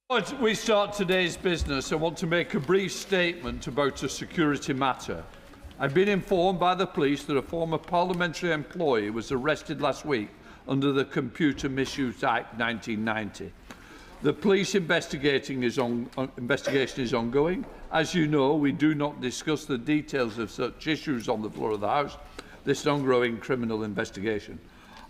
As we start today's business, I want to make a brief statement about a security matter. I've been informed by the police that a former parliamentary employee was arrested last week under the Computer Misuse Act 1990. The police investigation is ongoing. As you know, we do not discuss the details of such issues on the floor of the House. This is an ongoing criminal investigation.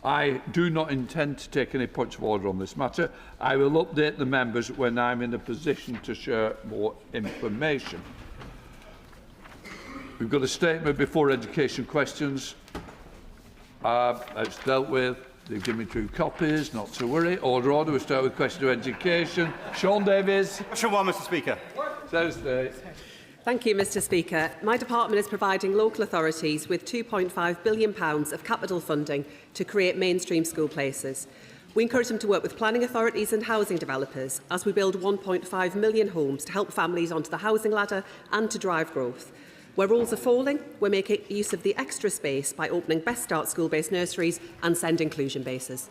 I do not intend to take any points of order on this matter. I will update the members when I am in a position to share more information. We've got a statement before education questions. It's dealt with. They've given me 2 copies, not to worry. Order. We start with question to education. Sean Davies. Question 1, Mr Speaker. Thursday. Thank you, Mr Speaker. My department is providing local authorities with £2.5 billion of capital funding to create mainstream school places. We encourage them to work with planning authorities and housing developers as we build 1.5 million homes to help families onto the housing ladder and to drive growth. Where rules are falling, we're making use of the extra space by opening Best Start school-based nurseries and send inclusion bases.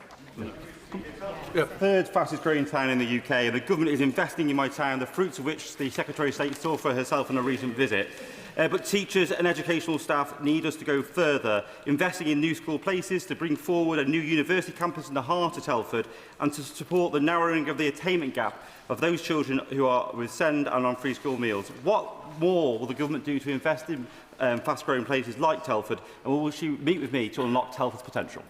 Third fastest growing town in the UK, and the government is investing in my town, the fruits of which the Secretary of State saw for herself on a recent visit. But teachers and educational staff need us to go further, investing in new school places to bring forward a new university campus in the heart of Telford and to support the narrowing of the attainment gap of those children who are with SEND and on free school meals. What more will the government do to invest in fast-growing places like Telford, and will she meet with me to unlock Telford's potential?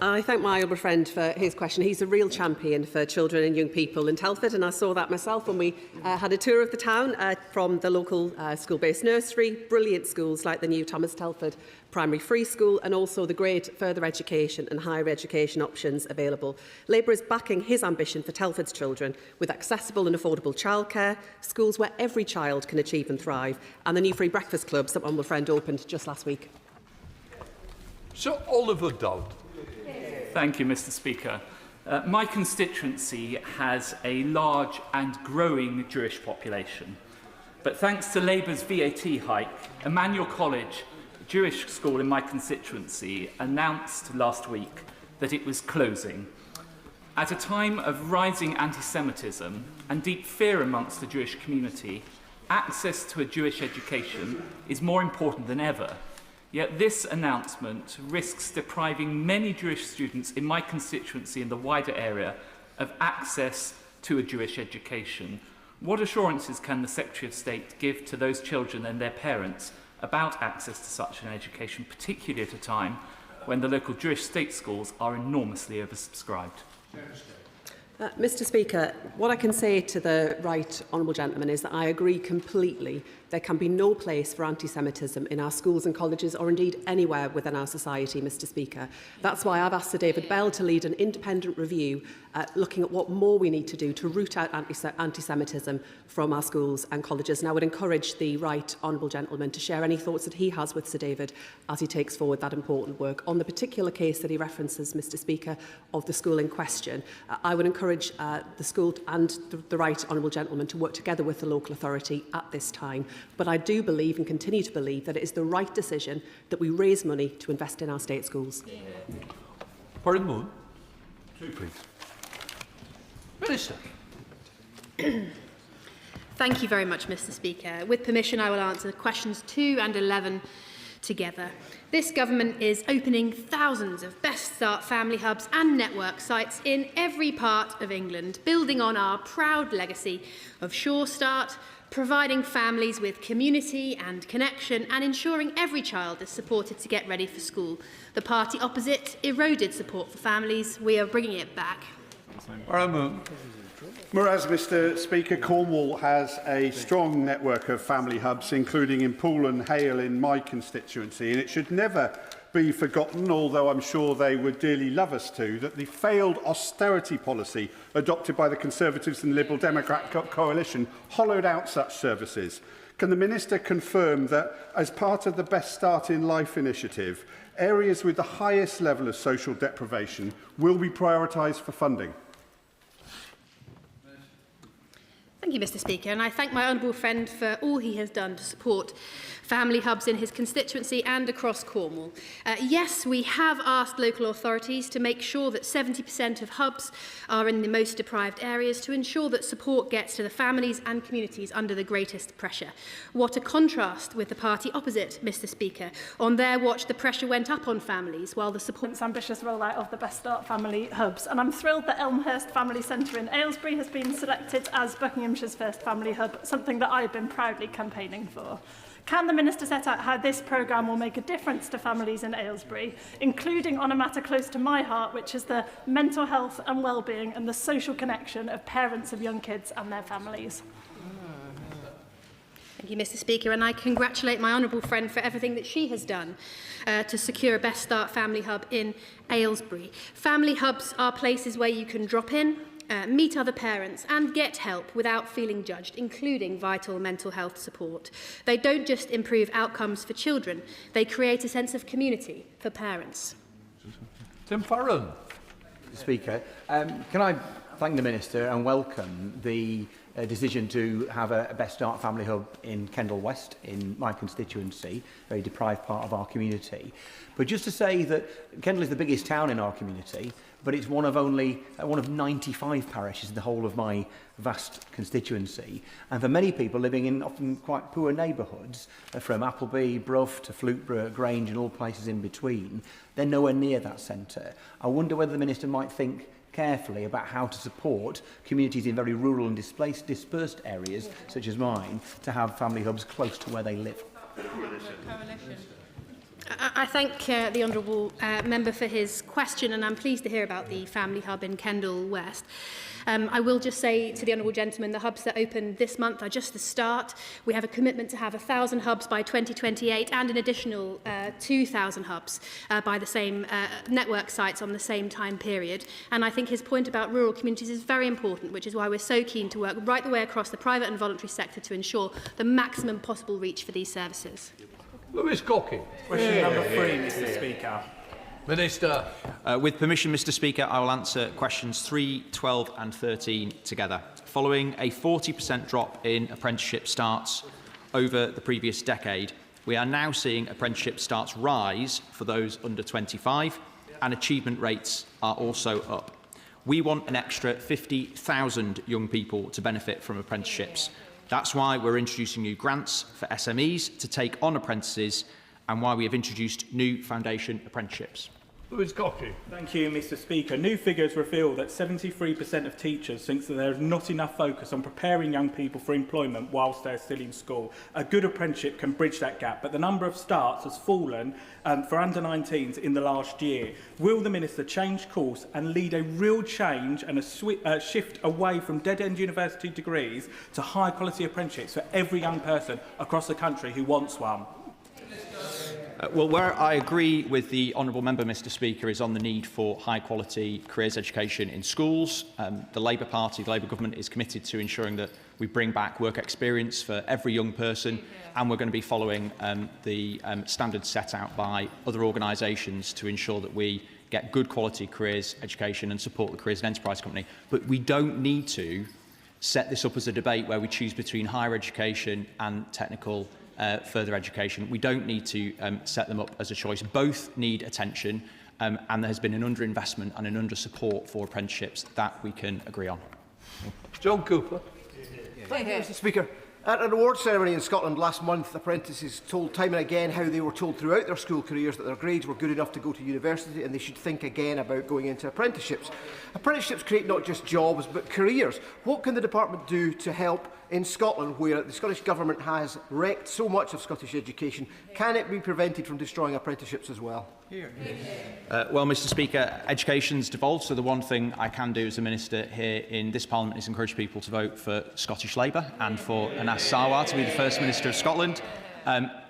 I thank my honourable friend for his question. He's a real champion for children and young people in Telford, and I saw that myself when we had a tour of the town from the local school-based nursery, brilliant schools like the new Thomas Telford Primary Free School, and also the great further education and higher education options available. Labour is backing his ambition for Telford's children with accessible and affordable childcare, schools where every child can achieve and thrive, and the new free breakfast clubs that my honourable friend opened just last week. Sir Oliver Dowd. Thank you, Mr Speaker. My constituency has a large and growing Jewish population. But thanks to Labour's VAT hike, Emmanuel College, a Jewish school in my constituency, announced last week that it was closing. At a time of rising anti-Semitism and deep fear amongst the Jewish community, access to a Jewish education is more important than ever. Yet this announcement risks depriving many Jewish students in my constituency and the wider area of access to a Jewish education. What assurances can the Secretary of State give to those children and their parents about access to such an education, particularly at a time when the local Jewish state schools are enormously oversubscribed? Mr Speaker, what I can say to the right honourable gentleman is that I agree completely. There can be no place for anti-Semitism in our schools and colleges, or indeed anywhere within our society, Mr Speaker. That's why I've asked Sir David Bell to lead an independent review looking at what more we need to do to root out anti-Semitism from our schools and colleges. And I would encourage the right honourable gentleman to share any thoughts that he has with Sir David as he takes forward that important work. On the particular case that he references, Mr Speaker, of the school in question, I would encourage the school and the right honourable gentleman to work together with the local authority at this time. But I do believe and continue to believe that it is the right decision that we raise money to invest in our state schools. Warren Moon. Please. Minister. Thank you very much, Mr Speaker. With permission, I will answer questions 2 and 11 together. This government is opening thousands of Best Start family hubs and network sites in every part of England, building on our proud legacy of Sure Start, providing families with community and connection, and ensuring every child is supported to get ready for school. The party opposite eroded support for families. We are bringing it back. Whereas, Mr Speaker, Cornwall has a strong network of family hubs, including in Poole and Hale in my constituency, and it should never be forgotten, although I'm sure they would dearly love us to, that the failed austerity policy adopted by the Conservatives and Liberal Democrat coalition hollowed out such services. Can the Minister confirm that, as part of the Best Start in Life initiative, areas with the highest level of social deprivation will be prioritised for funding? Thank Thank you, Mr Speaker, and I thank my honourable friend for all he has done to support family hubs in his constituency and across Cornwall. Yes, we have asked local authorities to make sure that 70% of hubs are in the most deprived areas to ensure that support gets to the families and communities under the greatest pressure. What a contrast with the party opposite, Mr Speaker. On their watch, the pressure went up on families while the support... ambitious rollout of the Best Start family hubs, and I'm thrilled that Elmhurst Family Centre in Aylesbury has been selected as Buckinghamshire's first family hub, something that I've been proudly campaigning for. Can the Minister set out how this programme will make a difference to families in Aylesbury, including on a matter close to my heart, which is the mental health and well-being and the social connection of parents of young kids and their families? Thank you, Mr Speaker, and I congratulate my honourable friend for everything that she has done to secure a Best Start family hub in Aylesbury. Family hubs are places where you can drop in, meet other parents and get help without feeling judged, including vital mental health support. They don't just improve outcomes for children, they create a sense of community for parents. Tim Farron. Speaker, can I thank the Minister and welcome the decision to have a Best Start family hub in Kendal West, in my constituency, a very deprived part of our community. But just to say that Kendal is the biggest town in our community, but it's one of 95 parishes in the whole of my vast constituency. And for many people living in often quite poor neighbourhoods, from Appleby, Brough to Fluteborough, Grange and all places in between, they're nowhere near that centre. I wonder whether the Minister might think carefully about how to support communities in very rural and dispersed areas, such as mine, to have family hubs close to where they live. I thank the honourable member for his question, and I'm pleased to hear about the family hub in Kendal West. I will just say to the honourable gentleman, the hubs that open this month are just the start. We have a commitment to have 1,000 hubs by 2028 and an additional 2,000 hubs by the same network sites on the same time period. And I think his point about rural communities is very important, which is why we're so keen to work right the way across the private and voluntary sector to ensure the maximum possible reach for these services. Lewis Cocky. Question number 3, Mr Speaker. Minister. With permission, Mr Speaker, I will answer questions 3, 12 and 13 together. Following a 40% drop in apprenticeship starts over the previous decade, we are now seeing apprenticeship starts rise for those under 25, and achievement rates are also up. We want an extra 50,000 young people to benefit from apprenticeships. That's why we're introducing new grants for SMEs to take on apprentices and why we have introduced new foundation apprenticeships. Lewis Cocky. Thank you, Mr Speaker. New figures reveal that 73% of teachers think that there is not enough focus on preparing young people for employment whilst they're still in school. A good apprenticeship can bridge that gap, but the number of starts has fallen for under-19s in the last year. Will the Minister change course and lead a real change and a shift away from dead-end university degrees to high-quality apprenticeships for every young person across the country who wants one? Well, where I agree with the honourable member, Mr Speaker, is on the need for high-quality careers education in schools. The Labour Party, the Labour Government, is committed to ensuring that we bring back work experience for every young person, and we're going to be following the standards set out by other organisations to ensure that we get good quality careers education and support the Careers and Enterprise Company. But we don't need to set this up as a debate where we choose between higher education and technical further education. We don't need to set them up as a choice. Both need attention, and there has been an underinvestment and an under-support for apprenticeships that we can agree on. John Cooper. Thank you, Mr Speaker. At an awards ceremony in Scotland last month, apprentices told time and again how they were told throughout their school careers that their grades were good enough to go to university and they should think again about going into apprenticeships. Apprenticeships create not just jobs but careers. What can the department do to help in Scotland, where the Scottish Government has wrecked so much of Scottish education? Can it be prevented from destroying apprenticeships as well? Well, Mr Speaker, education's devolved, so the one thing I can do as a Minister here in this Parliament is encourage people to vote for Scottish Labour and for Anas Sarwar to be the First Minister of Scotland.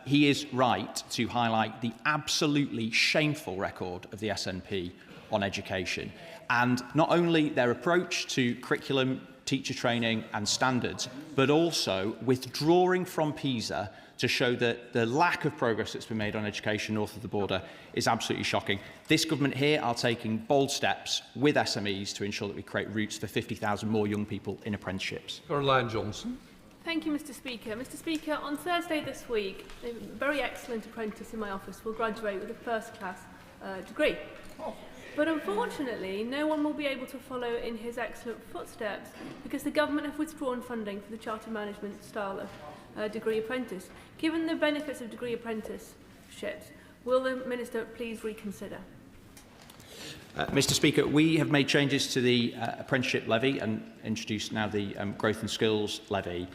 He is right to highlight the absolutely shameful record of the SNP on education, and not only their approach to curriculum teacher training and standards, but also withdrawing from PISA to show that the lack of progress that's been made on education north of the border is absolutely shocking. This government here are taking bold steps with SMEs to ensure that we create routes for 50,000 more young people in apprenticeships. Caroline Johnson. Thank you, Mr Speaker. Mr Speaker, on Thursday this week, a very excellent apprentice in my office will graduate with a first-class degree. But unfortunately, no one will be able to follow in his excellent footsteps because the government have withdrawn funding for the chartered management style of degree apprentice. Given the benefits of degree apprenticeships, will the Minister please reconsider? Mr Speaker, we have made changes to the apprenticeship levy and introduced now the growth and skills levy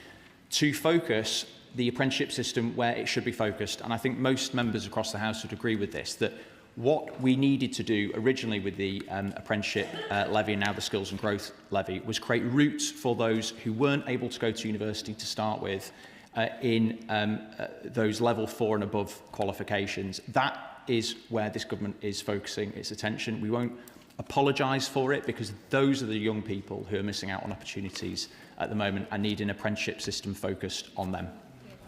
to focus the apprenticeship system where it should be focused. And I think most members across the House would agree with this, that what we needed to do originally with the apprenticeship levy and now the skills and growth levy was create routes for those who weren't able to go to university to start with in those level 4 and above qualifications. That is where this government is focusing its attention. We won't apologise for it because those are the young people who are missing out on opportunities at the moment and need an apprenticeship system focused on them.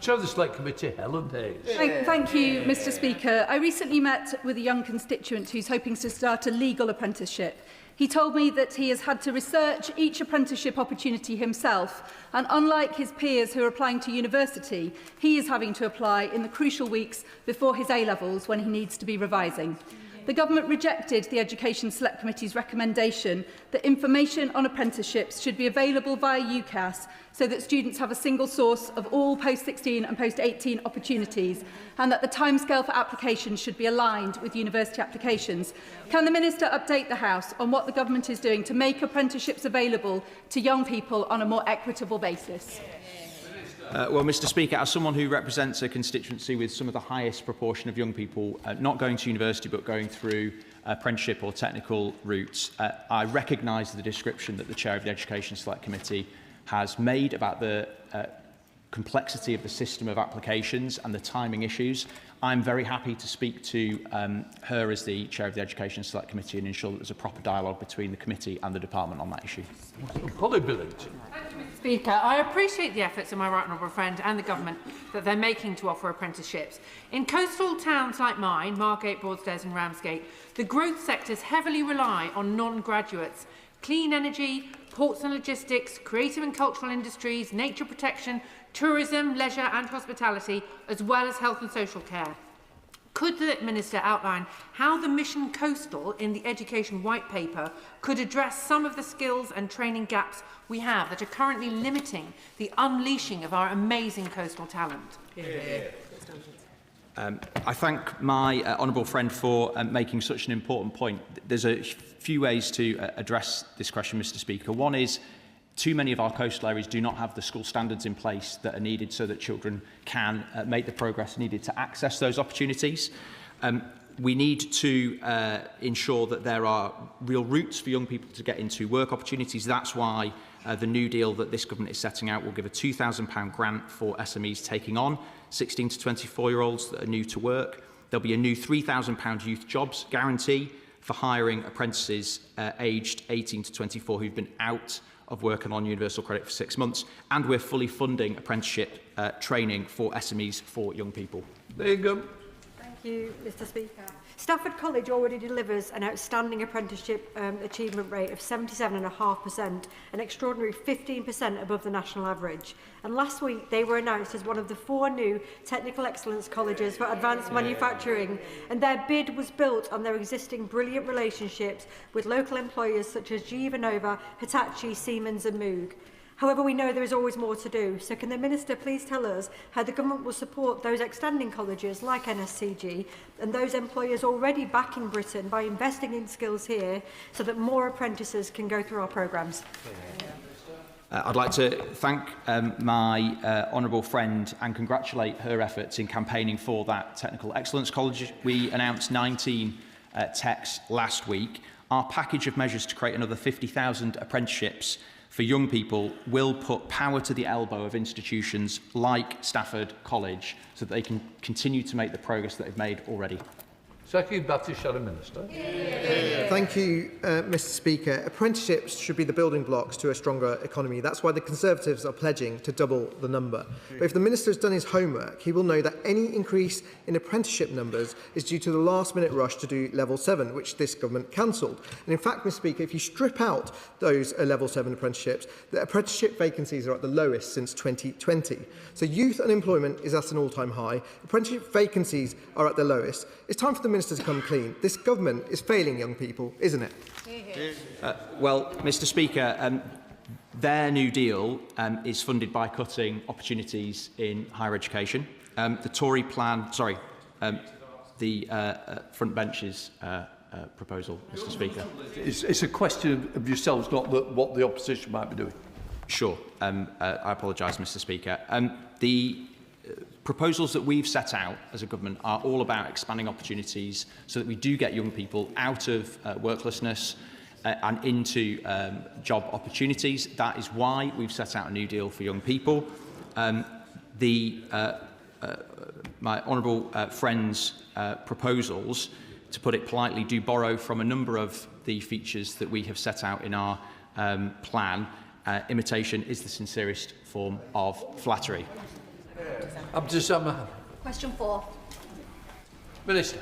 Chair of the Select Committee, Helen Hayes. Thank you, Mr Speaker. I recently met with a young constituent who's hoping to start a legal apprenticeship. He told me that he has had to research each apprenticeship opportunity himself, and unlike his peers who are applying to university, he is having to apply in the crucial weeks before his A-levels when he needs to be revising. The government rejected the Education Select Committee's recommendation that information on apprenticeships should be available via UCAS so that students have a single source of all post-16 and post-18 opportunities, and that the timescale for applications should be aligned with university applications. Can the Minister update the House on what the government is doing to make apprenticeships available to young people on a more equitable basis? Well, Mr Speaker, as someone who represents a constituency with some of the highest proportion of young people not going to university but going through apprenticeship or technical routes, I recognise the description that the Chair of the Education Select Committee has made about the complexity of the system of applications and the timing issues. I'm very happy to speak to her as the Chair of the Education Select Committee and ensure that there's a proper dialogue between the committee and the department on that issue. Polly Billington. Speaker, I appreciate the efforts of my right honourable friend and the government that they're making to offer apprenticeships. In coastal towns like mine, Margate, Broadstairs and Ramsgate, the growth sectors heavily rely on non-graduates. Clean energy, ports and logistics, creative and cultural industries, nature protection, tourism, leisure and hospitality, as well as health and social care. Could the Minister outline how the Mission Coastal in the Education White Paper could address some of the skills and training gaps we have that are currently limiting the unleashing of our amazing coastal talent? I thank my honourable friend for making such an important point. There's a few ways to address this question, Mr Speaker. One is too many of our coastal areas do not have the school standards in place that are needed so that children can make the progress needed to access those opportunities. We need to ensure that there are real routes for young people to get into work opportunities. That's why the new deal that this government is setting out will give a £2,000 grant for SMEs taking on 16 to 24-year-olds that are new to work. There'll be a new £3,000 youth jobs guarantee for hiring apprentices aged 18 to 24 who've been out of work and on universal credit for 6 months, and we're fully funding apprenticeship training for SMEs for young people. There you go. Thank you, Mr Speaker. Stafford College already delivers an outstanding apprenticeship achievement rate of 77.5%, an extraordinary 15% above the national average. And last week they were announced as one of the 4 new technical excellence colleges for advanced manufacturing, and their bid was built on their existing brilliant relationships with local employers such as GE Vernova, Hitachi, Siemens and Moog. However, we know there is always more to do, so can the Minister please tell us how the government will support those outstanding colleges like NSCG and those employers already backing Britain by investing in skills here so that more apprentices can go through our programmes? I'd like to thank my honourable friend and congratulate her efforts in campaigning for that Technical Excellence College. We announced 19 techs last week. Our package of measures to create another 50,000 apprenticeships for young people will put power to the elbow of institutions like Stafford College so that they can continue to make the progress that they've made already. Second, Minister. Thank you, Mr Speaker. Apprenticeships should be the building blocks to a stronger economy. That's why the Conservatives are pledging to double the number. But if the Minister has done his homework, he will know that any increase in apprenticeship numbers is due to the last-minute rush to do Level 7, which this government cancelled. And in fact, Mr Speaker, if you strip out those Level 7 apprenticeships, the apprenticeship vacancies are at the lowest since 2020. So youth unemployment is at an all-time high. Apprenticeship vacancies are at the lowest. It's time for the Minister to come clean. This government is failing young people, isn't it? Well, Mr Speaker, their New Deal is funded by cutting opportunities in higher education. The Tory plan, the front benches proposal, Mr Speaker. It's a question of yourselves, not what the opposition might be doing. Sure. I apologise, Mr Speaker. The proposals that we've set out as a government are all about expanding opportunities so that we do get young people out of worklessness and into job opportunities. That is why we've set out a New Deal for young people. My honourable friend's proposals, to put it politely, do borrow from a number of the features that we have set out in our plan. Imitation is the sincerest form of flattery. Question 4. Minister.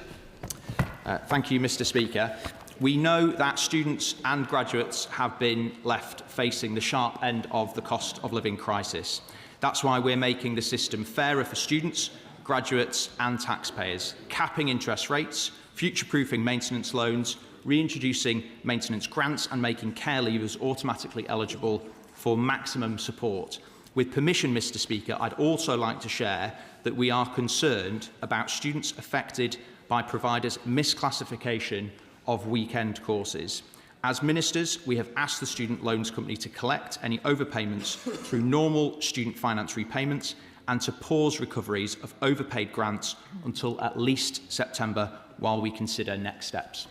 Thank you, Mr Speaker. We know that students and graduates have been left facing the sharp end of the cost of living crisis. That's why we're making the system fairer for students, graduates and taxpayers, capping interest rates, future-proofing maintenance loans, reintroducing maintenance grants and making care leavers automatically eligible for maximum support. With permission, Mr Speaker, I'd also like to share that we are concerned about students affected by providers' misclassification of weekend courses. As ministers, we have asked the Student Loans Company to collect any overpayments through normal student finance repayments and to pause recoveries of overpaid grants until at least September while we consider next steps.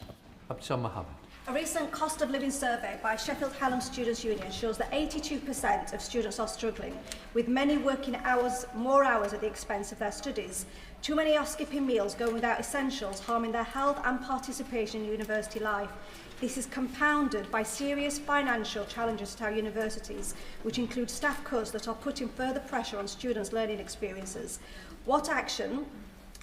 A recent cost of living survey by Sheffield Hallam Students' Union shows that 82% of students are struggling, with many working more hours at the expense of their studies. Too many are skipping meals, going without essentials, harming their health and participation in university life. This is compounded by serious financial challenges to our universities, which include staff cuts that are putting further pressure on students' learning experiences. What action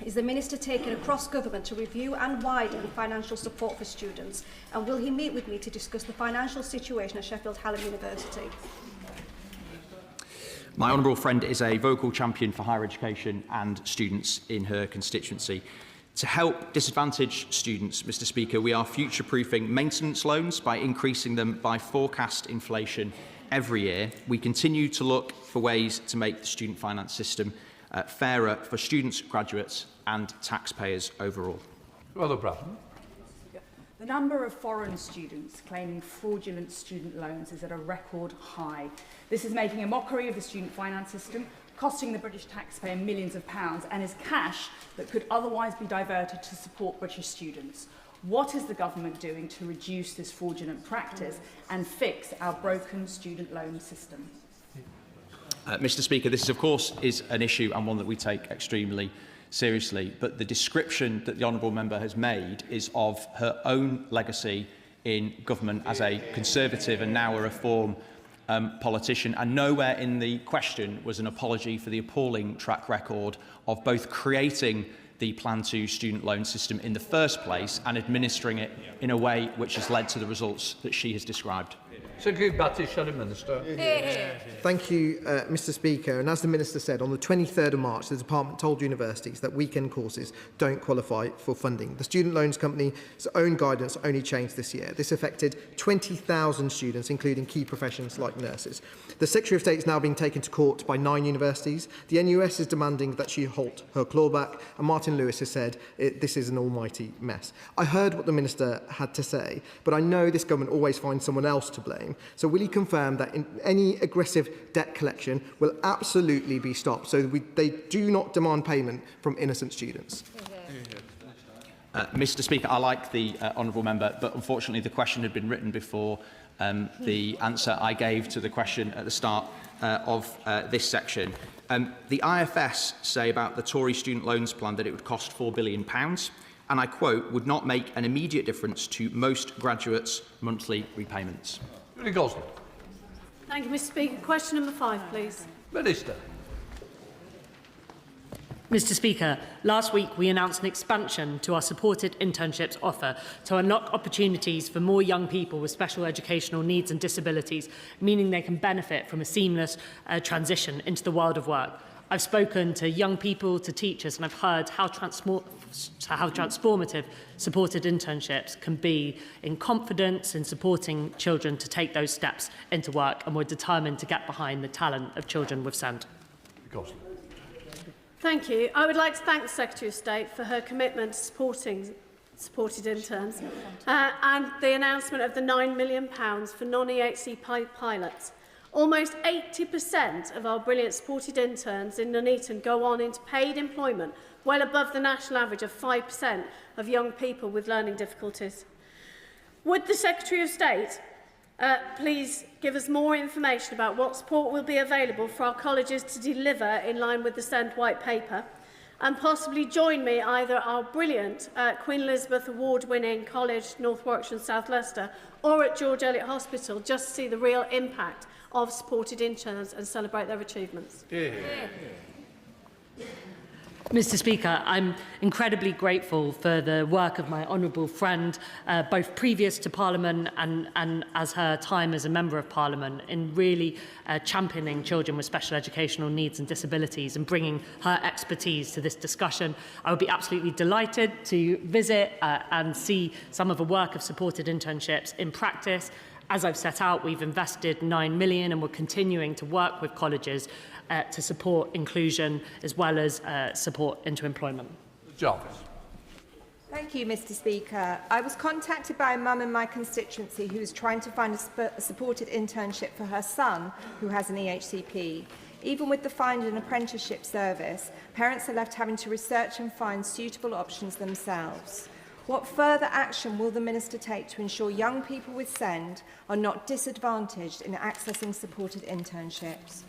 is the Minister taking across government to review and widen financial support for students? And will he meet with me to discuss the financial situation at Sheffield Hallam University? My honourable friend is a vocal champion for higher education and students in her constituency. To help disadvantaged students, Mr Speaker, we are future-proofing maintenance loans by increasing them by forecast inflation every year. We continue to look for ways to make the student finance system fairer for students, graduates and taxpayers overall. Well, Bradman. The number of foreign students claiming fraudulent student loans is at a record high. This is making a mockery of the student finance system, costing the British taxpayer millions of pounds and is cash that could otherwise be diverted to support British students. What is the government doing to reduce this fraudulent practice and fix our broken student loan system? Mr Speaker, this of course is an issue and one that we take extremely seriously, but the description that the honourable member has made is of her own legacy in government as a Conservative and now a Reform politician, and nowhere in the question was an apology for the appalling track record of both creating the Plan 2 student loan system in the first place and administering it in a way which has led to the results that she has described. Thank you, Mr Speaker. And as the Minister said, on the 23rd of March, the Department told universities that weekend courses don't qualify for funding. The Student Loans Company's own guidance only changed this year. This affected 20,000 students, including key professions like nurses. The Secretary of State is now being taken to court by 9 universities. The NUS is demanding that she halt her clawback, and Martin Lewis has said this is an almighty mess. I heard what the Minister had to say, but I know this government always finds someone else to blame. So will he confirm that any aggressive debt collection will absolutely be stopped so they do not demand payment from innocent students? Mr Speaker, I like the honourable member, but unfortunately the question had been written before the answer I gave to the question at the start of this section. The IFS say about the Tory student loans plan that it would cost £4 billion. and I quote, would not make an immediate difference to most graduates' monthly repayments. Julie Gosling. Thank you, Mr. Speaker. Question number 5, please. Minister. Mr. Speaker, last week we announced an expansion to our supported internships offer to unlock opportunities for more young people with special educational needs and disabilities, meaning they can benefit from a seamless transition into the world of work. I've spoken to young people, to teachers, and I've heard how transformative supported internships can be in confidence in supporting children to take those steps into work, and we're determined to get behind the talent of children with SEND. Thank you. I would like to thank the Secretary of State for her commitment to supported interns and the announcement of the £9 million for non-EHC pilots. Almost 80% of our brilliant supported interns in Nuneaton go on into paid employment, well above the national average of 5% of young people with learning difficulties. Would the Secretary of State please give us more information about what support will be available for our colleges to deliver in line with the SEND White Paper, and possibly join me either our brilliant Queen Elizabeth Award-winning College, North Warwickshire and South Leicester, or at George Eliot Hospital, just to see the real impact of supported interns and celebrate their achievements. Mr. Speaker, I'm incredibly grateful for the work of my honourable friend, both previous to Parliament and as her time as a Member of Parliament, in really championing children with special educational needs and disabilities and bringing her expertise to this discussion. I would be absolutely delighted to visit and see some of the work of supported internships in practice. As I've set out, we've invested £9 million and we're continuing to work with colleges to support inclusion as well as support into employment. Jarvis. Thank you, Mr. Speaker. I was contacted by a mum in my constituency who was trying to find a supported internship for her son, who has an EHCP. Even with the Find an Apprenticeship service, parents are left having to research and find suitable options themselves. What further action will the Minister take to ensure young people with SEND are not disadvantaged in accessing supported internships?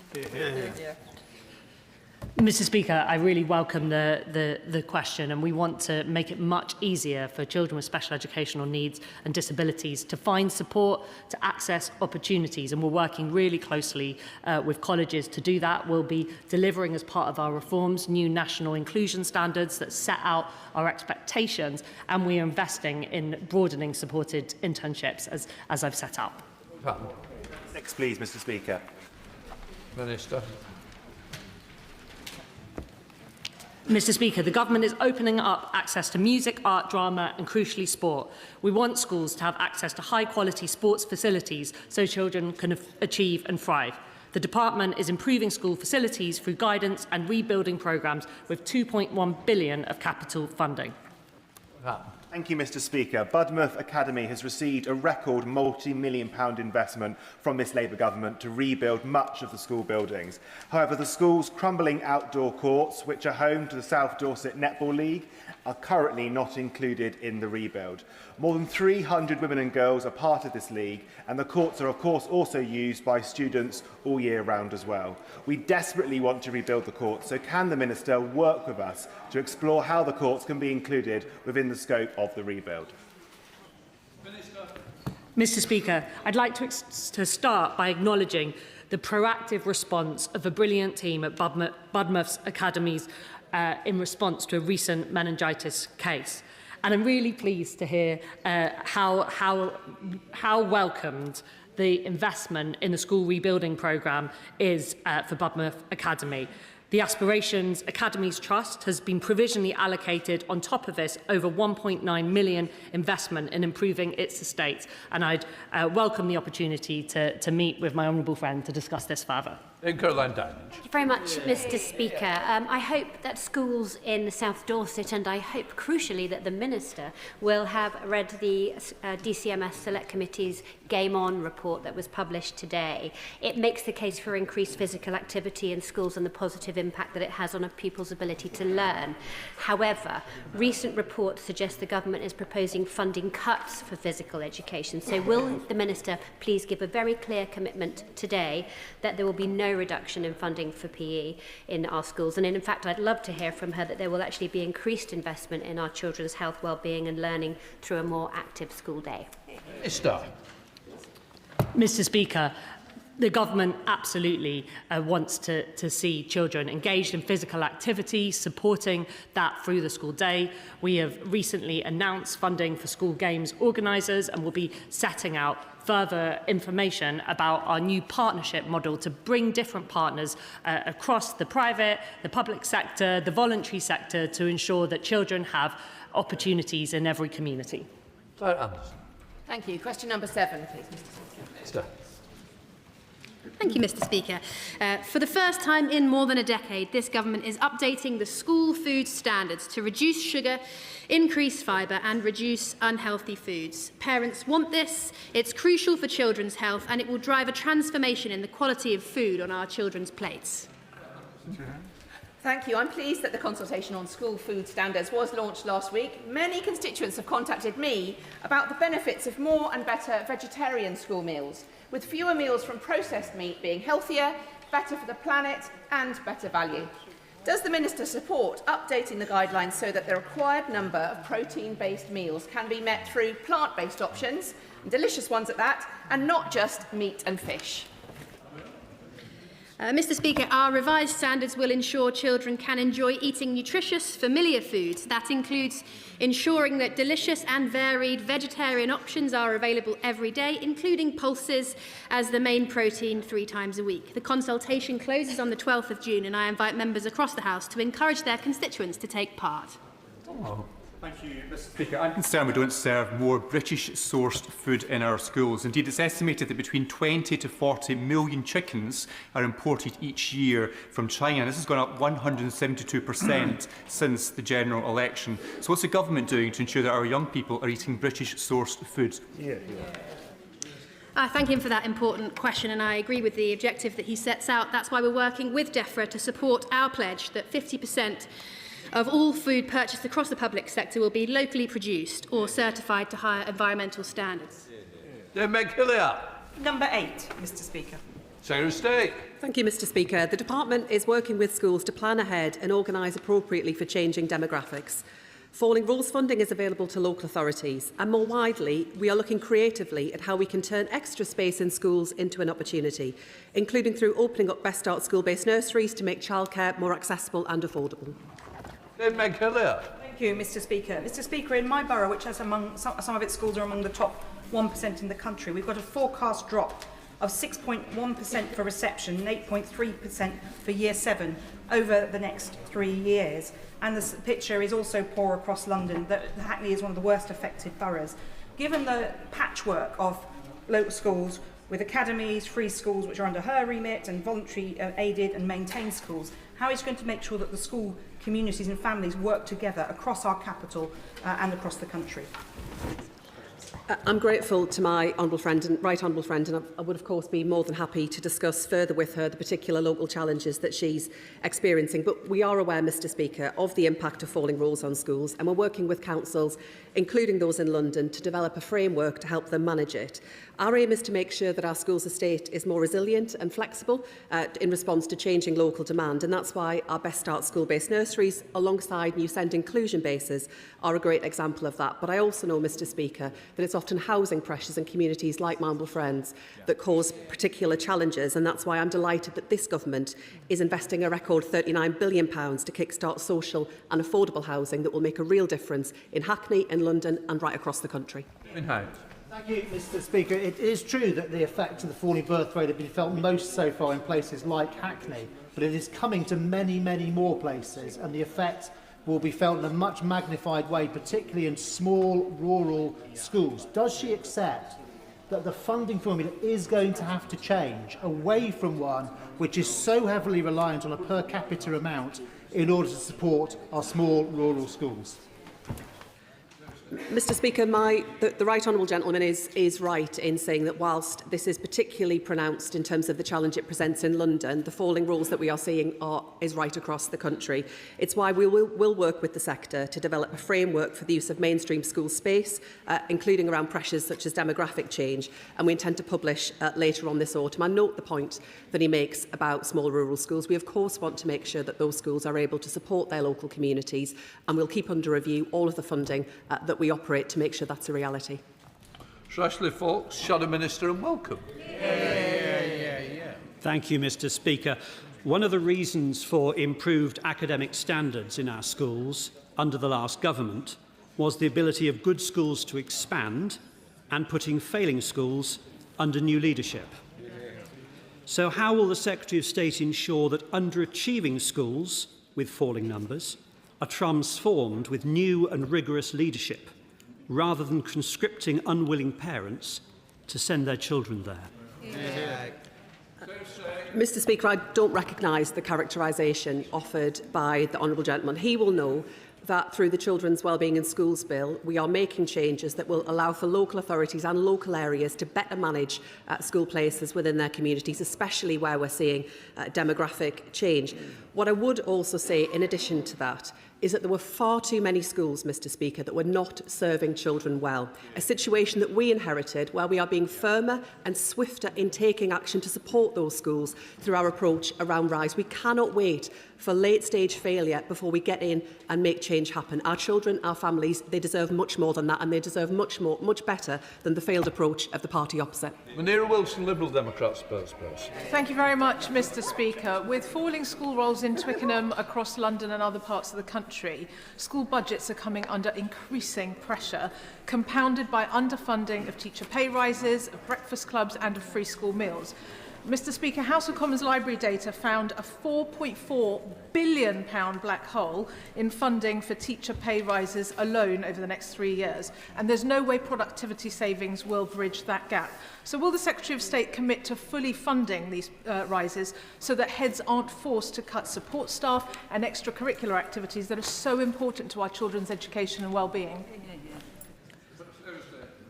Mr. Speaker, I really welcome the question, and we want to make it much easier for children with special educational needs and disabilities to find support, to access opportunities, and we're working really closely with colleges to do that. We'll be delivering, as part of our reforms, new national inclusion standards that set out our expectations, and we are investing in broadening supported internships as I've set out. Next, please, Mr. Speaker. Minister. Mr. Speaker, the government is opening up access to music, art, drama and, crucially, sport. We want schools to have access to high-quality sports facilities so children can achieve and thrive. The department is improving school facilities through guidance and rebuilding programmes with £2.1 billion of capital funding. Thank you, Mr. Speaker. Budmouth Academy has received a record multi-million-pound investment from this Labour government to rebuild much of the school buildings. However, the school's crumbling outdoor courts, which are home to the South Dorset Netball League, are currently not included in the rebuild. More than 300 women and girls are part of this league, and the courts are, of course, also used by students all year round as well. We desperately want to rebuild the courts, so can the Minister work with us to explore how the courts can be included within the scope of the rebuild? Mr. Speaker, I'd like to start by acknowledging the proactive response of a brilliant team at Budmouth's Academies in response to a recent meningitis case. And I'm really pleased to hear how welcomed the investment in the school rebuilding programme is for Budmouth Academy. The Aspirations Academies Trust has been provisionally allocated on top of this over £1.9 million investment in improving its estate, and I'd welcome the opportunity to meet with my honourable friend to discuss this further. Thank you very much, Mr. Speaker. I hope that schools in South Dorset, and I hope crucially that the Minister will have read the DCMS Select Committee's Game On report that was published today. It makes the case for increased physical activity in schools and the positive impact that it has on a pupil's ability to learn. However, recent reports suggest the government is proposing funding cuts for physical education. So will the Minister please give a very clear commitment today that there will be no no reduction in funding for PE in our schools. And in fact, I'd love to hear from her that there will actually be increased investment in our children's health, well-being and learning through a more active school day. Mr. Speaker, the government absolutely wants to see children engaged in physical activity, supporting that through the school day. We have recently announced funding for school games organisers and will be setting out further information about our new partnership model to bring different partners across the private, the public sector, the voluntary sector to ensure that children have opportunities in every community. Thank you. Question number 7, please, Mr. Speaker. Thank you, Mr. Speaker. For the first time in more than a decade, this government is updating the school food standards to reduce sugar, increase fibre and reduce unhealthy foods. Parents want this, it's crucial for children's health and it will drive a transformation in the quality of food on our children's plates. Thank you. I'm pleased that the consultation on school food standards was launched last week. Many constituents have contacted me about the benefits of more and better vegetarian school meals, with fewer meals from processed meat being healthier, better for the planet and better value. Does the Minister support updating the guidelines so that the required number of protein-based meals can be met through plant-based options, and delicious ones at that, and not just meat and fish? Mr. Speaker, our revised standards will ensure children can enjoy eating nutritious, familiar foods. That includes ensuring that delicious and varied vegetarian options are available every day, including pulses as the main protein 3 times a week. The consultation closes on the 12th of June, and I invite members across the House to encourage their constituents to take part. Thank you, Mr. Speaker. I'm concerned we don't serve more British-sourced food in our schools. Indeed, it's estimated that between 20 to 40 million chickens are imported each year from China. This has gone up 172% since the general election. So what's the government doing to ensure that our young people are eating British-sourced food? I thank him for that important question, and I agree with the objective that he sets out. That's why we're working with DEFRA to support our pledge that 50% of all food purchased across the public sector will be locally produced or certified to higher environmental standards. Number 8, Mr. Speaker. Secretary of State. Thank you, Mr. Speaker. The Department is working with schools to plan ahead and organise appropriately for changing demographics. Falling rules funding is available to local authorities, and more widely, we are looking creatively at how we can turn extra space in schools into an opportunity, including through opening up Best Start school-based nurseries to make childcare more accessible and affordable. Thank you, Mr. Speaker. Mr. Speaker, in my borough, which has some of its schools are among the top 1% in the country, we've got a forecast drop of 6.1% for reception and 8.3% for Year 7 over the next 3 years. And the picture is also poor across London. Hackney is one of the worst affected boroughs. Given the patchwork of local schools with academies, free schools, which are under her remit, and voluntary aided and maintained schools, how is she going to make sure that the school communities and families work together across our capital and across the country? I'm grateful to my honourable friend and right honourable friend, and I would of course be more than happy to discuss further with her the particular local challenges that she's experiencing. But we are aware, Mr. Speaker, of the impact of falling rules on schools, and we're working with councils, including those in London, to develop a framework to help them manage it. Our aim is to make sure that our schools estate is more resilient and flexible in response to changing local demand, and that's why our Best Start school-based nurseries, alongside new SEND inclusion bases, are a great example of that. But I also know, Mr. Speaker, that it's often housing pressures in communities like my humble friends that cause particular challenges, and that's why I'm delighted that this government is investing a record £39 billion to kickstart social and affordable housing that will make a real difference in Hackney, in London and right across the country. Thank you, Mr. Speaker. It is true that the effects of the falling birth rate have been felt most so far in places like Hackney, but it is coming to many, many more places, and the effect will be felt in a much magnified way, particularly in small rural schools. Does she accept that the funding formula is going to have to change away from one which is so heavily reliant on a per capita amount in order to support our small rural schools? Mr Speaker, the right honourable gentleman is right in saying that whilst this is particularly pronounced in terms of the challenge it presents in London, the falling rules that we are seeing is right across the country. It's why we will work with the sector to develop a framework for the use of mainstream school space, including around pressures such as demographic change, and we intend to publish later on this autumn. I note the point that he makes about small rural schools. We of course want to make sure that those schools are able to support their local communities, and we'll keep under review all of the funding that we operate to make sure that's a reality. Sir Ashley Fox, Shadow Minister, and welcome. Thank you, Mr Speaker. One of the reasons for improved academic standards in our schools under the last government was the ability of good schools to expand and putting failing schools under new leadership. So how will the Secretary of State ensure that underachieving schools with falling numbers are transformed with new and rigorous leadership, rather than conscripting unwilling parents to send their children there? Mr Speaker, I don't recognise the characterisation offered by the honourable gentleman. He will know that through the Children's Wellbeing in Schools Bill, we are making changes that will allow for local authorities and local areas to better manage school places within their communities, especially where we're seeing demographic change. What I would also say, in addition to that, is that there were far too many schools, Mr Speaker, that were not serving children well. A situation that we inherited, where we are being firmer and swifter in taking action to support those schools through our approach around RISE. We cannot wait for late-stage failure before we get in and make change happen. Our children, our families, they deserve much more than that, and they deserve much better than the failed approach of the party opposite. Munira Wilson, Liberal Democrat, spokesperson. Thank you very much, Mr Speaker. With falling school rolls in Twickenham, across London and other parts of the country, school budgets are coming under increasing pressure, compounded by underfunding of teacher pay rises, of breakfast clubs and of free school meals. Mr Speaker, House of Commons Library data found a £4.4 billion black hole in funding for teacher pay rises alone over the next 3 years, and there's no way productivity savings will bridge that gap. So will the Secretary of State commit to fully funding these rises so that heads aren't forced to cut support staff and extracurricular activities that are so important to our children's education and well-being?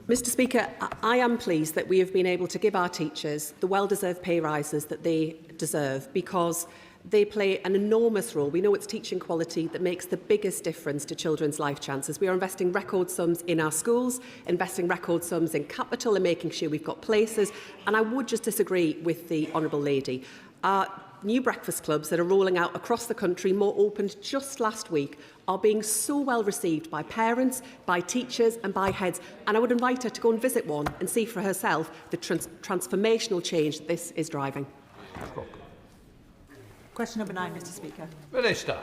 Mr Speaker, I am pleased that we have been able to give our teachers the well-deserved pay rises that they deserve, because they play an enormous role. We know it's teaching quality that makes the biggest difference to children's life chances. We are investing record sums in our schools, investing record sums in capital and making sure we've got places. And I would just disagree with the Honourable Lady. Our new breakfast clubs that are rolling out across the country, more opened just last week, are being so well received by parents, by teachers and by heads. And I would invite her to go and visit one and see for herself the transformational change that this is driving. Question number 9, Mr Speaker. Minister.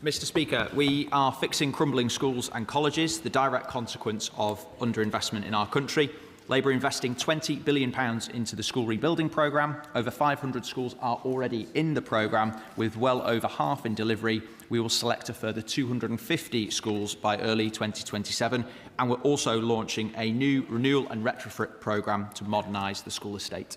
Mr Speaker, we are fixing crumbling schools and colleges, the direct consequence of underinvestment in our country. Labour investing £20 billion into the school rebuilding programme. Over 500 schools are already in the programme, with well over half in delivery. We will select a further 250 schools by early 2027, and we're also launching a new renewal and retrofit programme to modernise the school estate.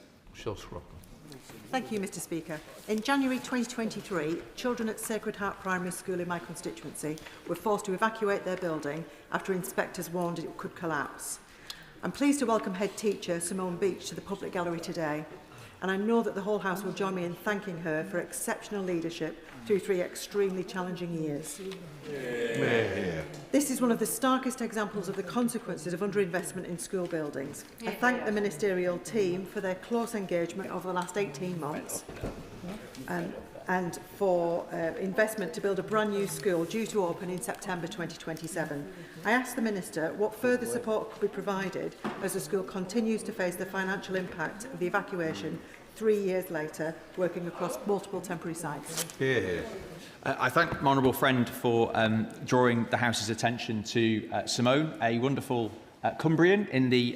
Thank you, Mr Speaker. In January 2023, children at Sacred Heart Primary School in my constituency were forced to evacuate their building after inspectors warned it could collapse. I'm pleased to welcome head teacher Simone Beach to the public gallery today, and I know that the whole House will join me in thanking her for exceptional leadership through 3 extremely challenging years. This is one of the starkest examples of the consequences of underinvestment in school buildings. I thank the ministerial team for their close engagement over the last 18 months and for investment to build a brand new school due to open in September 2027. I asked the Minister what further support could be provided as the school continues to face the financial impact of the evacuation 3 years later, working across multiple temporary sites. I thank my honourable friend for drawing the House's attention to Simone, a wonderful Cumbrian in the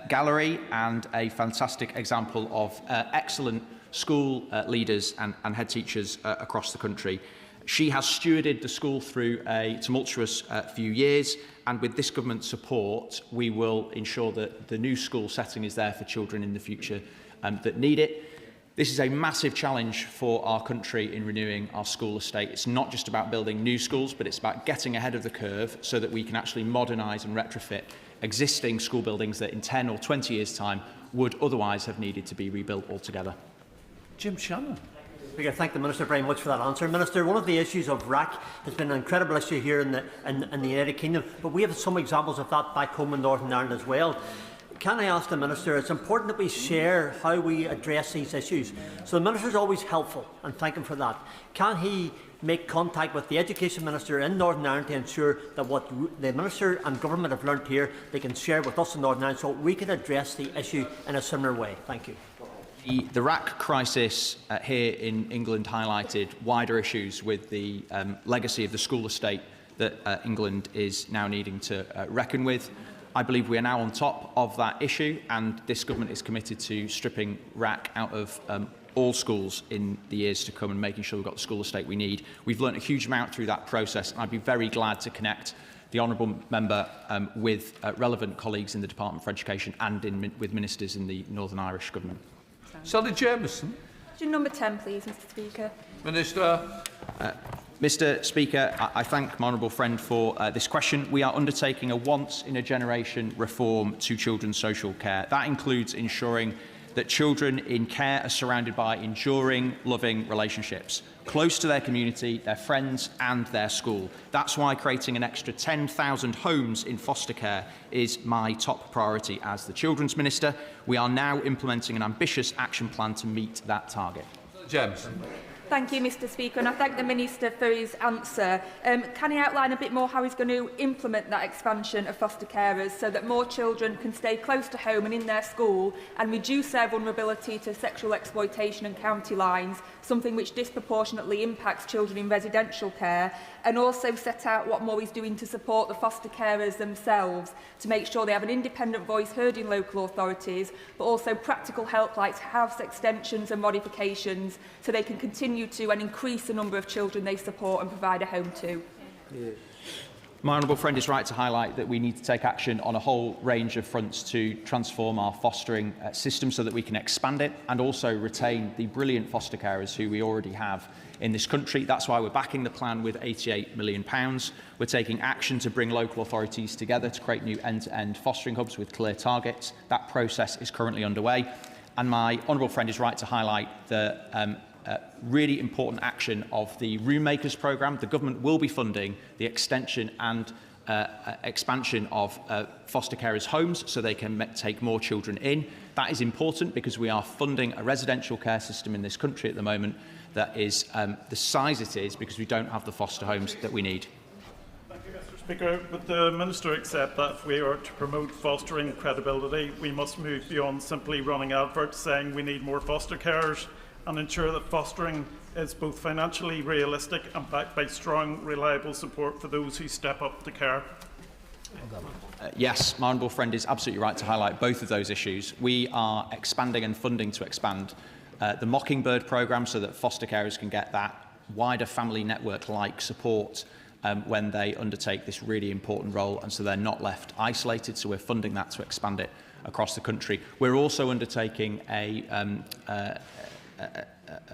gallery and a fantastic example of excellent school leaders and head teachers across the country. She has stewarded the school through a tumultuous few years, and with this government's support, we will ensure that the new school setting is there for children in the future that need it. This is a massive challenge for our country in renewing our school estate. It's not just about building new schools, but it's about getting ahead of the curve so that we can actually modernise and retrofit existing school buildings that in 10 or 20 years' time would otherwise have needed to be rebuilt altogether. Jim Shannon. Speaker, thank the Minister very much for that answer. Minister, one of the issues of RAC has been an incredible issue here in the United Kingdom, but we have some examples of that back home in Northern Ireland as well. Can I ask the Minister, it's important that we share how we address these issues. So the Minister is always helpful, and thank him for that. Can he make contact with the Education Minister in Northern Ireland to ensure that what the Minister and Government have learnt here, they can share with us in Northern Ireland so we can address the issue in a similar way? Thank you. The RAC crisis here in England highlighted wider issues with the legacy of the school estate that England is now needing to reckon with. I believe we are now on top of that issue, and this government is committed to stripping RAC out of all schools in the years to come and making sure we've got the school estate we need. We've learnt a huge amount through that process, and I'd be very glad to connect the honourable member with relevant colleagues in the Department for Education and with ministers in the Northern Irish Government. Sally Jameson. Question number 10, please, Mr. Speaker. Minister. Mr. Speaker, I thank my honourable friend for this question. We are undertaking a once-in-a-generation reform to children's social care. That includes ensuring that children in care are surrounded by enduring, loving relationships, close to their community, their friends and their school. That's why creating an extra 10,000 homes in foster care is my top priority as the Children's Minister. We are now implementing an ambitious action plan to meet that target. James. Thank you, Mr. Speaker, and I thank the Minister for his answer. Can he outline a bit more how he's going to implement that expansion of foster carers so that more children can stay close to home and in their school and reduce their vulnerability to sexual exploitation and county lines, something which disproportionately impacts children in residential care, and also set out what more he's doing to support the foster carers themselves to make sure they have an independent voice heard in local authorities, but also practical help like house extensions and modifications so they can continue to and increase the number of children they support and provide a home to. Yeah. My honourable friend is right to highlight that we need to take action on a whole range of fronts to transform our fostering system so that we can expand it and also retain the brilliant foster carers who we already have in this country. That's why we're backing the plan with £88 million. We're taking action to bring local authorities together to create new end-to-end fostering hubs with clear targets. That process is currently underway. And my honourable friend is right to highlight the really important action of the Room Makers programme. The government will be funding the extension and expansion of foster carers' homes so they can take more children in. That is important because we are funding a residential care system in this country at the moment that is the size it is because we don't have the foster homes that we need. Thank you, Mr. Speaker. Would the Minister accept that if we are to promote fostering credibility, we must move beyond simply running adverts saying we need more foster carers and ensure that fostering is both financially realistic and backed by strong, reliable support for those who step up to care? Yes, my honourable friend is absolutely right to highlight both of those issues. We are expanding and funding to expand the Mockingbird programme so that foster carers can get that wider family network-like support when they undertake this really important role, and so they're not left isolated. So we're funding that to expand it across the country. We're also undertaking a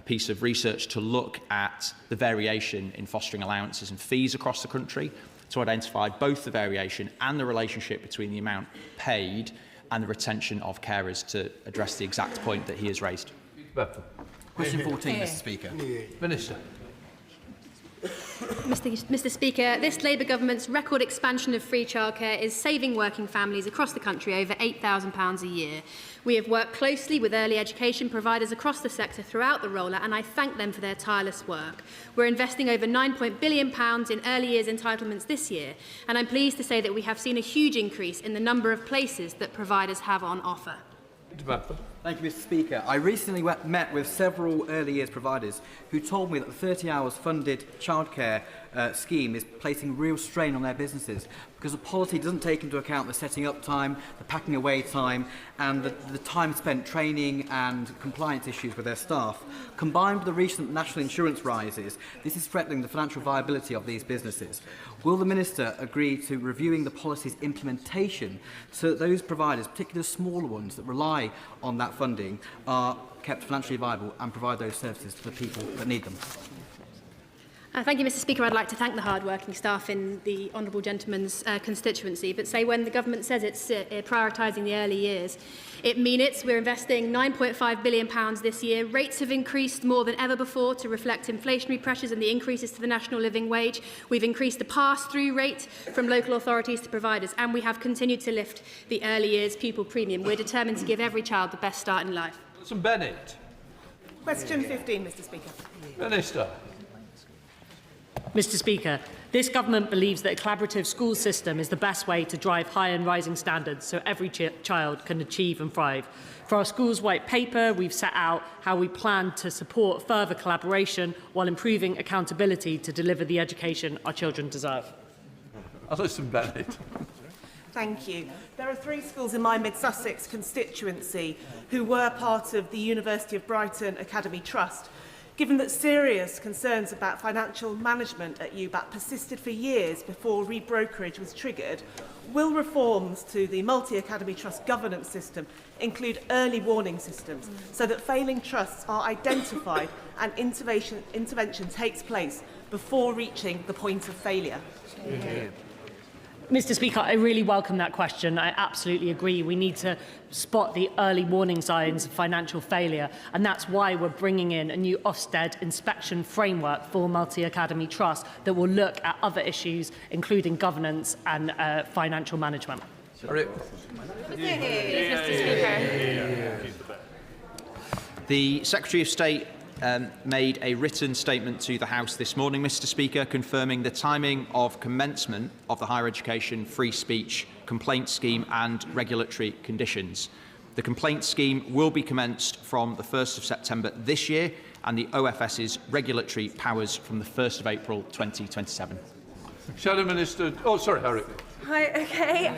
piece of research to look at the variation in fostering allowances and fees across the country to identify both the variation and the relationship between the amount paid and the retention of carers to address the exact point that he has raised. Question 14, Mr. Speaker. Minister. Mr. Speaker, this Labour government's record expansion of free childcare is saving working families across the country over £8,000 a year. We have worked closely with early education providers across the sector throughout the rollout, and I thank them for their tireless work. We're investing over £9 billion in early years entitlements this year, and I'm pleased to say that we have seen a huge increase in the number of places that providers have on offer. Thank you, Mr. Speaker. I recently met with several early years providers who told me that the 30 hours funded childcare scheme is placing real strain on their businesses. because the policy doesn't take into account the setting up time, the packing away time, and the time spent training and compliance issues with their staff. Combined with the recent national insurance rises, this is threatening the financial viability of these businesses. Will the Minister agree to reviewing the policy's implementation so that those providers, particularly the smaller ones that rely on that funding, are kept financially viable and provide those services to the people that need them? Thank you, Mr. Speaker. I'd like to thank the hard-working staff in the honourable gentleman's constituency, but say when the government says it's prioritising the early years, it means it. We're investing £9.5 billion this year. Rates have increased more than ever before to reflect inflationary pressures and the increases to the national living wage. We've increased the pass-through rate from local authorities to providers, and we have continued to lift the early years pupil premium. We're determined to give every child the best start in life. Alison Bennett. Question 15, Mr. Speaker. Minister. Mr. Speaker, this government believes that a collaborative school system is the best way to drive high and rising standards so every child can achieve and thrive. For our schools white paper, we've set out how we plan to support further collaboration while improving accountability to deliver the education our children deserve. Alison Bennett. Thank you. There are 3 schools in my Mid-Sussex constituency who were part of the University of Brighton Academy Trust. Given that serious concerns about financial management at UBAT persisted for years before rebrokerage was triggered, will reforms to the multi-academy trust governance system include early warning systems so that failing trusts are identified and intervention takes place before reaching the point of failure? Mr. Speaker, I really welcome that question. I absolutely agree. We need to spot the early warning signs of financial failure, and that's why we're bringing in a new Ofsted inspection framework for multi-academy trust that will look at other issues, including governance and financial management. Mr. Speaker. The Secretary of State made a written statement to the House this morning, Mr. Speaker, confirming the timing of commencement of the Higher Education Free Speech Complaint Scheme and regulatory conditions. The complaint scheme will be commenced from the 1st of September this year and the OFS's regulatory powers from the 1st of April 2027. Shadow Minister. Oh, sorry, Harry. Hi, okay.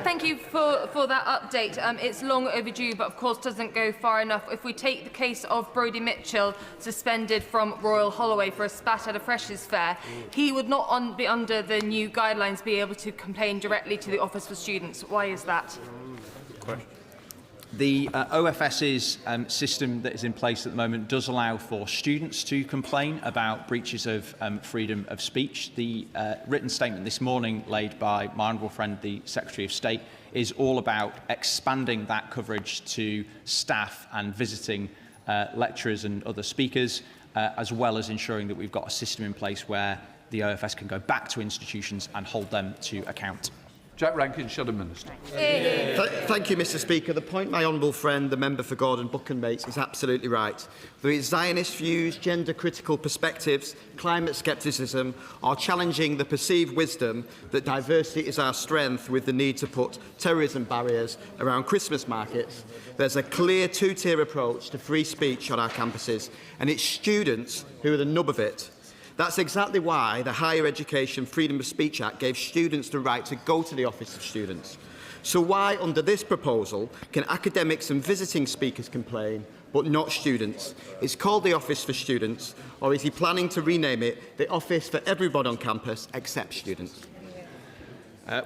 Thank you for that update. It's long overdue, but of course doesn't go far enough. If we take the case of Brodie Mitchell, suspended from Royal Holloway for a spat at a freshers' fair, he would not be under the new guidelines be able to complain directly to the Office for Students. Why is that? The OFS's system that is in place at the moment does allow for students to complain about breaches of freedom of speech. The written statement this morning laid by my honourable friend, the Secretary of State, is all about expanding that coverage to staff and visiting lecturers and other speakers, as well as ensuring that we've got a system in place where the OFS can go back to institutions and hold them to account. Jack Rankin, Shadow Minister. Thank you, Mr. Speaker. The point my honourable friend, the member for Gordon Buchan, makes is absolutely right. Whether it's Zionist views, gender-critical perspectives, climate scepticism, or challenging the perceived wisdom that diversity is our strength with the need to put terrorism barriers around Christmas markets, there's a clear two-tier approach to free speech on our campuses, and it's students who are the nub of it. That's exactly why the Higher Education Freedom of Speech Act gave students the right to go to the Office of Students. So why, under this proposal, can academics and visiting speakers complain, but not students? It's called the Office for Students, or is he planning to rename it the Office for Everyone on Campus except students?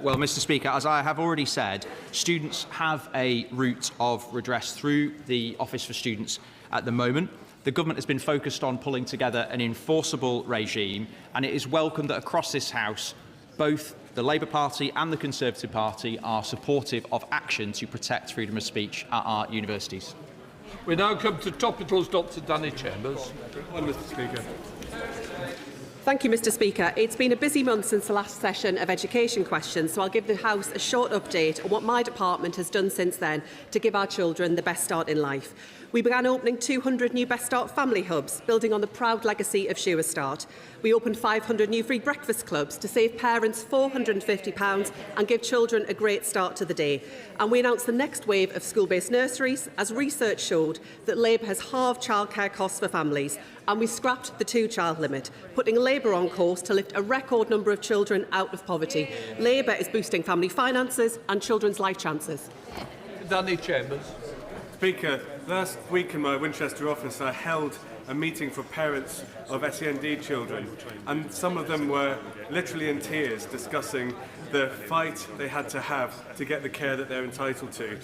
Well, Mr. Speaker, as I have already said, students have a route of redress through the Office for Students at the moment. The government has been focused on pulling together an enforceable regime, and it is welcome that across this House, both the Labour Party and the Conservative Party are supportive of action to protect freedom of speech at our universities. We now come to Topical's Dr. Danny Chambers. Mr. Speaker. Thank you, Mr. Speaker. It's been a busy month since the last session of education questions, so I'll give the House a short update on what my department has done since then to give our children the best start in life. We began opening 200 new Best Start family hubs, building on the proud legacy of Sure Start. We opened 500 new free breakfast clubs to save parents £450 and give children a great start to the day. And we announced the next wave of school-based nurseries, as research showed that Labour has halved childcare costs for families. And we scrapped the 2-child limit, putting Labour Labour on course to lift a record number of children out of poverty. Labour is boosting family finances and children's life chances. Danny Chambers. Speaker, last week in my Winchester office I held a meeting for parents of SEND children, and some of them were literally in tears discussing the fight they had to have to get the care that they're entitled to.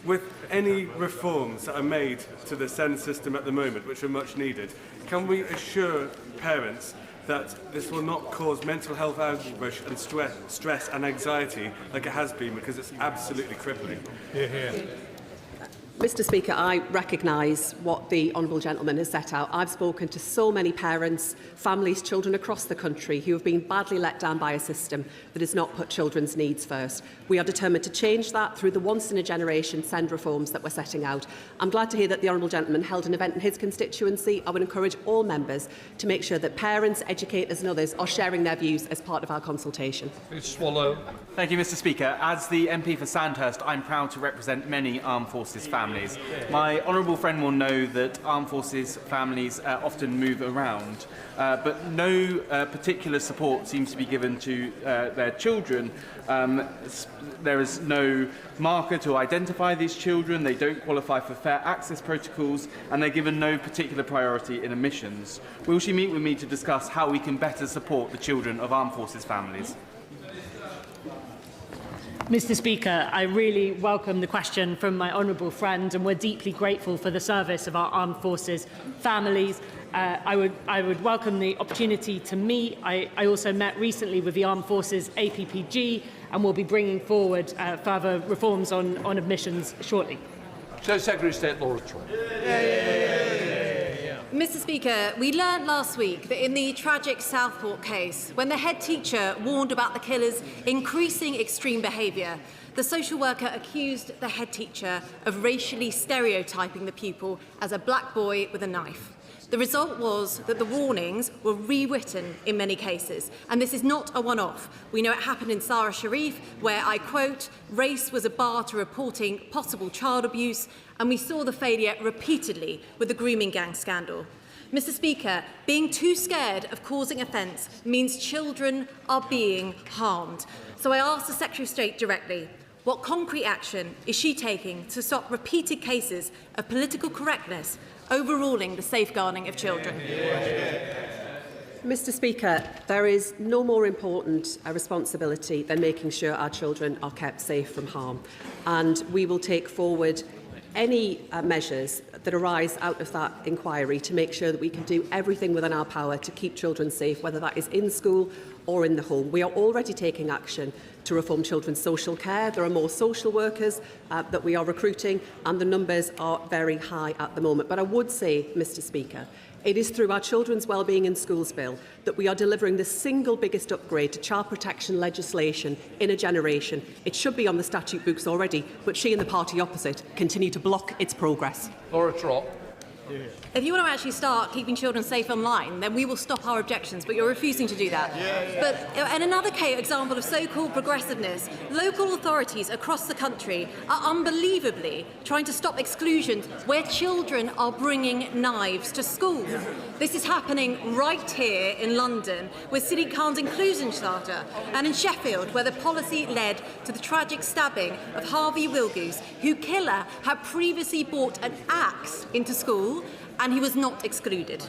With any reforms that are made to the SEND system at the moment, which are much needed, can we assure parents that this will not cause mental health anguish and stress and anxiety like it has been, because it's absolutely crippling? Mr Speaker, I recognise what the Honourable Gentleman has set out. I've spoken to so many parents, families, children across the country who have been badly let down by a system that has not put children's needs first. We are determined to change that through the once-in-a-generation SEND reforms that we're setting out. I'm glad to hear that the Honourable Gentleman held an event in his constituency. I would encourage all members to make sure that parents, educators and others are sharing their views as part of our consultation. Swallow. Thank you, Mr Speaker. As the MP for Sandhurst, I'm proud to represent many armed forces families. My honourable friend will know that armed forces families often move around, but no particular support seems to be given to their children. There is no marker to identify these children, they don't qualify for fair access protocols, and they're given no particular priority in admissions. Will she meet with me to discuss how we can better support the children of armed forces families? Mr Speaker, I really welcome the question from my honourable friend, and we're deeply grateful for the service of our armed forces families. I would welcome the opportunity to meet. I also met recently with the Armed Forces APPG, and will be bringing forward further reforms on admissions shortly. Secretary of State Laura Troy. Mr Speaker, we learned last week that in the tragic Southport case, when the head teacher warned about the killer's increasing extreme behaviour, the social worker accused the head teacher of racially stereotyping the pupil as a black boy with a knife. The result was that the warnings were rewritten in many cases, and this is not a one-off. We know it happened in Sarah Sharif, where, I quote, race was a bar to reporting possible child abuse, and we saw the failure repeatedly with the grooming gang scandal. Mr Speaker, being too scared of causing offence means children are being harmed. So I asked the Secretary of State directly, what concrete action is she taking to stop repeated cases of political correctness overruling the safeguarding of children? Mr Speaker, there is no more important responsibility than making sure our children are kept safe from harm, and we will take forward any measures that arise out of that inquiry to make sure that we can do everything within our power to keep children safe, whether that is in school or in the home. We are already taking action to reform children's social care. There are more social workers that we are recruiting, and the numbers are very high at the moment. But I would say, Mr Speaker, it is through our Children's Wellbeing in Schools Bill that we are delivering the single biggest upgrade to child protection legislation in a generation. It should be on the statute books already, but she and the party opposite continue to block its progress. Laura Trott. If you want to actually start keeping children safe online, then we will stop our objections, but you're refusing to do that. But in another example of so-called progressiveness, local authorities across the country are unbelievably trying to stop exclusions where children are bringing knives to school. This is happening right here in London with City Khan's Inclusion Charter, and in Sheffield, where the policy led to the tragic stabbing of Harvey Wilgoose, whose killer had previously brought an axe into school, and he was not excluded.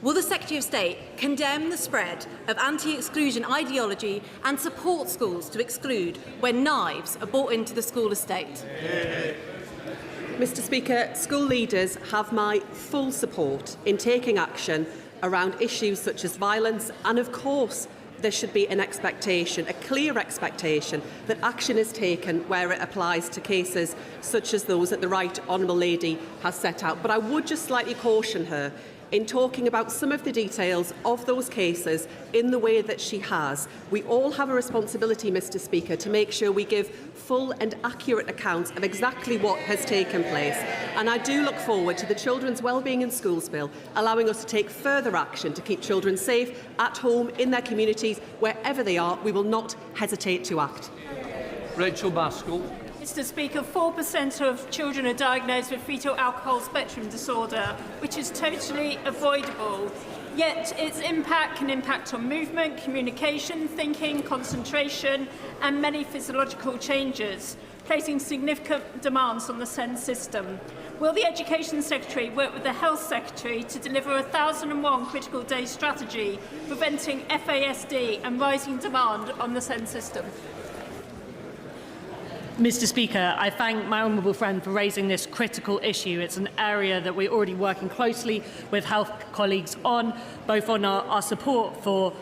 Will the Secretary of State condemn the spread of anti-exclusion ideology and support schools to exclude when knives are brought into the school estate? Mr Speaker, school leaders have my full support in taking action around issues such as violence, and of course there should be an expectation, a clear expectation, that action is taken where it applies to cases such as those that the Right Honourable Lady has set out. But I would just slightly caution her in talking about some of the details of those cases in the way that she has. We all have a responsibility, Mr Speaker, to make sure we give full and accurate accounts of exactly what has taken place. And I do look forward to the Children's Wellbeing in Schools Bill allowing us to take further action to keep children safe at home, in their communities, wherever they are. We will not hesitate to act. Rachel Maskell. Mr Speaker, 4% of children are diagnosed with fetal alcohol spectrum disorder, which is totally avoidable. Yet its impact can impact on movement, communication, thinking, concentration, and many physiological changes, placing significant demands on the SEND system. Will the Education Secretary work with the Health Secretary to deliver a 1001 critical day strategy preventing FASD and rising demand on the SEND system? Mr. Speaker, I thank my honourable friend for raising this critical issue. It's an area that we're already working closely with health colleagues on, both on our support for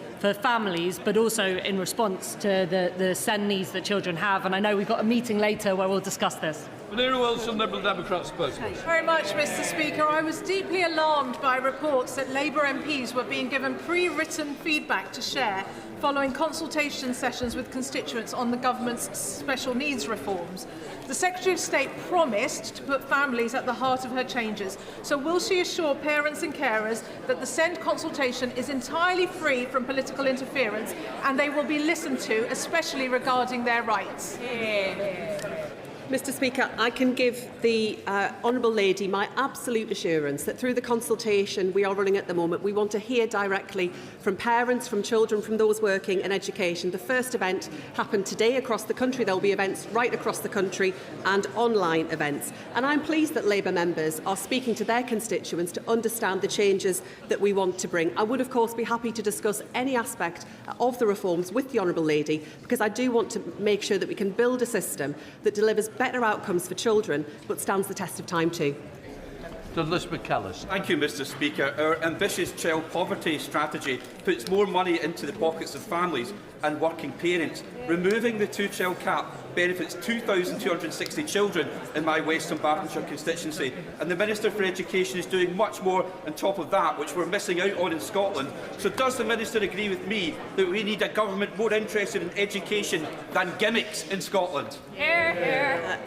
families, but also in response to the SEND needs that children have. And I know we've got a meeting later where we'll discuss this. Vladimir Wilson, Liberal Democrat spokesperson. Thank you very much, Mr. Speaker. I was deeply alarmed by reports that Labour MPs were being given pre-written feedback to share following consultation sessions with constituents on the government's special needs reforms. The Secretary of State promised to put families at the heart of her changes. So will she assure parents and carers that the SEND consultation is entirely free from political interference and they will be listened to, especially regarding their rights? Mr. Speaker, I can give the Honourable Lady my absolute assurance that through the consultation we are running at the moment, we want to hear directly from parents, from children, from those working in education. The first event happened today across the country. There will be events right across the country and online events. And I'm pleased that Labour members are speaking to their constituents to understand the changes that we want to bring. I would, of course, be happy to discuss any aspect of the reforms with the Honourable Lady, because I do want to make sure that we can build a system that delivers better outcomes for children, but stands the test of time too. Douglas McAllister. Thank you, Mr. Speaker. Our ambitious child poverty strategy puts more money into the pockets of families and working parents. Removing the two-child cap benefits 2,260 children in my West Dunbartonshire constituency, and the Minister for Education is doing much more on top of that, which we're missing out on in Scotland. So does the Minister agree with me that we need a government more interested in education than gimmicks in Scotland?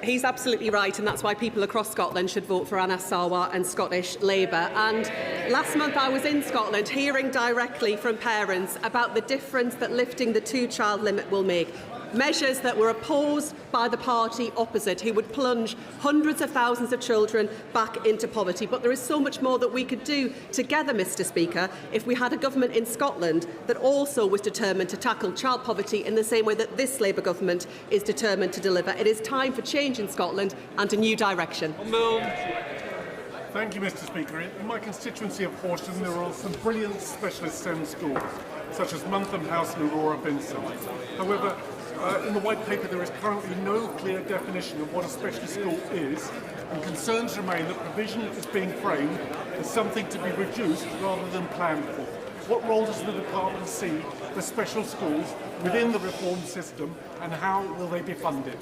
He's absolutely right, and that's why people across Scotland should vote for Anas Sarwar and Scottish Labour. And last month I was in Scotland hearing directly from parents about the difference that lifting the two-child limit will make. Measures that were opposed by the party opposite, who would plunge hundreds of thousands of children back into poverty. But there is so much more that we could do together, Mr. Speaker, if we had a government in Scotland that also was determined to tackle child poverty in the same way that this Labour government is determined to deliver. It is time for change in Scotland and a new direction. Thank you, Mr. Speaker. In my constituency of Horsham, there are some brilliant specialist STEM schools, such as Muntham House and Aurora Vincent. However, in the White Paper there is currently no clear definition of what a specialist school is, and concerns remain that provision is being framed as something to be reduced rather than planned for. What role does the Department see for special schools within the reform system, and how will they be funded?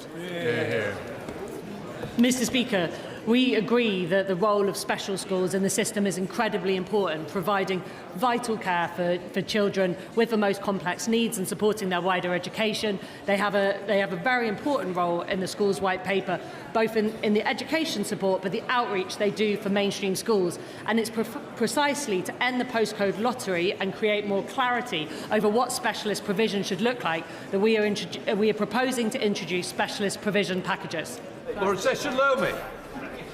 Mr. Speaker, we agree that the role of special schools in the system is incredibly important, providing vital care for children with the most complex needs and supporting their wider education. They have a very important role in the Schools White Paper, both in the education support, but the outreach they do for mainstream schools. And it's precisely to end the postcode lottery and create more clarity over what specialist provision should look like that we are proposing to introduce specialist provision packages.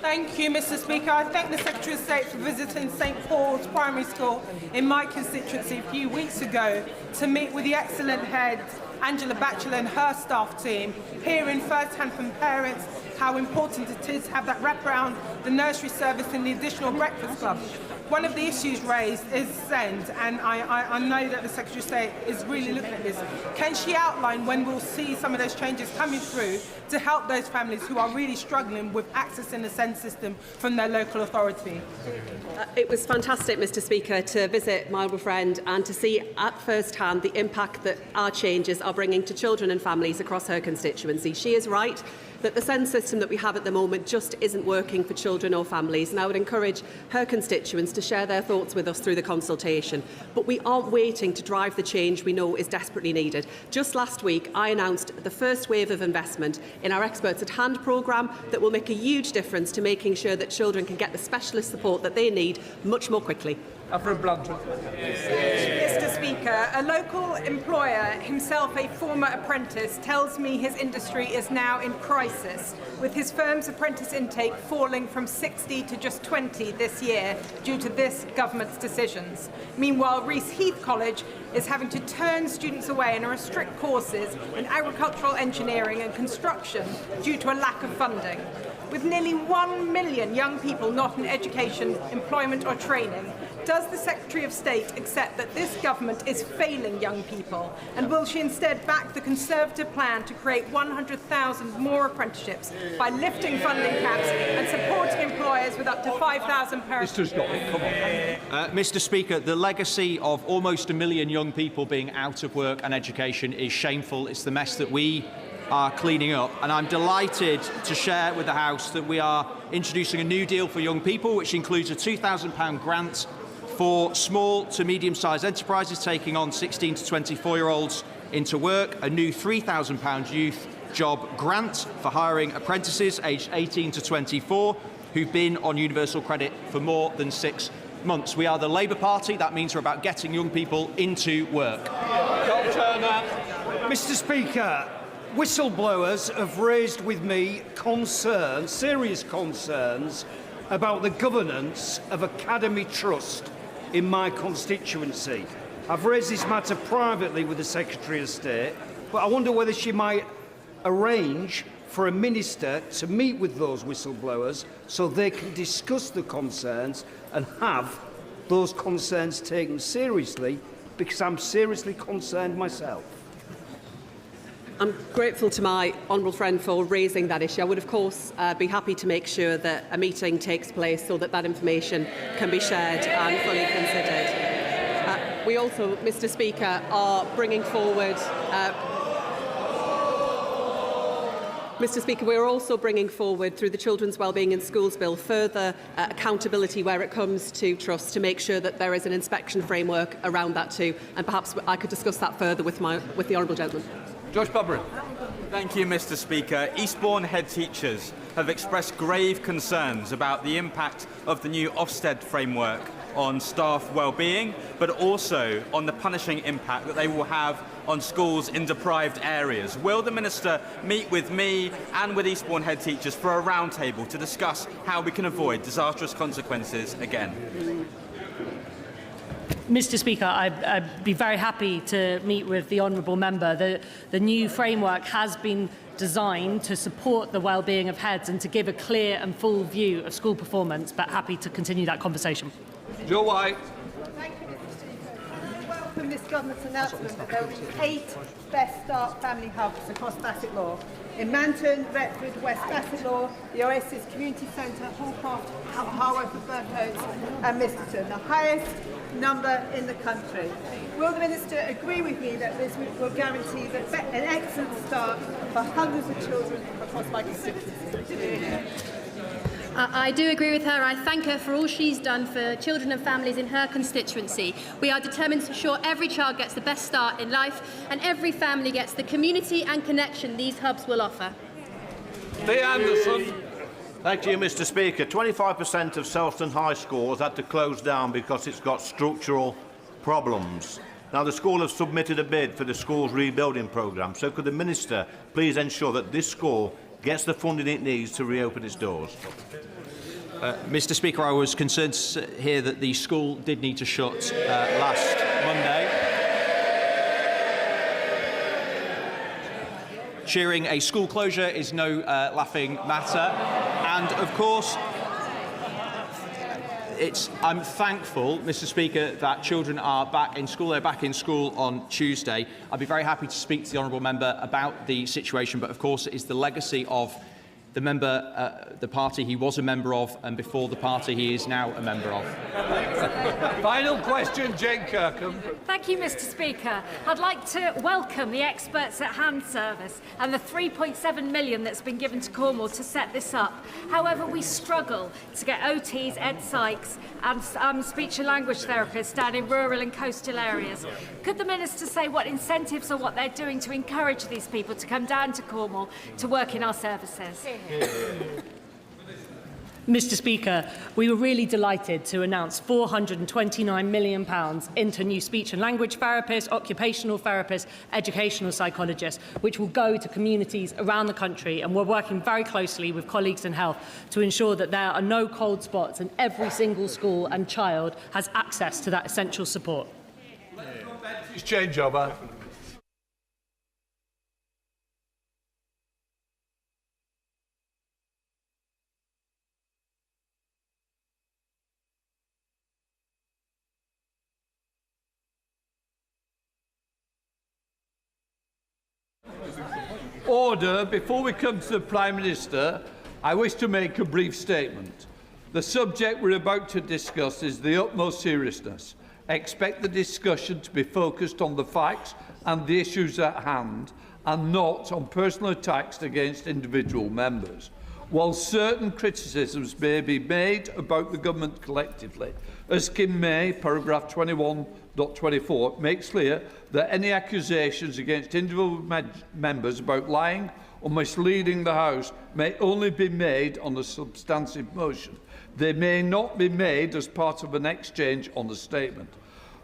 Thank you, Mr. Speaker. I thank the Secretary of State for visiting St Paul's Primary School in my constituency a few weeks ago to meet with the excellent head, Angela Batchelor, and her staff team, hearing firsthand from parents how important it is to have that wraparound, the nursery service and the additional breakfast club. One of the issues raised is SEND, and I know that the Secretary of State is really looking at this. Can she outline when we'll see some of those changes coming through to help those families who are really struggling with accessing the SEND system from their local authority? It was fantastic, Mr. Speaker, to visit my old friend and to see at first hand the impact that our changes are bringing to children and families across her constituency. She is right that the SEND system that we have at the moment just isn't working for children or families, and I would encourage her constituents to share their thoughts with us through the consultation. But we aren't waiting to drive the change we know is desperately needed. Just last week I announced the first wave of investment in our Experts at Hand programme that will make a huge difference to making sure that children can get the specialist support that they need much more quickly. Alfred Blanchard. Mr. Speaker, a local employer, himself a former apprentice, tells me his industry is now in crisis, with his firm's apprentice intake falling from 60 to just 20 this year due to this government's decisions. Meanwhile, Reese Heath College is having to turn students away and restrict courses in agricultural engineering and construction due to a lack of funding. With nearly 1 million young people not in education, employment or training, does the Secretary of State accept that this government is failing young people? And will she instead back the Conservative plan to create 100,000 more apprenticeships by lifting funding caps and supporting employers with up to 5,000 per... Mr. Scott, come on. Mr. Speaker, the legacy of almost 1 million young people being out of work and education is shameful. It's the mess that we are cleaning up, and I'm delighted to share with the House that we are introducing a new deal for young people, which includes a £2,000 grant for small to medium-sized enterprises taking on 16 to 24-year-olds into work, a new £3,000 youth job grant for hiring apprentices aged 18 to 24 who've been on universal credit for more than 6 months. We are the Labour Party. That means we're about getting young people into work. Mr. Speaker, whistleblowers have raised with me concerns, serious concerns, about the governance of Academy Trust in my constituency. I've raised this matter privately with the Secretary of State, but I wonder whether she might arrange for a minister to meet with those whistleblowers so they can discuss the concerns and have those concerns taken seriously, because I'm seriously concerned myself. I'm grateful to my honourable friend for raising that issue. I would, of course, be happy to make sure that a meeting takes place so that that information can be shared and fully considered. We also, Mr. Speaker, are bringing forward... Mr. Speaker, we're also bringing forward, through the Children's Wellbeing in Schools Bill, further accountability where it comes to trusts to make sure that there is an inspection framework around that too. And perhaps I could discuss that further with the honourable gentleman. Josh Bubbery. Thank you, Mr. Speaker. Eastbourne head teachers have expressed grave concerns about the impact of the new Ofsted framework on staff well-being, but also on the punishing impact that they will have on schools in deprived areas. Will the Minister meet with me and with Eastbourne head teachers for a roundtable to discuss how we can avoid disastrous consequences again? Mr. Speaker, I'd be very happy to meet with the honourable member. The new framework has been designed to support the well-being of heads and to give a clear and full view of school performance, but happy to continue that conversation. Joe White. Thank you, Mr. Speaker. I welcome this government's announcement that there will be 8 Best Start family hubs across Bassetlaw. In Manton, Retford, West Bassetlaw, the Oasis Community Centre, Hallcroft, Harworth, Burcoats and Misterton, the highest number in the country. Will the Minister agree with me that this will guarantee an excellent start for hundreds of children across my constituency? I do agree with her. I thank her for all she's done for children and families in her constituency. We are determined to ensure every child gets the best start in life and every family gets the community and connection these hubs will offer. Peter Mandelson. Thank you, Mr. Speaker. 25% of Selston High School has had to close down because it's got structural problems. Now, the school has submitted a bid for the school's rebuilding programme, so could the Minister please ensure that this school gets the funding it needs to reopen its doors? Mr. Speaker, I was concerned to hear that the school did need to shut last Monday. Cheering a school closure is no laughing matter. And, of course, I'm thankful, Mr. Speaker, that children are back in school. They're back in school on Tuesday. I'd be very happy to speak to the honourable member about the situation, but, of course, it is the legacy of the member, the party he was a member of, and before the party he is now a member of. Final question, Jane Kirkham. Thank you, Mr. Speaker. I'd like to welcome the experts at hand service and the £3.7 million that's been given to Cornwall to set this up. However, we struggle to get OTs, ed psychs and speech and language therapists down in rural and coastal areas. Could the Minister say what incentives or what they're doing to encourage these people to come down to Cornwall to work in our services? Mr Speaker, we were really delighted to announce £429 million into new speech and language therapists, occupational therapists, educational psychologists, which will go to communities around the country, and we're working very closely with colleagues in health to ensure that there are no cold spots and every single school and child has access to that essential support. Change over. Order. Before we come to the Prime Minister, I wish to make a brief statement. The subject we're about to discuss is the utmost seriousness. Expect the discussion to be focused on the facts and the issues at hand, and not on personal attacks against individual members. While certain criticisms may be made about the government collectively, as Kim May, paragraph 21.24, makes clear that any accusations against individual members about lying or misleading the House may only be made on a substantive motion. They may not be made as part of an exchange on a statement.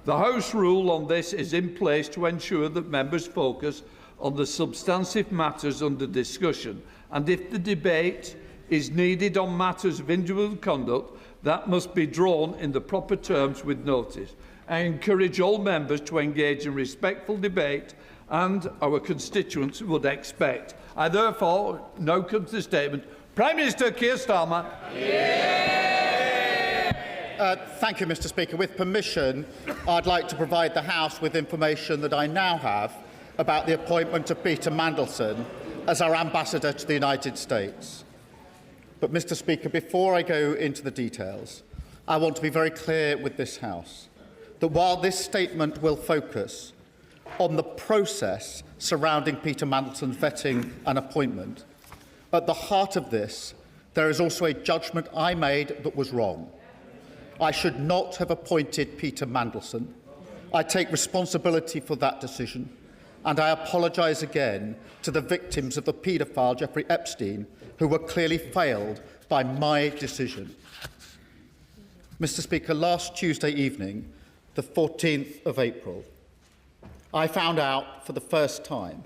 The House rule on this is in place to ensure that members focus on the substantive matters under discussion, and if the debate is needed on matters of individual conduct, that must be drawn in the proper terms with notice. I encourage all members to engage in respectful debate, and our constituents would expect. I therefore now come to the statement. Prime Minister Keir Starmer. Thank you, Mr Speaker. With permission, I'd like to provide the House with information that I now have about the appointment of Peter Mandelson as our Ambassador to the United States. But, Mr Speaker, before I go into the details, I want to be very clear with this House that while this statement will focus on the process surrounding Peter Mandelson's vetting and appointment, at the heart of this, there is also a judgment I made that was wrong. I should not have appointed Peter Mandelson. I take responsibility for that decision, and I apologise again to the victims of the paedophile Jeffrey Epstein, who were clearly failed by my decision. Mr Speaker, last Tuesday evening, the 14th of April, I found out for the first time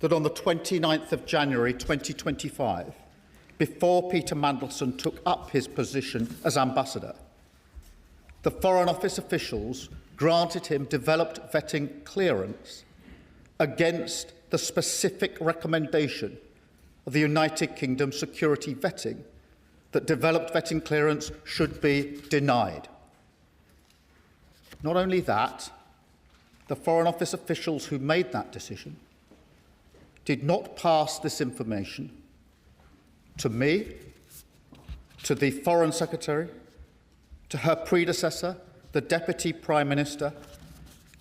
that on the 29th of January 2025, before Peter Mandelson took up his position as Ambassador, the Foreign Office officials granted him developed vetting clearance against the specific recommendation of the United Kingdom security vetting that developed vetting clearance should be denied. Not only that, the Foreign Office officials who made that decision did not pass this information to me, to the Foreign Secretary, to her predecessor, the Deputy Prime Minister,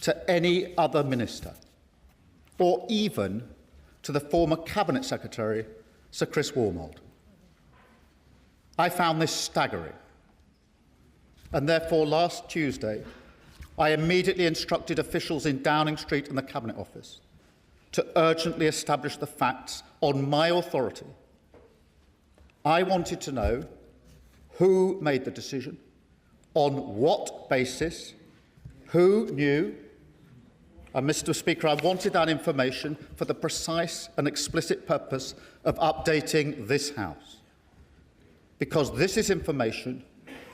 to any other minister, or even to the former Cabinet Secretary, Sir Chris Wormold. I found this staggering, and therefore last Tuesday I immediately instructed officials in Downing Street and the Cabinet Office to urgently establish the facts on my authority. I wanted to know who made the decision, on what basis, who knew, and Mr Speaker, I wanted that information for the precise and explicit purpose of updating this House. Because this is information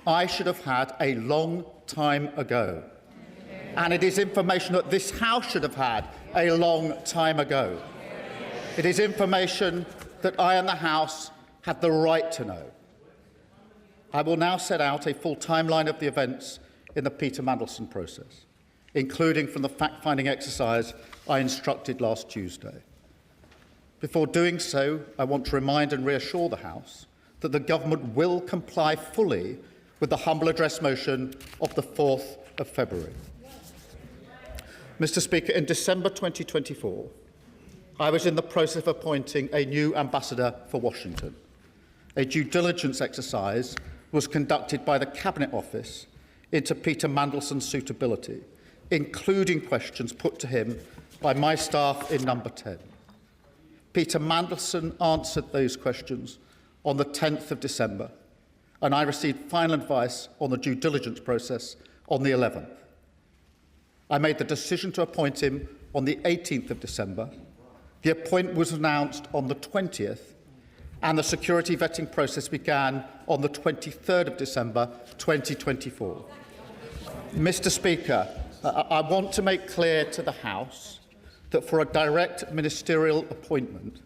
I should have had a long time ago. And it is information that this House should have had a long time ago. It is information that I and the House had the right to know. I will now set out a full timeline of the events in the Peter Mandelson process, including from the fact-finding exercise I instructed last Tuesday. Before doing so, I want to remind and reassure the House that the Government will comply fully with the humble address motion of the 4th of February. Mr Speaker, in December 2024, I was in the process of appointing a new ambassador for Washington. A due diligence exercise was conducted by the Cabinet Office into Peter Mandelson's suitability, including questions put to him by my staff in Number 10. Peter Mandelson answered those questions on the 10th of December and I received final advice on the due diligence process on the 11th. I made the decision to appoint him on the 18th of December. The appointment was announced on the 20th, and the security vetting process began on the 23rd of December 2024. Mr. Speaker, I want to make clear to the House that for a direct ministerial appointment,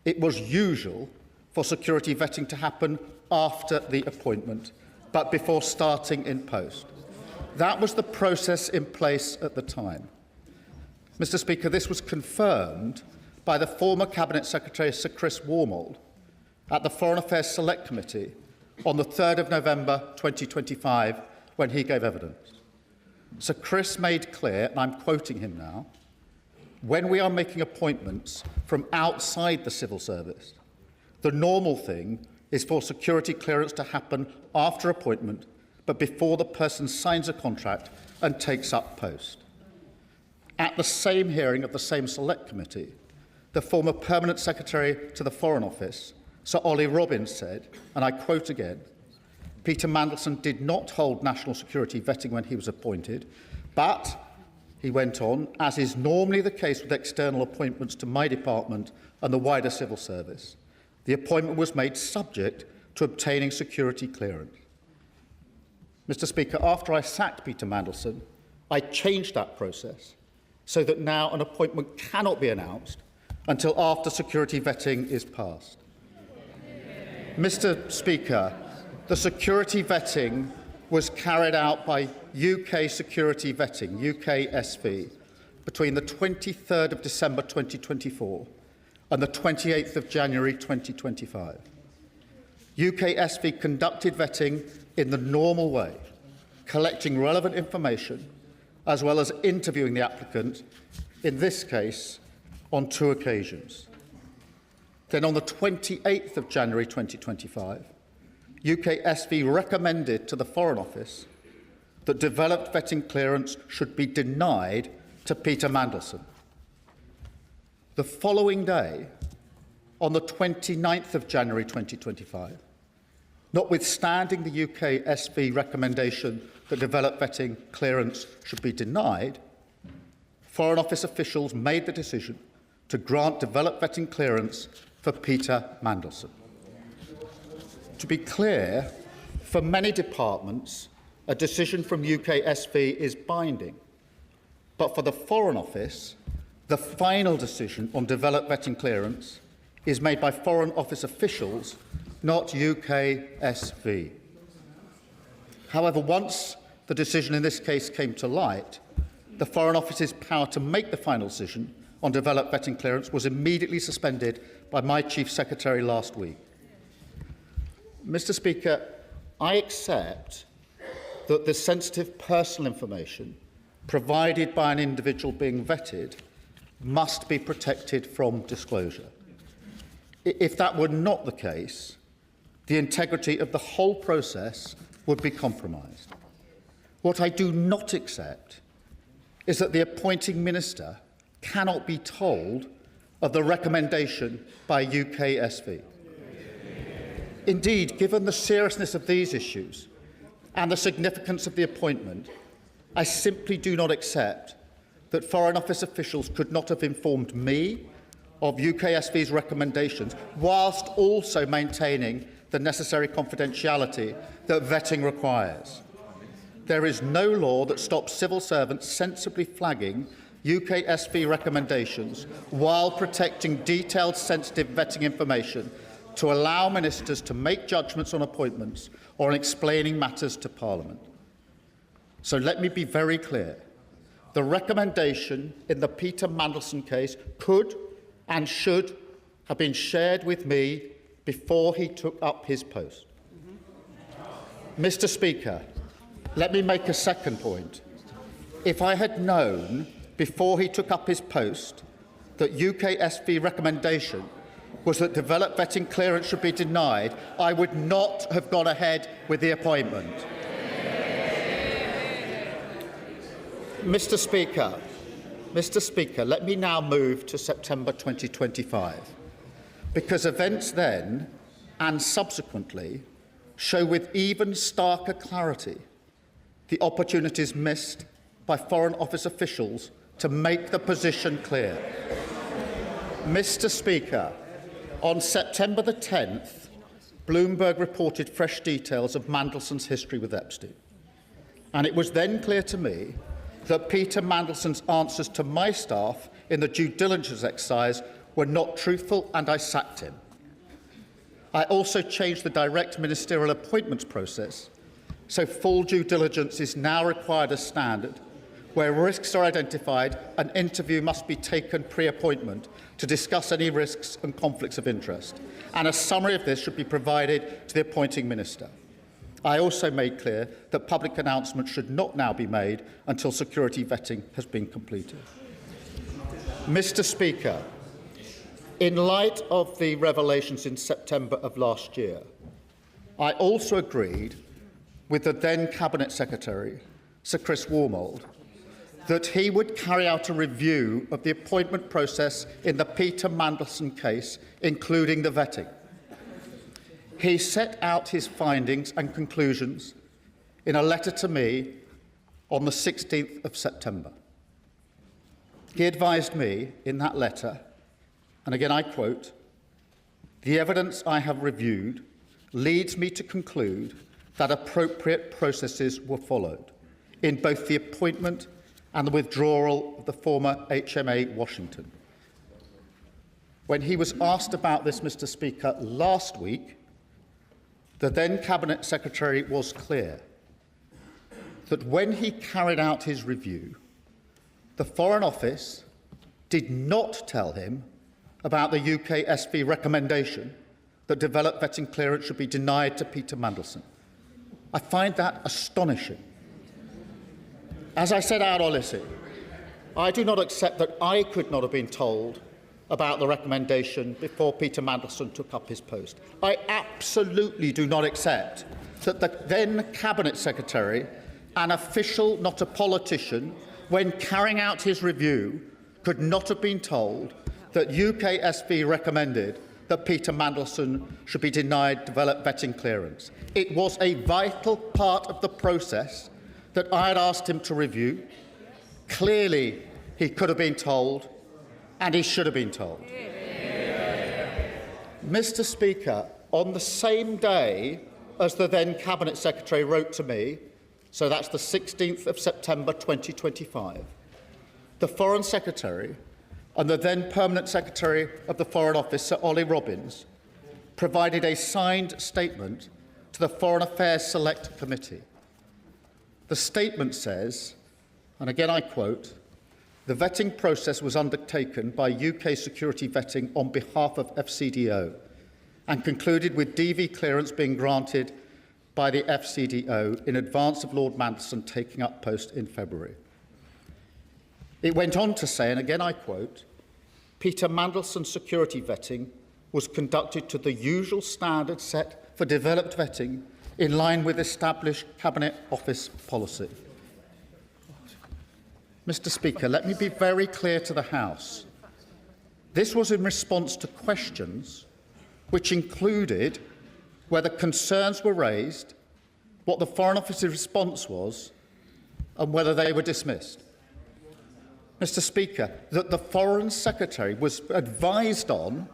it was usual for security vetting to happen after the appointment, but before starting in post. That was the process in place at the time. Mr. Speaker, this was confirmed by the former Cabinet Secretary Sir Chris Warmold at the Foreign Affairs Select Committee on the 3rd of November 2025 when he gave evidence. Sir Chris made clear, and I'm quoting him now, when we are making appointments from outside the civil service, the normal thing is for security clearance to happen after appointment, but before the person signs a contract and takes up post. At the same hearing of the same Select Committee, the former Permanent Secretary to the Foreign Office, Sir Ollie Robbins, said, and I quote again, Peter Mandelson did not hold national security vetting when he was appointed, but, he went on, as is normally the case with external appointments to my department and the wider civil service, the appointment was made subject to obtaining security clearance. Mr. Speaker, after I sacked Peter Mandelson, I changed that process so that now an appointment cannot be announced until after security vetting is passed. Mr. Speaker, the security vetting was carried out by UK Security Vetting, UKSV, between the 23rd of December 2024 and the 28th of January 2025. UKSV conducted vetting in the normal way, collecting relevant information, as well as interviewing the applicant, in this case, on 2 occasions. Then on the 28th of January 2025, UKSV recommended to the Foreign Office that developed vetting clearance should be denied to Peter Mandelson. The following day, on the 29th of January 2025, notwithstanding the UKSV recommendation that developed vetting clearance should be denied, Foreign Office officials made the decision to grant developed vetting clearance for Peter Mandelson. To be clear, for many departments, a decision from UKSV is binding, but for the Foreign Office, the final decision on developed vetting clearance is made by Foreign Office officials, not UKSV. However, once the decision in this case came to light, the Foreign Office's power to make the final decision on developed vetting clearance was immediately suspended by my Chief Secretary last week. Mr. Speaker, I accept that the sensitive personal information provided by an individual being vetted must be protected from disclosure. If that were not the case, the integrity of the whole process would be compromised. What I do not accept is that the appointing minister cannot be told of the recommendation by UKSV. Indeed, given the seriousness of these issues and the significance of the appointment, I simply do not accept that Foreign Office officials could not have informed me of UKSV's recommendations whilst also maintaining the necessary confidentiality that vetting requires. There is no law that stops civil servants sensibly flagging UKSV recommendations while protecting detailed sensitive vetting information to allow ministers to make judgments on appointments or on explaining matters to Parliament. So let me be very clear. The recommendation in the Peter Mandelson case could and should have been shared with me before he took up his post. Mr. Speaker, let me make a second point. If I had known before he took up his post that UKSV recommendation was that developed vetting clearance should be denied, I would not have gone ahead with the appointment. Mr. Speaker, let me now move to September 2025, because events then and subsequently show with even starker clarity the opportunities missed by Foreign Office officials to make the position clear. Mr. Speaker, on September the 10th, Bloomberg reported fresh details of Mandelson's history with Epstein. And it was then clear to me that Peter Mandelson's answers to my staff in the due diligence exercise were not truthful, and I sacked him. I also changed the direct ministerial appointments process, so full due diligence is now required as standard. Where risks are identified, an interview must be taken pre-appointment to discuss any risks and conflicts of interest, and a summary of this should be provided to the appointing minister. I also made clear that public announcements should not now be made until security vetting has been completed. Mr. Speaker, in light of the revelations in September of last year, I also agreed with the then Cabinet Secretary, Sir Chris Warmold, that he would carry out a review of the appointment process in the Peter Mandelson case, including the vetting. He set out his findings and conclusions in a letter to me on the 16th of September. He advised me in that letter, and again I quote, "The evidence I have reviewed leads me to conclude that appropriate processes were followed in both the appointment and the withdrawal of the former HMA Washington." When he was asked about this, Mr. Speaker, last week, the then Cabinet Secretary was clear that when he carried out his review, the Foreign Office did not tell him about the UK SV recommendation that developed vetting clearance should be denied to Peter Mandelson. I find that astonishing. As I said out Odyssey, I do not accept that I could not have been told about the recommendation before Peter Mandelson took up his post. I absolutely do not accept that the then Cabinet Secretary, an official, not a politician, when carrying out his review, could not have been told that UKSV recommended that Peter Mandelson should be denied developed vetting clearance. It was a vital part of the process that I had asked him to review. Clearly, he could have been told, and he should have been told. Mr. Speaker, on the same day as the then Cabinet Secretary wrote to me, so that's the 16th of September 2025, the Foreign Secretary and the then Permanent Secretary of the Foreign Office, Sir Ollie Robbins, provided a signed statement to the Foreign Affairs Select Committee. The statement says, and again I quote, "The vetting process was undertaken by UK security vetting on behalf of FCDO and concluded with DV clearance being granted by the FCDO in advance of Lord Mandelson taking up post in February." It went on to say, and again I quote, "Peter Mandelson's security vetting was conducted to the usual standard set for developed vetting in line with established Cabinet Office policy." Mr. Speaker, let me be very clear to the House. This was in response to questions which included whether concerns were raised, what the Foreign Office's response was, and whether they were dismissed. Mr. Speaker, that the Foreign Secretary was advised on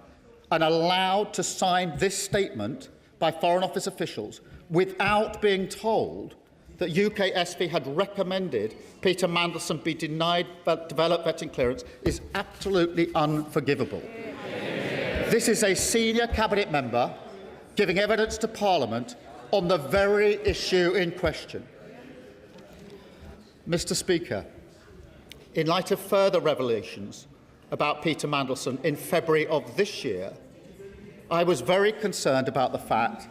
and allowed to sign this statement by Foreign Office officials without being told that UKSV had recommended Peter Mandelson be denied developed vetting clearance is absolutely unforgivable. This is a senior Cabinet member giving evidence to Parliament on the very issue in question. Mr. Speaker, in light of further revelations about Peter Mandelson in February of this year, I was very concerned about the fact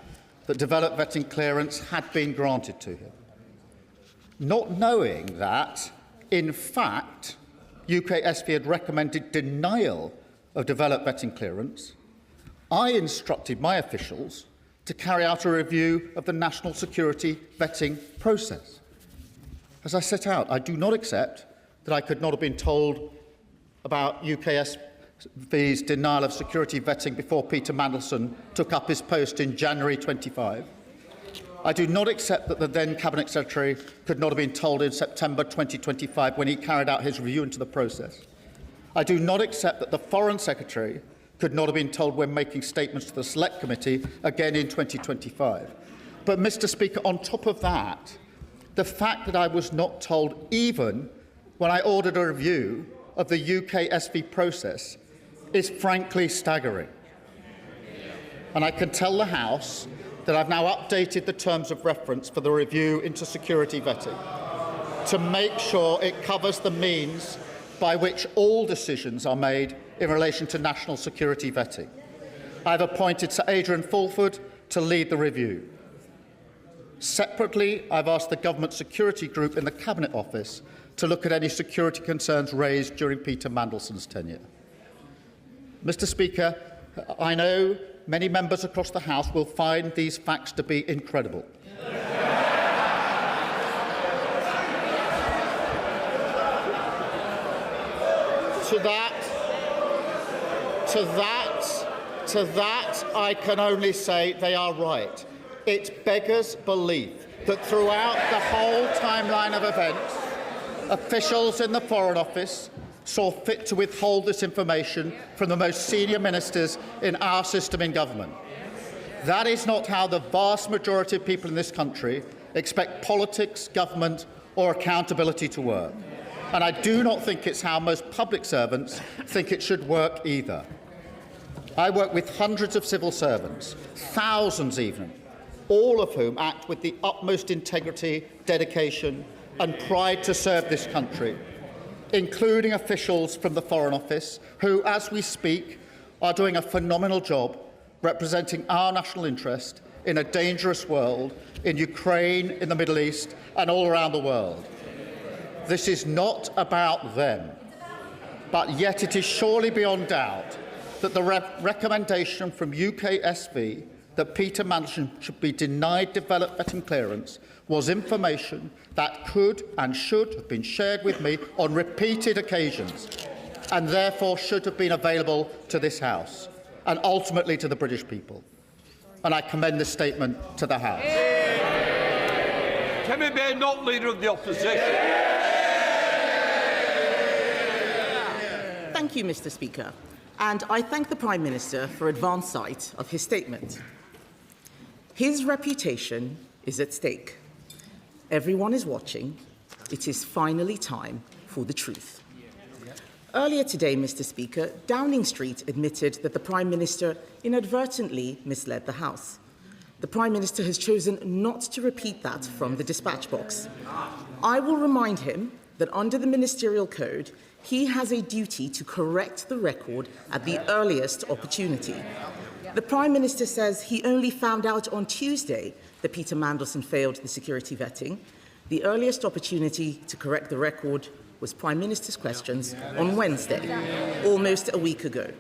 that developed vetting clearance had been granted to him. Not knowing that, in fact, UKSV had recommended denial of developed vetting clearance, I instructed my officials to carry out a review of the national security vetting process. As I set out, I do not accept that I could not have been told about UKSV's denial of security vetting before Peter Mandelson took up his post in January 25. I do not accept that the then Cabinet Secretary could not have been told in September 2025 when he carried out his review into the process. I do not accept that the Foreign Secretary could not have been told when making statements to the Select Committee again in 2025. But, Mr. Speaker, on top of that, the fact that I was not told even when I ordered a review of the UK SV process is frankly staggering. And I can tell the House that I've now updated the terms of reference for the review into security vetting to make sure it covers the means by which all decisions are made in relation to national security vetting. I've appointed Sir Adrian Fulford to lead the review. Separately, I've asked the Government Security Group in the Cabinet Office to look at any security concerns raised during Peter Mandelson's tenure. Mr. Speaker, I know many members across the House will find these facts to be incredible. To that, I can only say they are right. It beggars belief that throughout the whole timeline of events, officials in the Foreign Office saw fit to withhold this information from the most senior ministers in our system in government. That is not how the vast majority of people in this country expect politics, government or accountability to work. And I do not think it's how most public servants think it should work either. I work with hundreds of civil servants, thousands even, all of whom act with the utmost integrity, dedication and pride to serve this country, including officials from the Foreign Office who, as we speak, are doing a phenomenal job representing our national interest in a dangerous world, in Ukraine, in the Middle East and all around the world. This is not about them, but yet it is surely beyond doubt that the recommendation from UK SV that Peter Mandelson should be denied developed vetting clearance was information that could and should have been shared with me on repeated occasions and therefore should have been available to this House and ultimately to the British people. And I commend this statement to the House. Kemi Bey, not Leader of the Opposition. Thank you, Mr. Speaker. And I thank the Prime Minister for advance sight of his statement. His reputation is at stake. Everyone is watching. It is finally time for the truth. Earlier today, Mr. Speaker, Downing Street admitted that the Prime Minister inadvertently misled the House. The Prime Minister has chosen not to repeat that from the dispatch box. I will remind him that under the Ministerial Code, he has a duty to correct the record at the earliest opportunity. The Prime Minister says he only found out on Tuesday that Peter Mandelson failed the security vetting. The earliest opportunity to correct the record was Prime Minister's questions on Wednesday, almost a week ago.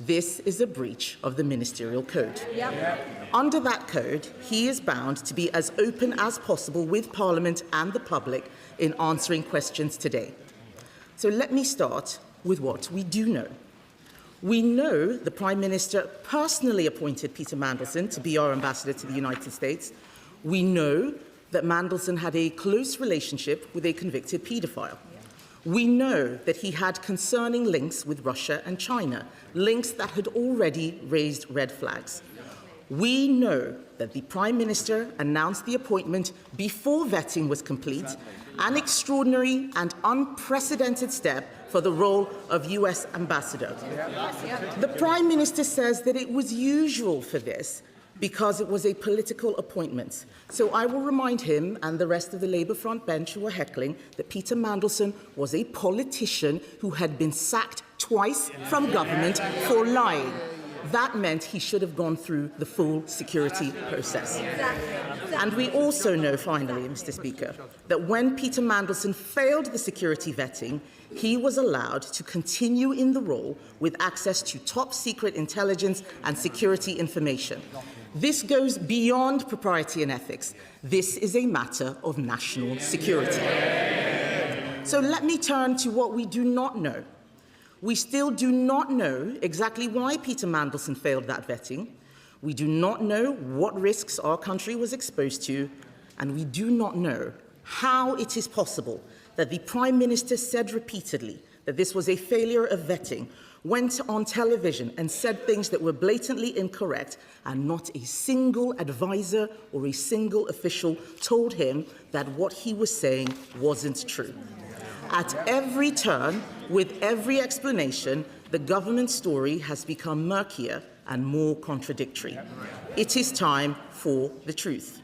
This is a breach of the Ministerial Code. Under that code, he is bound to be as open as possible with Parliament and the public in answering questions today. So let me start with what we do know. We know the Prime Minister personally appointed Peter Mandelson to be our ambassador to the United States. We know that Mandelson had a close relationship with a convicted paedophile. We know that he had concerning links with Russia and China, links that had already raised red flags. We know that the Prime Minister announced the appointment before vetting was complete, an extraordinary and unprecedented step for the role of US ambassador. The Prime Minister says that it was usual for this because it was a political appointment. So I will remind him and the rest of the Labour front bench who are heckling that Peter Mandelson was a politician who had been sacked twice from government for lying. That meant he should have gone through the full security process. And we also know, finally, Mr. Speaker, that when Peter Mandelson failed the security vetting, he was allowed to continue in the role with access to top-secret intelligence and security information. This goes beyond propriety and ethics. This is a matter of national security. So let me turn to what we do not know. We still do not know exactly why Peter Mandelson failed that vetting. We do not know what risks our country was exposed to, and we do not know how it is possible that the Prime Minister said repeatedly that this was a failure of vetting, went on television and said things that were blatantly incorrect, and not a single advisor or a single official told him that what he was saying wasn't true. At every turn, with every explanation, the government story has become murkier and more contradictory. It is time for the truth.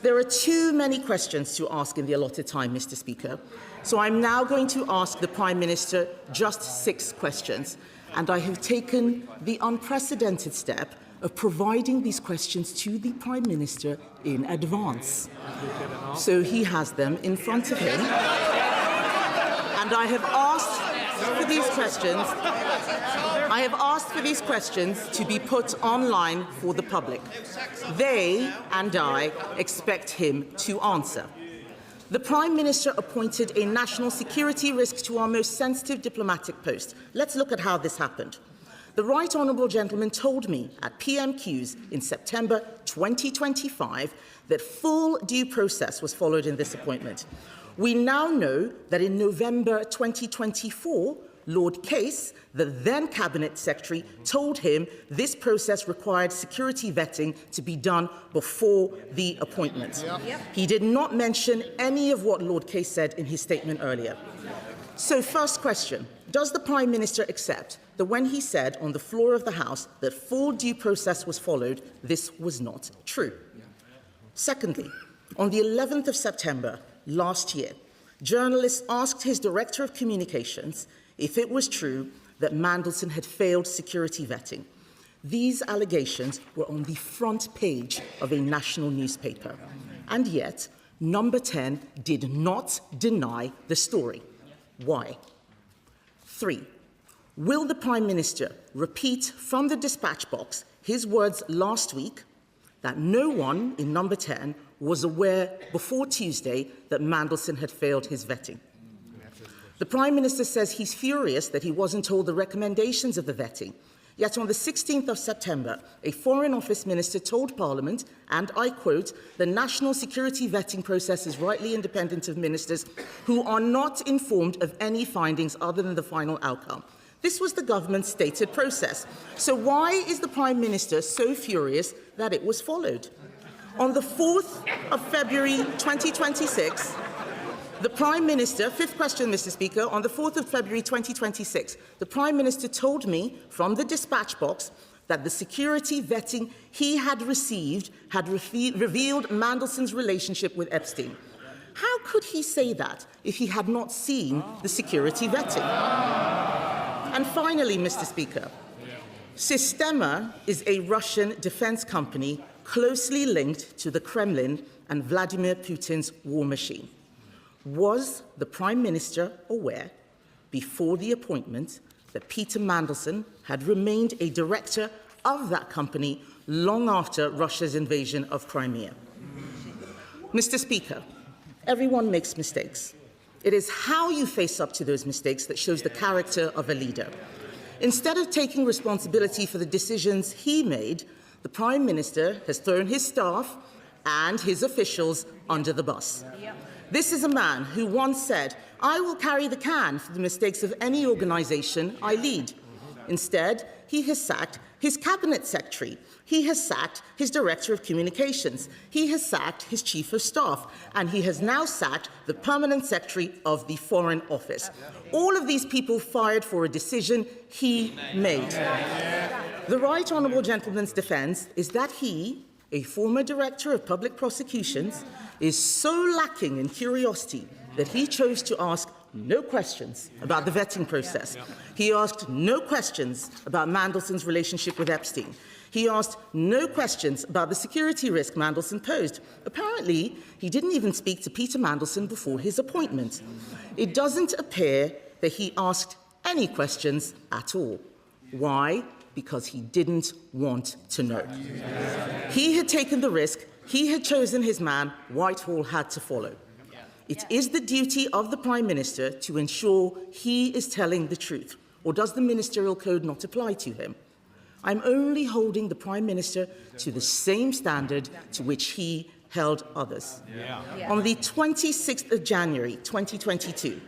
There are too many questions to ask in the allotted time, Mr. Speaker, so I'm now going to ask the Prime Minister just 6 questions, and I have taken the unprecedented step of providing these questions to the Prime Minister in advance. So he has them in front of him, and I have asked for these questions. I have asked for these questions to be put online for the public. They and I expect him to answer. The Prime Minister appointed a national security risk to our most sensitive diplomatic post. Let's look at how this happened. The Right Honourable Gentleman told me at PMQs in September 2025 that full due process was followed in this appointment. We now know that in November 2024, Lord Case, the then Cabinet Secretary, told him this process required security vetting to be done before the appointment. He did not mention any of what Lord Case said in his statement earlier. So, first question, does the Prime Minister accept that when he said on the floor of the House that full due process was followed, this was not true? Secondly, on the 11th of September last year, journalists asked his Director of Communications if it was true that Mandelson had failed security vetting. These allegations were on the front page of a national newspaper, and yet Number 10 did not deny the story. Why? 3. Will the Prime Minister repeat from the dispatch box his words last week that no one in Number 10 was aware before Tuesday that Mandelson had failed his vetting? The Prime Minister says he's furious that he wasn't told the recommendations of the vetting. Yet on the 16th of September, a Foreign Office Minister told Parliament, and I quote, "The national security vetting process is rightly independent of ministers who are not informed of any findings other than the final outcome." This was the government's stated process. So why is the Prime Minister so furious that it was followed? On the 4th of February 2026, the Prime Minister, 5th question, Mr. Speaker, on the 4th of February 2026, the Prime Minister told me from the dispatch box that the security vetting he had received had revealed Mandelson's relationship with Epstein. How could he say that if he had not seen the security vetting? And finally, Mr. Speaker, Sistema is a Russian defense company closely linked to the Kremlin and Vladimir Putin's war machine. Was the Prime Minister aware, before the appointment, that Peter Mandelson had remained a director of that company long after Russia's invasion of Crimea? Mr. Speaker, everyone makes mistakes. It is how you face up to those mistakes that shows the character of a leader. Instead of taking responsibility for the decisions he made, the Prime Minister has thrown his staff and his officials under the bus. This is a man who once said, "I will carry the can for the mistakes of any organisation I lead." Instead, he has sacked his Cabinet Secretary. He has sacked his Director of Communications. He has sacked his Chief of Staff. And he has now sacked the Permanent Secretary of the Foreign Office. All of these people fired for a decision he made. The Right Honourable Gentleman's defence is that he, a former Director of Public Prosecutions, is so lacking in curiosity that he chose to ask no questions about the vetting process. He asked no questions about Mandelson's relationship with Epstein. He asked no questions about the security risk Mandelson posed. Apparently, he didn't even speak to Peter Mandelson before his appointment. It doesn't appear that he asked any questions at all. Why? Because he didn't want to know. He had taken the risk. He had chosen his man. Whitehall had to follow. It is the duty of the Prime Minister to ensure he is telling the truth. Or does the Ministerial Code not apply to him? I'm only holding the Prime Minister to the same standard to which he held others. On the 26th of January 2022,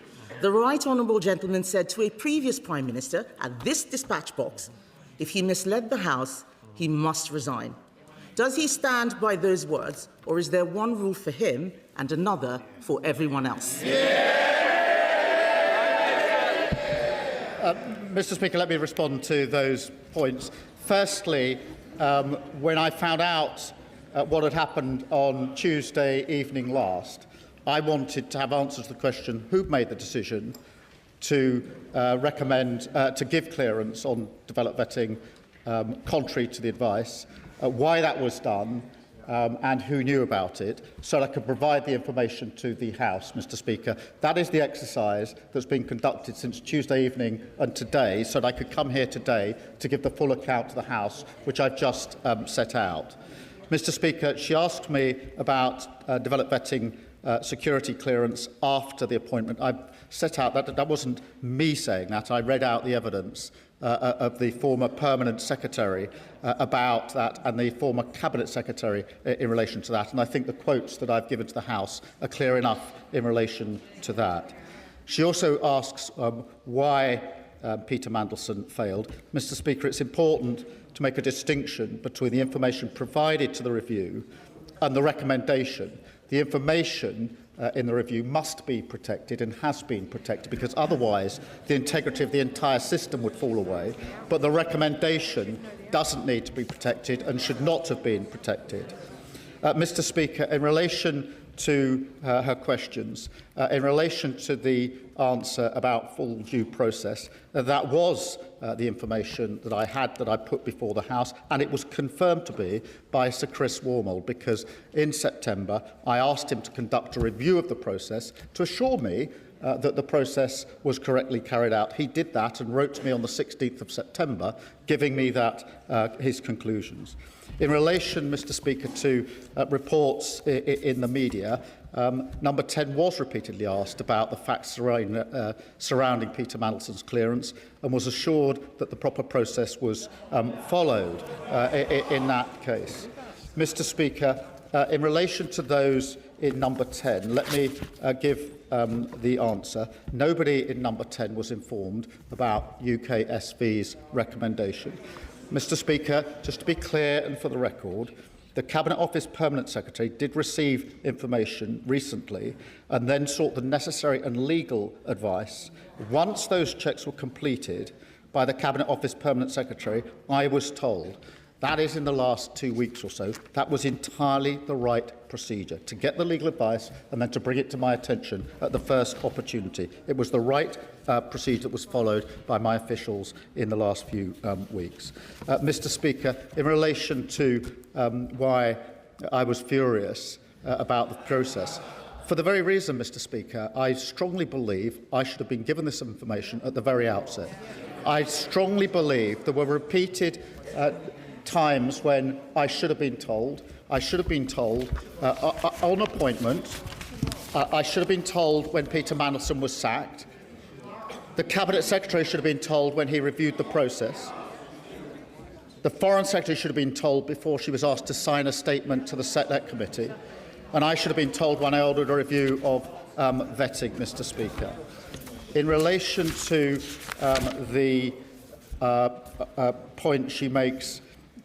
the Right Honourable Gentleman said to a previous Prime Minister at this dispatch box, if he misled the House, he must resign. Does he stand by those words, or is there one rule for him and another for everyone else? Mr. Speaker, let me respond to those points. Firstly, when I found out what had happened on Tuesday evening last, I wanted to have answers to the question who made the decision to recommend to give clearance on developed vetting contrary to the advice, why that was done, and who knew about it, so that I could provide the information to the House, Mr. Speaker. That is the exercise that's been conducted since Tuesday evening and today, so that I could come here today to give the full account to the House, which I've just set out. Mr. Speaker, she asked me about developed vetting security clearance after the appointment. I set out that wasn't me saying that. I read out the evidence of the former Permanent Secretary about that, and the former Cabinet Secretary in relation to that. And I think the quotes that I've given to the House are clear enough in relation to that. She also asks why Peter Mandelson failed. Mr. Speaker, it's important to make a distinction between the information provided to the review and the recommendation. The information in the review must be protected and has been protected, because otherwise the integrity of the entire system would fall away. But the recommendation doesn't need to be protected and should not have been protected. Mr. Speaker, in relation to her questions, in relation to the answer about full due process, that was the information that I had, that I put before the House, and it was confirmed to be by Sir Chris Wormald, because in September I asked him to conduct a review of the process to assure me that the process was correctly carried out. He did that and wrote to me on the 16th of September, giving me that his conclusions. In relation, Mr. Speaker, to reports in the media, Number 10 was repeatedly asked about the facts surrounding Peter Mandelson's clearance and was assured that the proper process was followed in that case. Mr. Speaker, in relation to those in number 10, let me give the answer. Nobody in number 10 was informed about UK SV's recommendation. Mr. Speaker, just to be clear and for the record, the Cabinet Office Permanent Secretary did receive information recently and then sought the necessary and legal advice. Once those checks were completed by the Cabinet Office Permanent Secretary, I was told, that is in the last 2 weeks or so, that was entirely the right procedure, to get the legal advice and then to bring it to my attention at the first opportunity. It was the right procedure that was followed by my officials in the last few weeks. Mr. Speaker, in relation to why I was furious about the process, for the very reason, Mr. Speaker, I strongly believe I should have been given this information at the very outset. I strongly believe there were repeated times when I should have been told. I should have been told on appointment. I should have been told when Peter Mandelson was sacked. The Cabinet Secretary should have been told when he reviewed the process. The Foreign Secretary should have been told before she was asked to sign a statement to the Select Committee. And I should have been told when I ordered a review of vetting, Mr. Speaker. In relation to the point she makes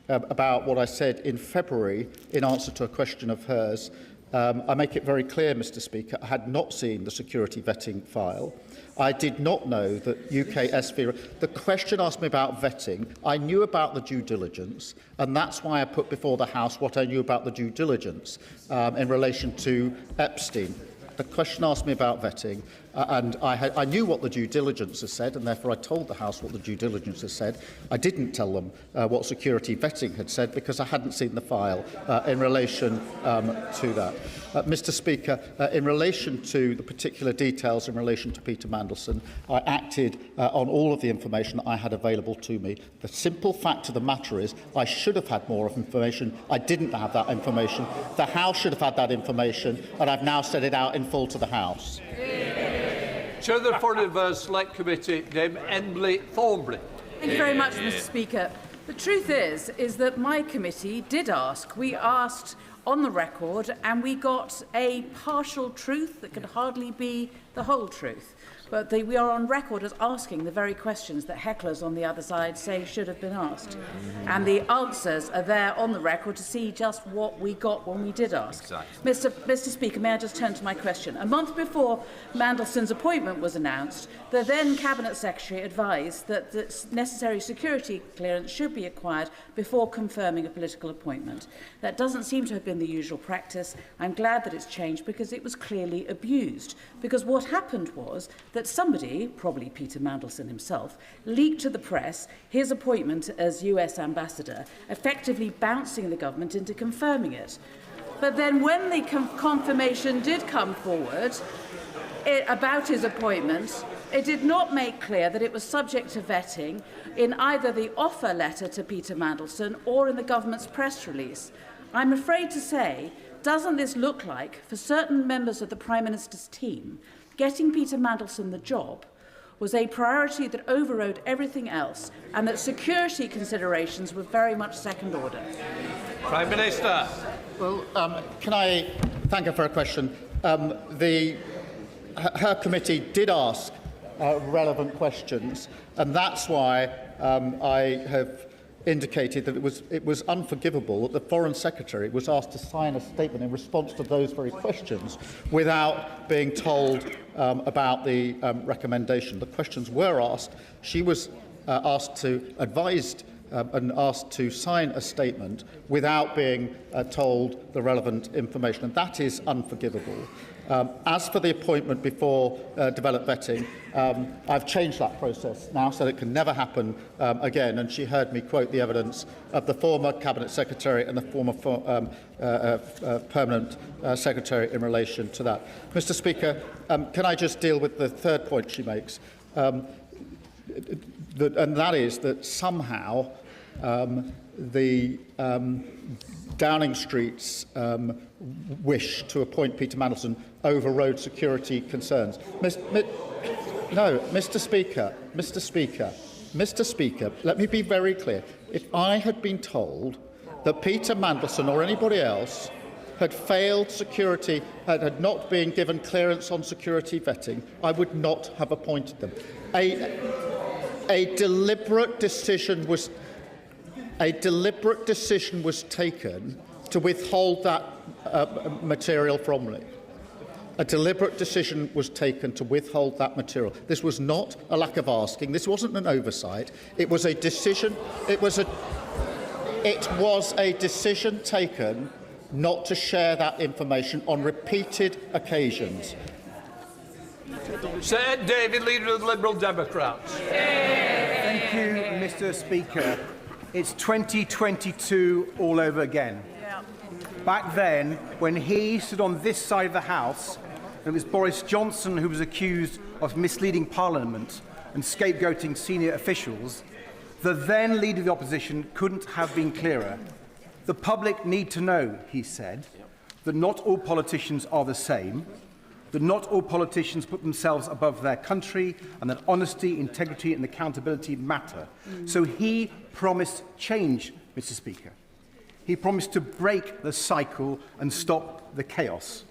about what I said in February in answer to a question of hers, I make it very clear, Mr. Speaker, I had not seen the security vetting file. I did not know that UK SV... The question asked me about vetting. I knew about the due diligence, and that's why I put before the House what I knew about the due diligence in relation to Epstein. The question asked me about vetting, and I knew what the due diligence has said, and therefore I told the House what the due diligence has said. I didn't tell them what security vetting had said because I hadn't seen the file in relation to that. Mr. Speaker, in relation to the particular details in relation to Peter Mandelson, I acted on all of the information I had available to me. The simple fact of the matter is I should have had more information. I didn't have that information. The House should have had that information, and I've now set it out in full to the House. Chair of the Foreign Affairs Select Committee, named Emily Thornbury. Thank you very much, Mr. Speaker. The truth is that my committee did ask. We asked on the record, and we got a partial truth that could hardly be the whole truth. But we are on record as asking the very questions that hecklers on the other side say should have been asked. And the answers are there on the record to see just what we got when we did ask. Exactly. Mr. Speaker, may I just turn to my question? A month before Mandelson's appointment was announced, the then Cabinet Secretary advised that the necessary security clearance should be acquired before confirming a political appointment. That doesn't seem to have been the usual practice. I'm glad that it's changed because it was clearly abused. Because what happened was that somebody, probably Peter Mandelson himself, leaked to the press his appointment as US ambassador, effectively bouncing the government into confirming it. But then when the confirmation did come forward about his appointment, it did not make clear that it was subject to vetting in either the offer letter to Peter Mandelson or in the government's press release. I'm afraid to say, doesn't this look like, for certain members of the Prime Minister's team, getting Peter Mandelson the job was a priority that overrode everything else, and that security considerations were very much second order? Prime Minister. Well, can I thank her for her question? Her committee did ask relevant questions, and that's why I have indicated that it was unforgivable that the Foreign Secretary was asked to sign a statement in response to those very questions without being told about the recommendation. The questions were asked. She was advised and asked to sign a statement without being told the relevant information, and that is unforgivable. As for the appointment before developed vetting, I've changed that process now so that it can never happen again, and she heard me quote the evidence of the former Cabinet Secretary and the former Permanent Secretary in relation to that. Mr. Speaker, can I just deal with the third point she makes? And that is that somehow the Downing Street's wish to appoint Peter Mandelson overrode security concerns. Mr. Speaker, let me be very clear. If I had been told that Peter Mandelson or anybody else had failed security, had not been given clearance on security vetting, I would not have appointed them. A deliberate decision was taken to withhold that material from me. A deliberate decision was taken to withhold that material. This was not a lack of asking. This wasn't an oversight. It was a decision. It was a decision taken not to share that information on repeated occasions. Sir David, Leader of the Liberal Democrats. Thank you, Mr. Speaker. It's 2022 all over again. Back then, when he stood on this side of the House, and it was Boris Johnson who was accused of misleading Parliament and scapegoating senior officials, the then Leader of the Opposition couldn't have been clearer. The public need to know, he said, that not all politicians are the same, that not all politicians put themselves above their country, and that honesty, integrity and accountability matter. So he promised change, Mr. Speaker. He promised to break the cycle and stop the chaos.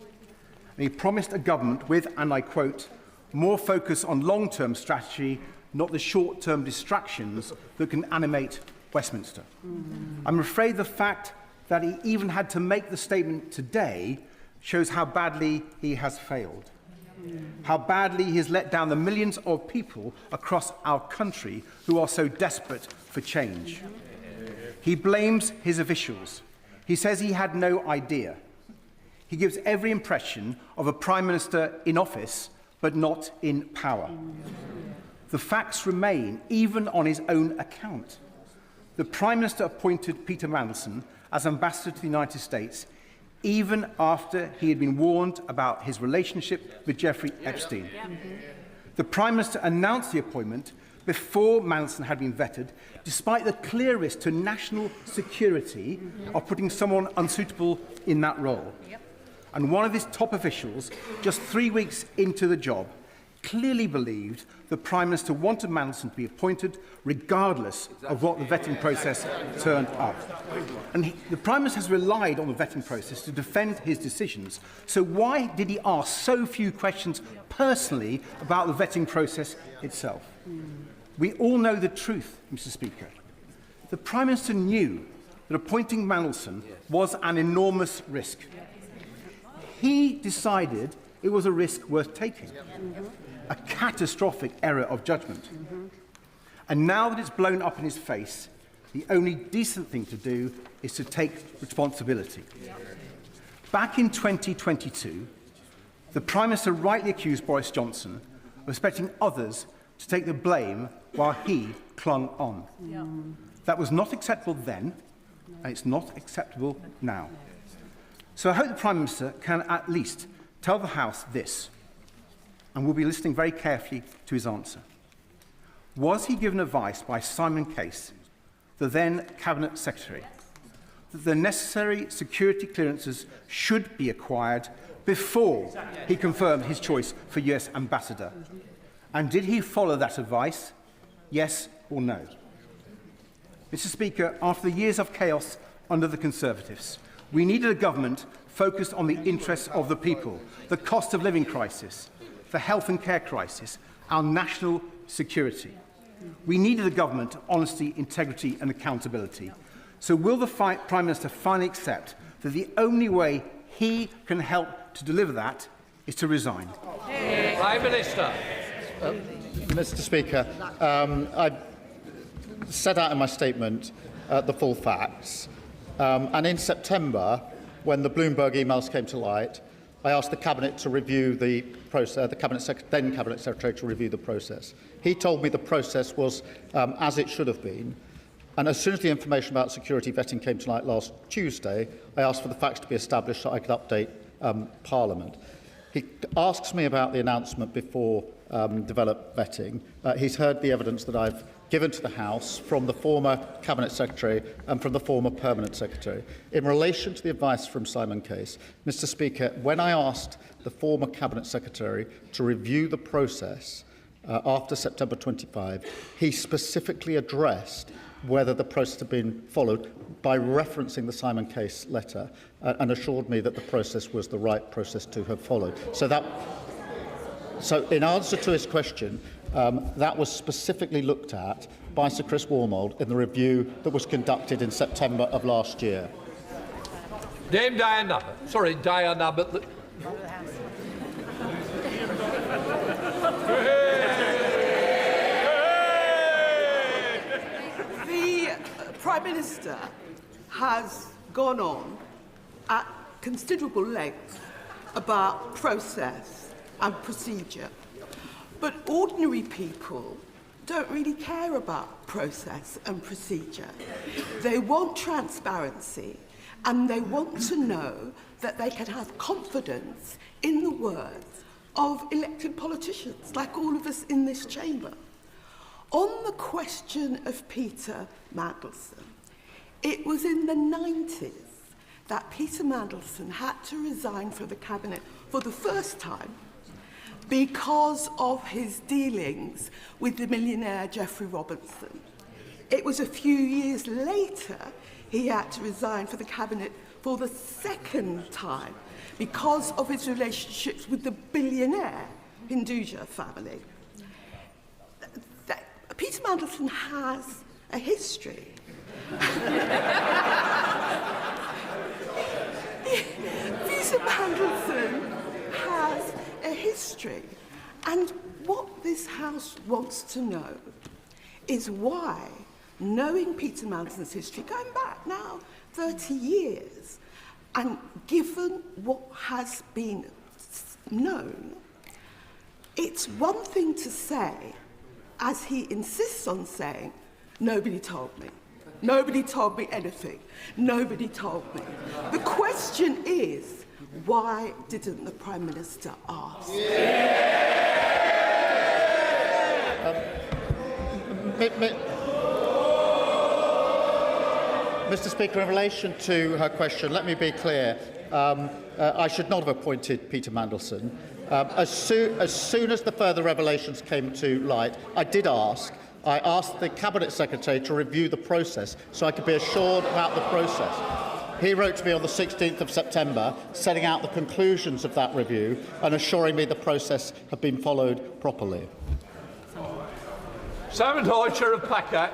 And he promised a government with, and I quote, more focus on long-term strategy, not the short-term distractions that can animate Westminster. I'm afraid the fact that he even had to make the statement today shows how badly he has failed, how badly he has let down the millions of people across our country who are so desperate for change. He blames his officials. He says he had no idea. He gives every impression of a Prime Minister in office, but not in power. The facts remain, even on his own account. The Prime Minister appointed Peter Mandelson as Ambassador to the United States, even after he had been warned about his relationship with Jeffrey Epstein. The Prime Minister announced the appointment before Mandelson had been vetted, despite the clear risk to national security of putting someone unsuitable in that role. And one of his top officials, just 3 weeks into the job, clearly believed the Prime Minister wanted Mandelson to be appointed regardless of what the vetting process turned up. And the Prime Minister has relied on the vetting process to defend his decisions. So why did he ask so few questions personally about the vetting process itself? We all know the truth, Mr. Speaker. The Prime Minister knew that appointing Mandelson was an enormous risk. He decided it was a risk worth taking, a catastrophic error of judgment. And now that it's blown up in his face, the only decent thing to do is to take responsibility. Back in 2022, the Prime Minister rightly accused Boris Johnson of expecting others to take the blame while he clung on. That was not acceptable then, and it's not acceptable now. So I hope the Prime Minister can at least tell the House this, and we'll be listening very carefully to his answer. Was he given advice by Simon Case, the then Cabinet Secretary, that the necessary security clearances should be acquired before he confirmed his choice for US Ambassador? And did he follow that advice? Yes or no? Mr. Speaker, after the years of chaos under the Conservatives, we needed a government focused on the interests of the people, the cost of living crisis, the health and care crisis, our national security. We needed a government of honesty, integrity and accountability. So will the Prime Minister finally accept that the only way he can help to deliver that is to resign? Prime Minister. Mr. Speaker, I set out in my statement the full facts. And in September, when the Bloomberg emails came to light, I asked the Cabinet to review the process, then Cabinet Secretary to review the process. He told me the process was as it should have been. And as soon as the information about security vetting came to light last Tuesday, I asked for the facts to be established so I could update Parliament. He asks me about the announcement before developed vetting. He's heard the evidence that I've given to the House from the former Cabinet Secretary and from the former Permanent Secretary. In relation to the advice from Simon Case, Mr. Speaker, when I asked the former Cabinet Secretary to review the process after September 25, he specifically addressed whether the process had been followed by referencing the Simon Case letter and assured me that the process was the right process to have followed. So in answer to his question, that was specifically looked at by Sir Chris Wormold in the review that was conducted in September of last year. Dame Diane Abbott. Sorry, Diane Abbott. The Prime Minister has gone on at considerable length about process and procedure. But ordinary people don't really care about process and procedure. They want transparency and they want to know that they can have confidence in the words of elected politicians, like all of us in this chamber. On the question of Peter Mandelson, it was in the 90s that Peter Mandelson had to resign from the Cabinet for the first time because of his dealings with the millionaire Geoffrey Robinson. It was a few years later he had to resign from the Cabinet for the second time because of his relationships with the billionaire Hinduja family. Peter Mandelson has a history. Peter Mandelson has a history. And what this House wants to know is why, knowing Peter Mandelson's history, going back now 30 years, and given what has been known, it's one thing to say, as he insists on saying, nobody told me. Nobody told me anything. Nobody told me. The question is, why didn't the Prime Minister ask? Mr. Speaker, in relation to her question, let me be clear. I should not have appointed Peter Mandelson. As soon as the further revelations came to light, I asked the Cabinet Secretary to review the process so I could be assured about the process. He wrote to me on the 16th of September, setting out the conclusions of that review and assuring me the process had been followed properly. Simon Hoy, Chair of PACA.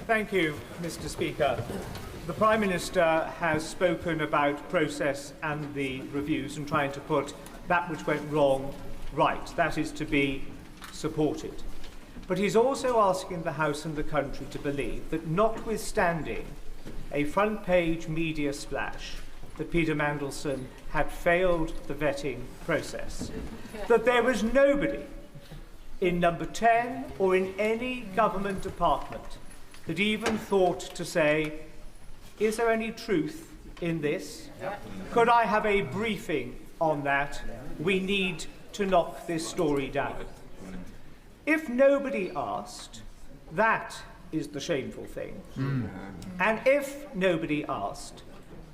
Thank you, Mr. Speaker. The Prime Minister has spoken about process and the reviews and trying to put that which went wrong right. That is to be supported. But he's also asking the House and the country to believe that, notwithstanding a front-page media splash that Peter Mandelson had failed the vetting process, that there was nobody in Number 10 or in any government department that even thought to say, is there any truth in this? Could I have a briefing on that? We need to knock this story down. If nobody asked, that is the shameful thing. And if nobody asked,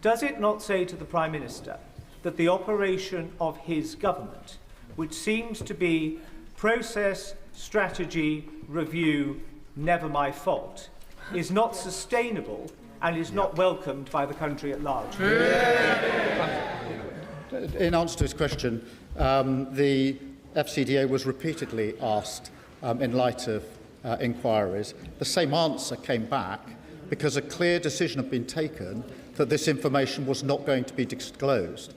does it not say to the Prime Minister that the operation of his government, which seems to be process, strategy, review, never my fault, is not sustainable and is not welcomed by the country at large? In answer to his question, the FCDA was repeatedly asked, in light of inquiries, the same answer came back because a clear decision had been taken that this information was not going to be disclosed.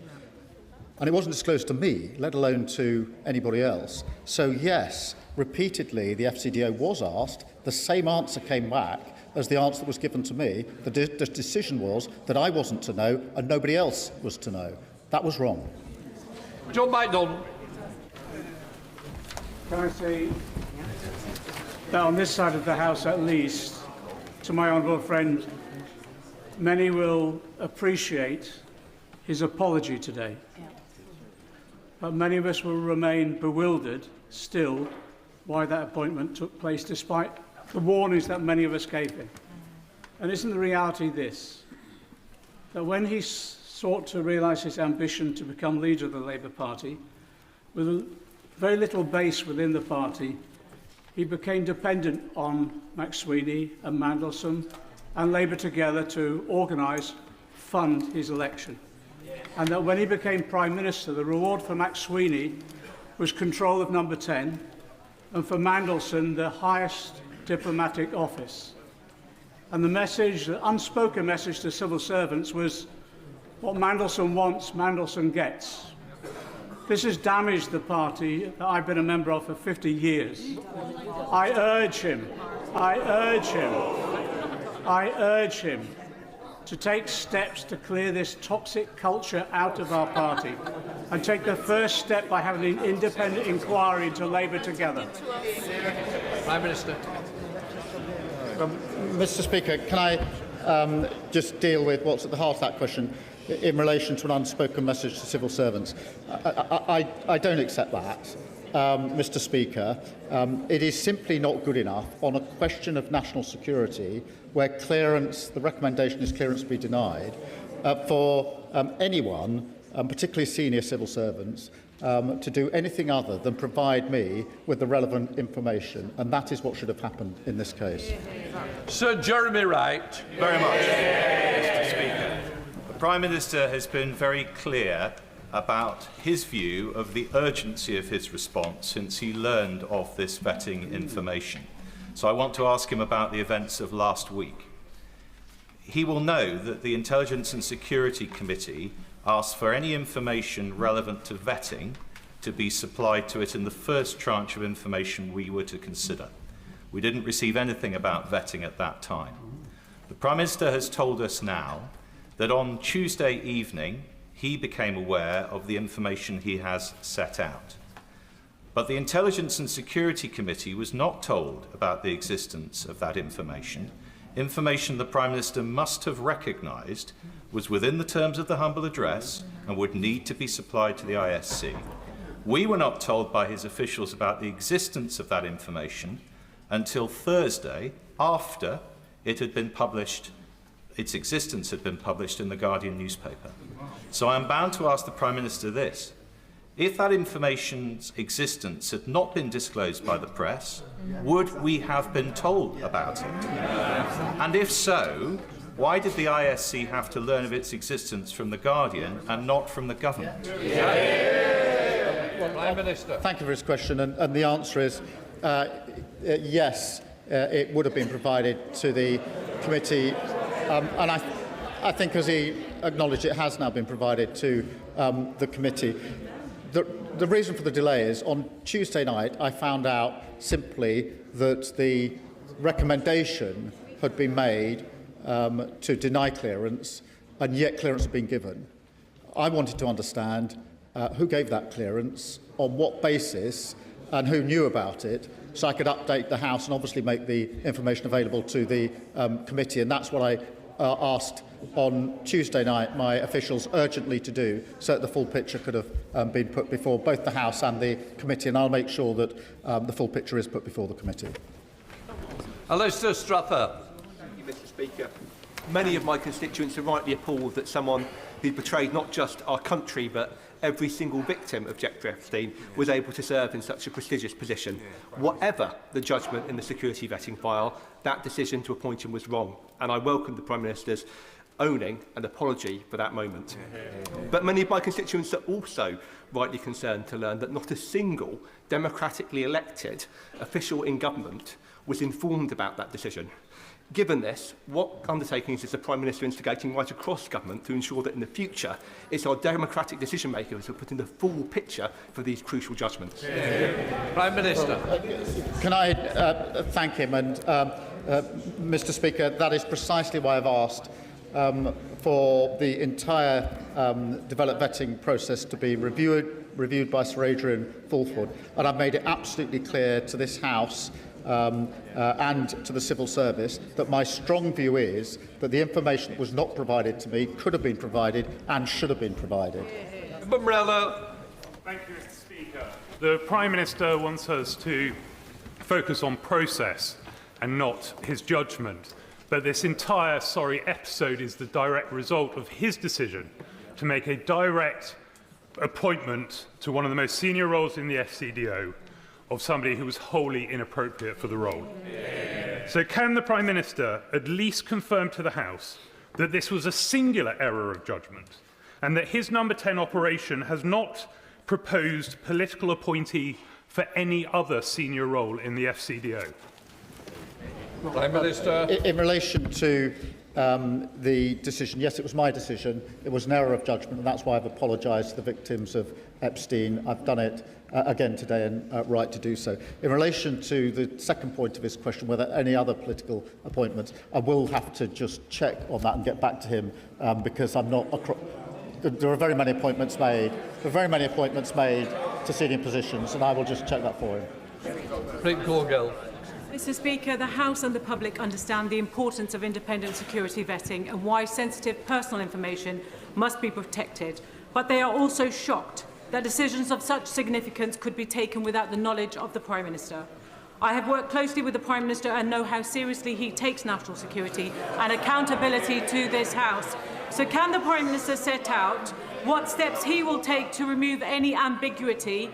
And it wasn't disclosed to me, let alone to anybody else. So yes, repeatedly the FCDA was asked, the same answer came back as the answer that was given to me. The decision was that I wasn't to know and nobody else was to know. That was wrong. John MacDonald. Can I say that on this side of the House at least, to my honourable friend, many will appreciate his apology today. But many of us will remain bewildered still why that appointment took place, despite the warnings that many of us gave him. And isn't the reality this, that when he sought to realise his ambition to become leader of the Labour Party, with very little base within the party, he became dependent on McSweeney and Mandelson and Labour together to organise, fund his election. And that when he became Prime Minister, the reward for McSweeney was control of Number 10, and for Mandelson, the highest diplomatic office. And the message, the unspoken message to civil servants was, what Mandelson wants, Mandelson gets. This has damaged the party that I've been a member of for 50 years. I urge him to take steps to clear this toxic culture out of our party and take the first step by having an independent inquiry into Labour together. Prime Minister. Mr. Speaker, can I just deal with what's at the heart of that question in relation to an unspoken message to civil servants? I don't accept that, Mr. Speaker. It is simply not good enough on a question of national security where clearance, the recommendation is clearance be denied, for anyone, particularly senior civil servants, to do anything other than provide me with the relevant information, and that is what should have happened in this case. Sir Jeremy Wright. Very much, Mr. Speaker. The Prime Minister has been very clear about his view of the urgency of his response since he learned of this vetting information. So I want to ask him about the events of last week. He will know that the Intelligence and Security Committee asked for any information relevant to vetting to be supplied to it in the first tranche of information we were to consider. We didn't receive anything about vetting at that time. The Prime Minister has told us now that on Tuesday evening he became aware of the information he has set out. But the Intelligence and Security Committee was not told about the existence of that information. Information the Prime Minister must have recognised was within the terms of the humble address and would need to be supplied to the ISC. We were not told by his officials about the existence of that information until Thursday, after it had been published its existence had been published in the Guardian newspaper. So I am bound to ask the Prime Minister this. If that information's existence had not been disclosed by the press, would we have been told about it? And if so, why did the ISC have to learn of its existence from the Guardian and not from the government? Prime Minister. Thank you for his question, and the answer is yes, it would have been provided to the committee, and I think, as he acknowledged, it has now been provided to the committee. The reason for the delay is, on Tuesday night, I found out simply that the recommendation had been made to deny clearance, and yet clearance had been given. I wanted to understand who gave that clearance, on what basis, and who knew about it, so I could update the House and obviously make the information available to the committee. And that's what I asked on Tuesday night my officials urgently to do, so that the full picture could have been put before both the House and the committee. And I'll make sure that the full picture is put before the committee. Alistair Struther. Thank you, Mr. Speaker. Many of my constituents are rightly appalled that someone who betrayed not just our country but every single victim of Jeffrey Epstein was able to serve in such a prestigious position. Whatever the judgment in the security vetting file, that decision to appoint him was wrong, and I welcome the Prime Minister's owning an apology for that moment. But many of my constituents are also rightly concerned to learn that not a single democratically elected official in government was informed about that decision. Given this, what undertakings is the Prime Minister instigating right across government to ensure that in the future it's our democratic decision makers who are putting the full picture for these crucial judgments? Prime Minister. Can I thank him? And Mr. Speaker, that is precisely why I've asked for the entire developed vetting process to be reviewed by Sir Adrian Fulford. And I've made it absolutely clear to this House and to the civil service that my strong view is that the information that was not provided to me could have been provided and should have been provided. Umbrella. Thank you, Mr. Speaker. The Prime Minister wants us to focus on process and not his judgment. But this entire episode is the direct result of his decision to make a direct appointment to one of the most senior roles in the FCDO of somebody who was wholly inappropriate for the role. So can the Prime Minister at least confirm to the House that this was a singular error of judgment and that his number 10 operation has not proposed political appointee for any other senior role in the FCDO? Prime Minister. In relation to the decision, yes, it was my decision. It was an error of judgment, and that's why I've apologised to the victims of Epstein. I've done it again today, and right to do so. In relation to the second point of his question, whether any other political appointments, I will have to just check on that and get back to him, because I'm not. There are very many appointments made. There are very many appointments made to senior positions, and I will just check that for him. Mr. Speaker, the House and the public understand the importance of independent security vetting and why sensitive personal information must be protected, but they are also shocked that decisions of such significance could be taken without the knowledge of the Prime Minister. I have worked closely with the Prime Minister and know how seriously he takes national security and accountability to this House. So can the Prime Minister set out what steps he will take to remove any ambiguity,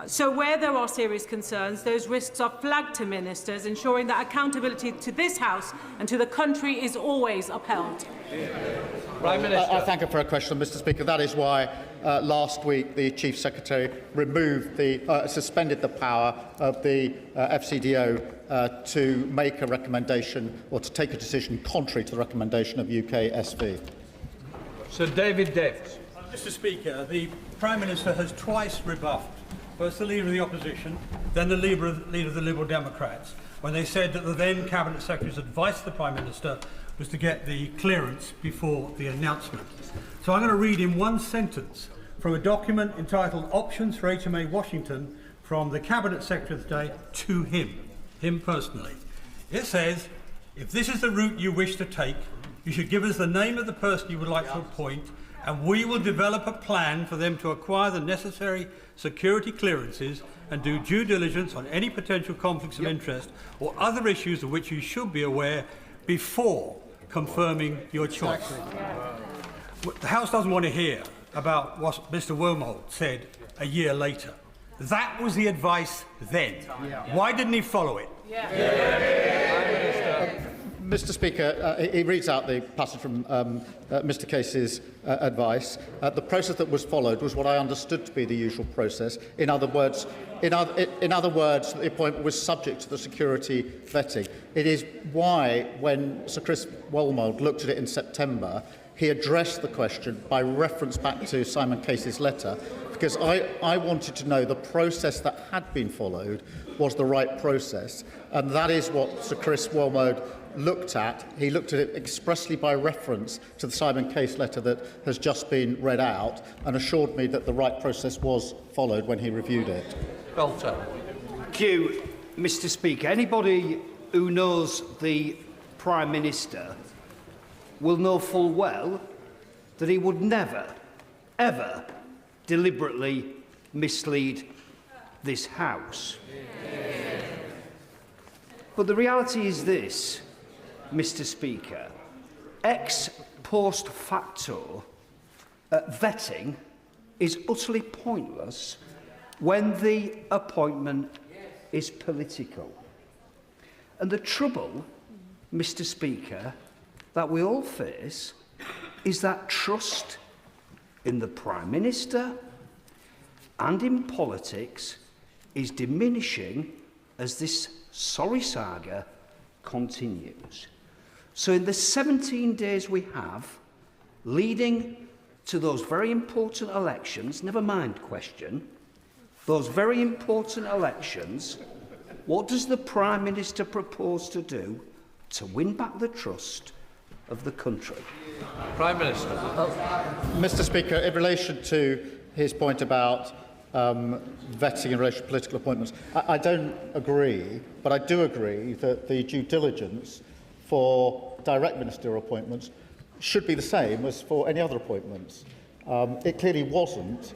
so where there are serious concerns, those risks are flagged to ministers, ensuring that accountability to this House and to the country is always upheld? Prime Minister. I thank her for her question, Mr. Speaker. That is why last week the Chief Secretary removed suspended the power of the FCDO to make a recommendation or to take a decision contrary to the recommendation of UK SV. Sir David Deft. Mr. Speaker, the Prime Minister has twice rebuffed first the Leader of the Opposition, then the Leader of the Liberal Democrats, when they said that the then Cabinet Secretary's advice to the Prime Minister was to get the clearance before the announcement. So I'm going to read in one sentence from a document entitled Options for HMA Washington from the Cabinet Secretary of the day to him personally. It says, if this is the route you wish to take, you should give us the name of the person you would like to appoint, and we will develop a plan for them to acquire the necessary security clearances and do due diligence on any potential conflicts of interest or other issues of which you should be aware before confirming your choice. The House doesn't want to hear about what Mr Wormold said a year later. That was the advice then. Why didn't he follow it? Mr Speaker, he reads out the passage from Mr Case's advice. The process that was followed was what I understood to be the usual process. In other words, the appointment was subject to the security vetting. It is why, when Sir Chris Wormold looked at it in September, he addressed the question by reference back to Simon Case's letter, because I wanted to know the process that had been followed was the right process, and that is what Sir Chris Wormold looked at. He looked at it expressly by reference to the Simon Case letter that has just been read out, and assured me that the right process was followed when he reviewed it. Belter. Thank you, Mr Speaker. Anybody who knows the Prime Minister will know full well that he would never, ever deliberately mislead this House. But the reality is this, Mr Speaker, ex post facto vetting is utterly pointless when the appointment is political. And the trouble, Mr Speaker, that we all face is that trust in the Prime Minister and in politics is diminishing as this sorry saga continues. So in the 17 days we have leading to those very important elections, never mind question, those very important elections, what does the Prime Minister propose to do to win back the trust of the country? Prime Minister. Mr Speaker, in relation to his point about vetting in relation to political appointments, I don't agree, but I do agree that the due diligence for direct ministerial appointments should be the same as for any other appointments. It clearly wasn't,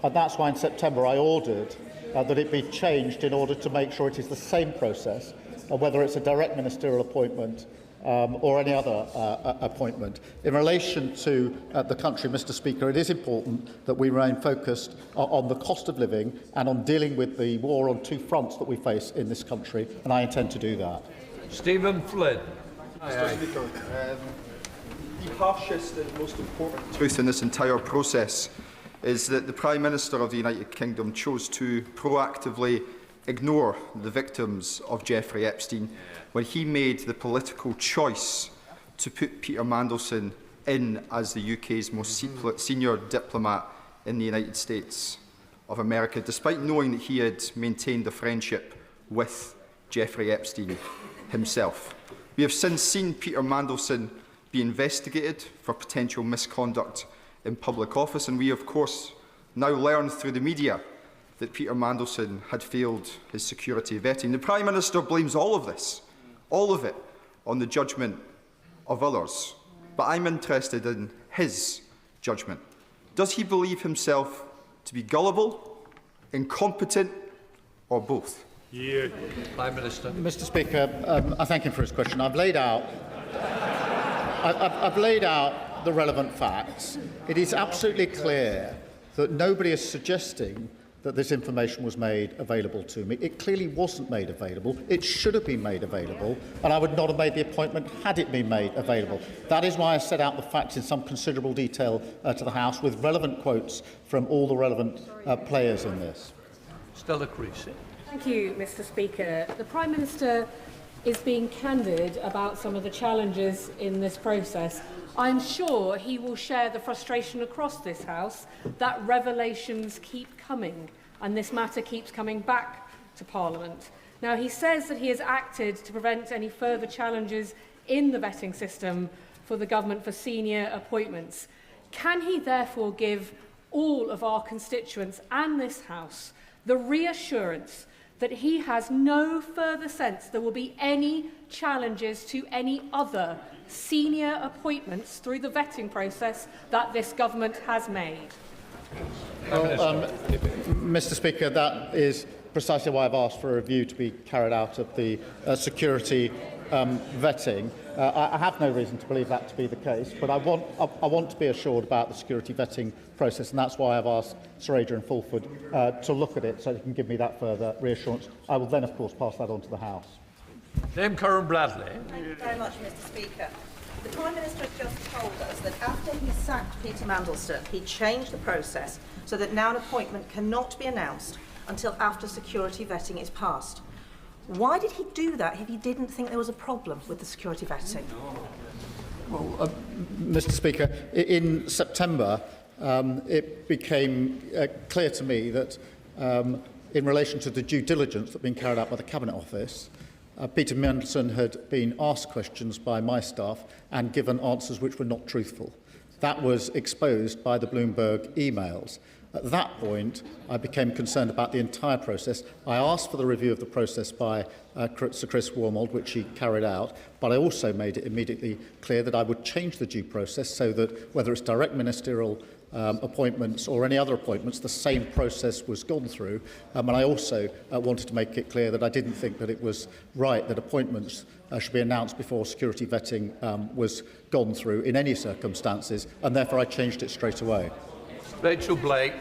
and that's why in September I ordered that it be changed in order to make sure it is the same process, whether it's a direct ministerial appointment or any other appointment. In relation to the country, Mr Speaker, it is important that we remain focused on the cost of living and on dealing with the war on two fronts that we face in this country, and I intend to do that. Stephen Flynn. Mr Speaker, the harshest and most important truth in this entire process is that the Prime Minister of the United Kingdom chose to proactively ignore the victims of Jeffrey Epstein when he made the political choice to put Peter Mandelson in as the UK's most senior diplomat in the United States of America, despite knowing that he had maintained a friendship with Jeffrey Epstein himself. We have since seen Peter Mandelson be investigated for potential misconduct in public office, and we, of course, now learn through the media that Peter Mandelson had failed his security vetting. The Prime Minister blames all of this, all of it, on the judgment of others. But I'm interested in his judgment. Does he believe himself to be gullible, incompetent, or both? Yeah. Prime Minister. Mr Speaker, I thank him for his question. I've laid out the relevant facts. It is absolutely clear that nobody is suggesting that this information was made available to me. It clearly wasn't made available. It should have been made available, and I would not have made the appointment had it been made available. That is why I set out the facts in some considerable detail to the House, with relevant quotes from all the relevant players in this. Stella Creasy. Thank you, Mr Speaker. The Prime Minister is being candid about some of the challenges in this process. I'm sure he will share the frustration across this House that revelations keep coming and this matter keeps coming back to Parliament. Now, he says that he has acted to prevent any further challenges in the vetting system for the government for senior appointments. Can he therefore give all of our constituents and this House the reassurance that he has no further sense there will be any challenges to any other senior appointments through the vetting process that this government has made? Mr Speaker, that is precisely why I've asked for a review to be carried out of the security vetting. I have no reason to believe that to be the case, but I want to be assured about the security vetting process, and that's why I've asked Sir Adrian Fulford to look at it so he can give me that further reassurance. I will then, of course, pass that on to the House. Dame Karen Bradley. Thank you very much, Mr. Speaker. The Prime Minister has just told us that after he sacked Peter Mandelson, he changed the process so that now an appointment cannot be announced until after security vetting is passed. Why did he do that if he didn't think there was a problem with the security vetting? Well, Mr. Speaker, in September, it became clear to me that in relation to the due diligence that had been carried out by the Cabinet Office, Peter Mandelson had been asked questions by my staff and given answers which were not truthful. That was exposed by the Bloomberg emails. At that point, I became concerned about the entire process. I asked for the review of the process by Sir Chris Wormold, which he carried out, but I also made it immediately clear that I would change the due process so that whether it's direct ministerial appointments or any other appointments, the same process was gone through. And I also wanted to make it clear that I didn't think that it was right that appointments should be announced before security vetting was gone through in any circumstances, and therefore I changed it straight away. Rachel Blake.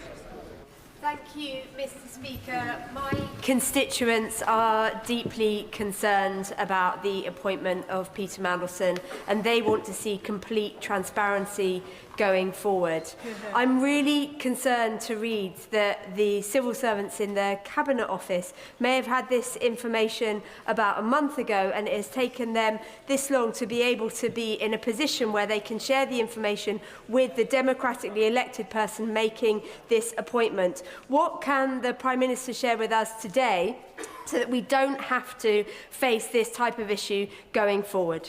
Thank you, Mr. Speaker. My constituents are deeply concerned about the appointment of Peter Mandelson, and they want to see complete transparency going forward. I'm really concerned to read that the civil servants in the Cabinet Office may have had this information about a month ago, and it has taken them this long to be able to be in a position where they can share the information with the democratically elected person making this appointment. What can the Prime Minister share with us today so that we don't have to face this type of issue going forward?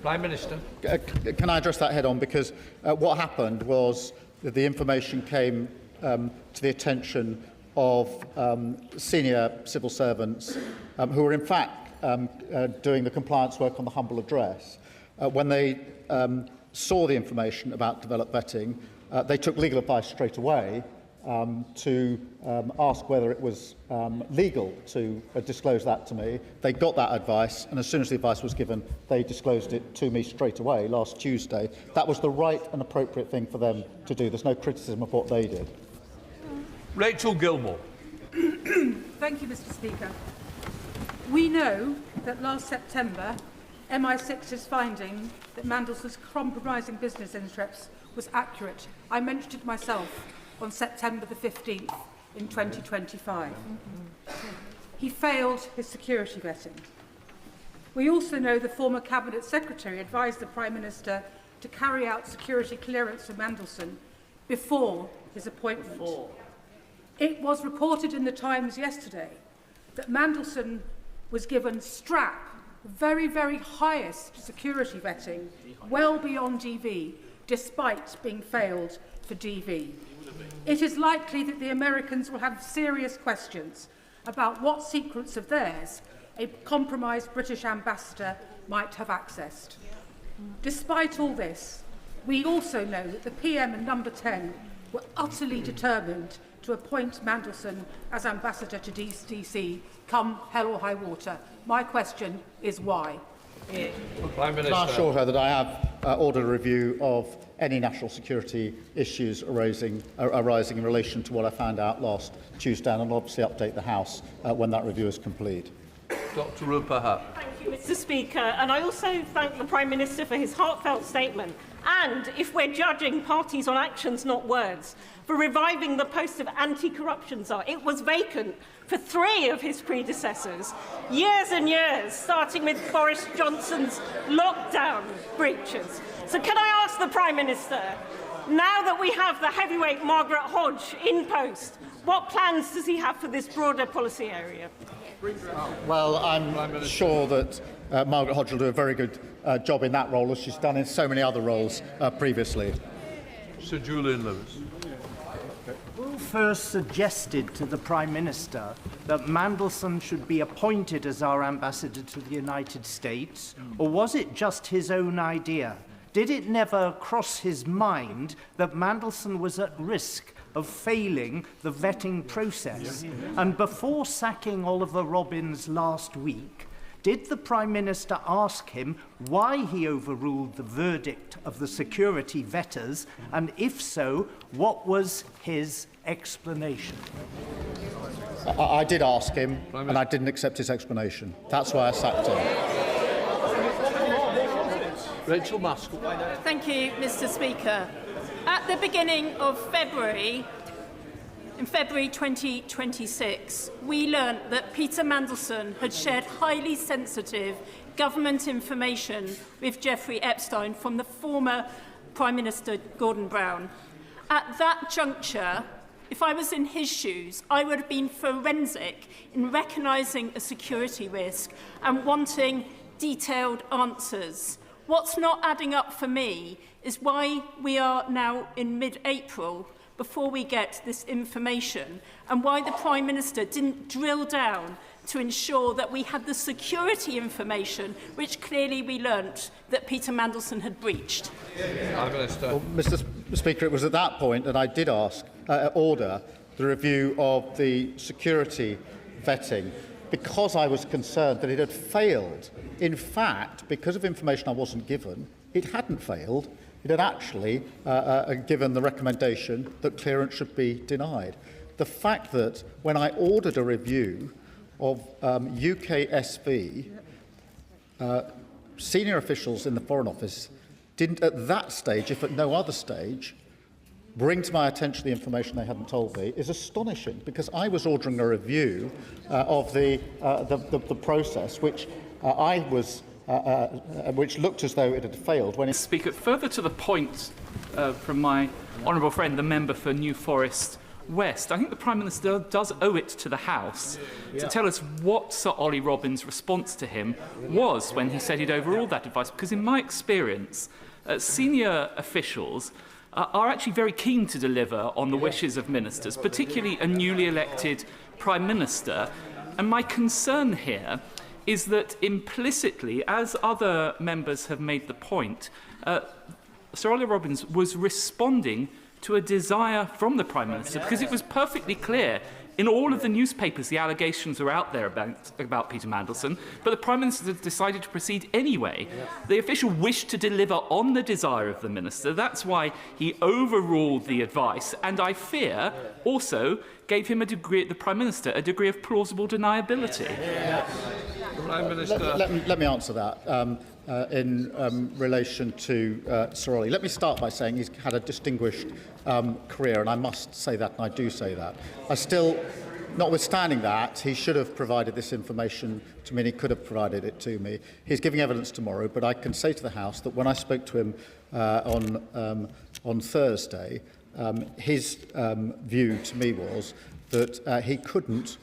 Prime Minister. Can I address that head on? Because what happened was that the information came to the attention of senior civil servants who were in fact doing the compliance work on the humble address. When they saw the information about developed vetting, they took legal advice straight away to ask whether it was legal to disclose that to me. They got that advice, and as soon as the advice was given, they disclosed it to me straight away last Tuesday. That was the right and appropriate thing for them to do. There's no criticism of what they did. Rachel Gilmore. Thank you, Mr. Speaker. We know that last September, MI6's finding that Mandelson's compromising business interests was accurate. I mentioned it myself on September the 15th in 2025. He failed his security vetting. We also know the former Cabinet Secretary advised the Prime Minister to carry out security clearance for Mandelson before his appointment. It was reported in the Times yesterday that Mandelson was given strap, very, very highest security vetting, well beyond DV, despite being failed for DV. It is likely that the Americans will have serious questions about what secrets of theirs a compromised British ambassador might have accessed. Despite all this, we also know that the PM and Number 10 were utterly determined to appoint Mandelson as ambassador to DC, come hell or high water. My question is why? Prime Minister. Can I assure her that I have ordered a review of any national security issues arising in relation to what I found out last Tuesday, and I'll obviously update the House when that review is complete. Dr. Rupa Hutt. Thank you, Mr. Speaker. And I also thank the Prime Minister for his heartfelt statement. And, if we're judging parties on actions, not words, for reviving the post of anti-corruption czar. It was vacant for 3 of his predecessors, years and years, starting with Boris Johnson's lockdown breaches. So can I ask the Prime Minister, now that we have the heavyweight Margaret Hodge in post, what plans does he have for this broader policy area? Well, I'm sure that Margaret Hodge will do a very good job in that role, as she's done in so many other roles previously. Sir Julian Lewis. Who first suggested to the Prime Minister that Mandelson should be appointed as our ambassador to the United States, or was it just his own idea? Did it never cross his mind that Mandelson was at risk of failing the vetting process? And before sacking Oliver Robbins last week, Did the Prime Minister ask him why he overruled the verdict of the security vetters, and if so, what was his explanation? I did ask him, and I didn't accept his explanation. That's why I sacked him. Rachel Maskell. Thank you, Mr. Speaker. At the beginning of February, in February 2026, we learnt that Peter Mandelson had shared highly sensitive government information with Jeffrey Epstein from the former Prime Minister Gordon Brown. At that juncture, if I was in his shoes, I would have been forensic in recognising a security risk and wanting detailed answers. What's not adding up for me is why we are now in mid-April before we get this information, and why the Prime Minister didn't drill down to ensure that we had the security information, which clearly we learnt that Peter Mandelson had breached. Prime Minister. Well, Mr. Speaker, it was at that point that I did order the review of the security vetting, because I was concerned that it had failed. In fact, because of information I wasn't given, it hadn't failed. It had actually given the recommendation that clearance should be denied. The fact that when I ordered a review of UKSV, senior officials in the Foreign Office didn't at that stage, if at no other stage, bring to my attention the information they hadn't told me is astonishing, because I was ordering a review of the process, which which looked as though it had failed. When Speaker, further to the point from my honourable friend, the member for New Forest West, I think the Prime Minister does owe it to the House to tell us what Sir Ollie Robbins' response to him was when he said he'd overruled that advice, because in my experience, senior officials are actually very keen to deliver on the wishes of ministers, particularly a newly elected Prime Minister. And my concern here is that implicitly, as other members have made the point, Sir Ollie Robbins was responding to a desire from the Prime Minister, because it was perfectly clear in all of the newspapers the allegations were out there about Peter Mandelson, but the Prime Minister decided to proceed anyway. The official wished to deliver on the desire of the Minister. That's why he overruled the advice, and I fear also gave him the Prime Minister a degree of plausible deniability. Prime Minister. Let me answer that in relation to Sir Ollie. Let me start by saying he's had a distinguished career, and I must say that, and I do say that. I still, notwithstanding that, he should have provided this information to me, and he could have provided it to me. He's giving evidence tomorrow, but I can say to the House that when I spoke to him on Thursday, his view to me was that he couldn't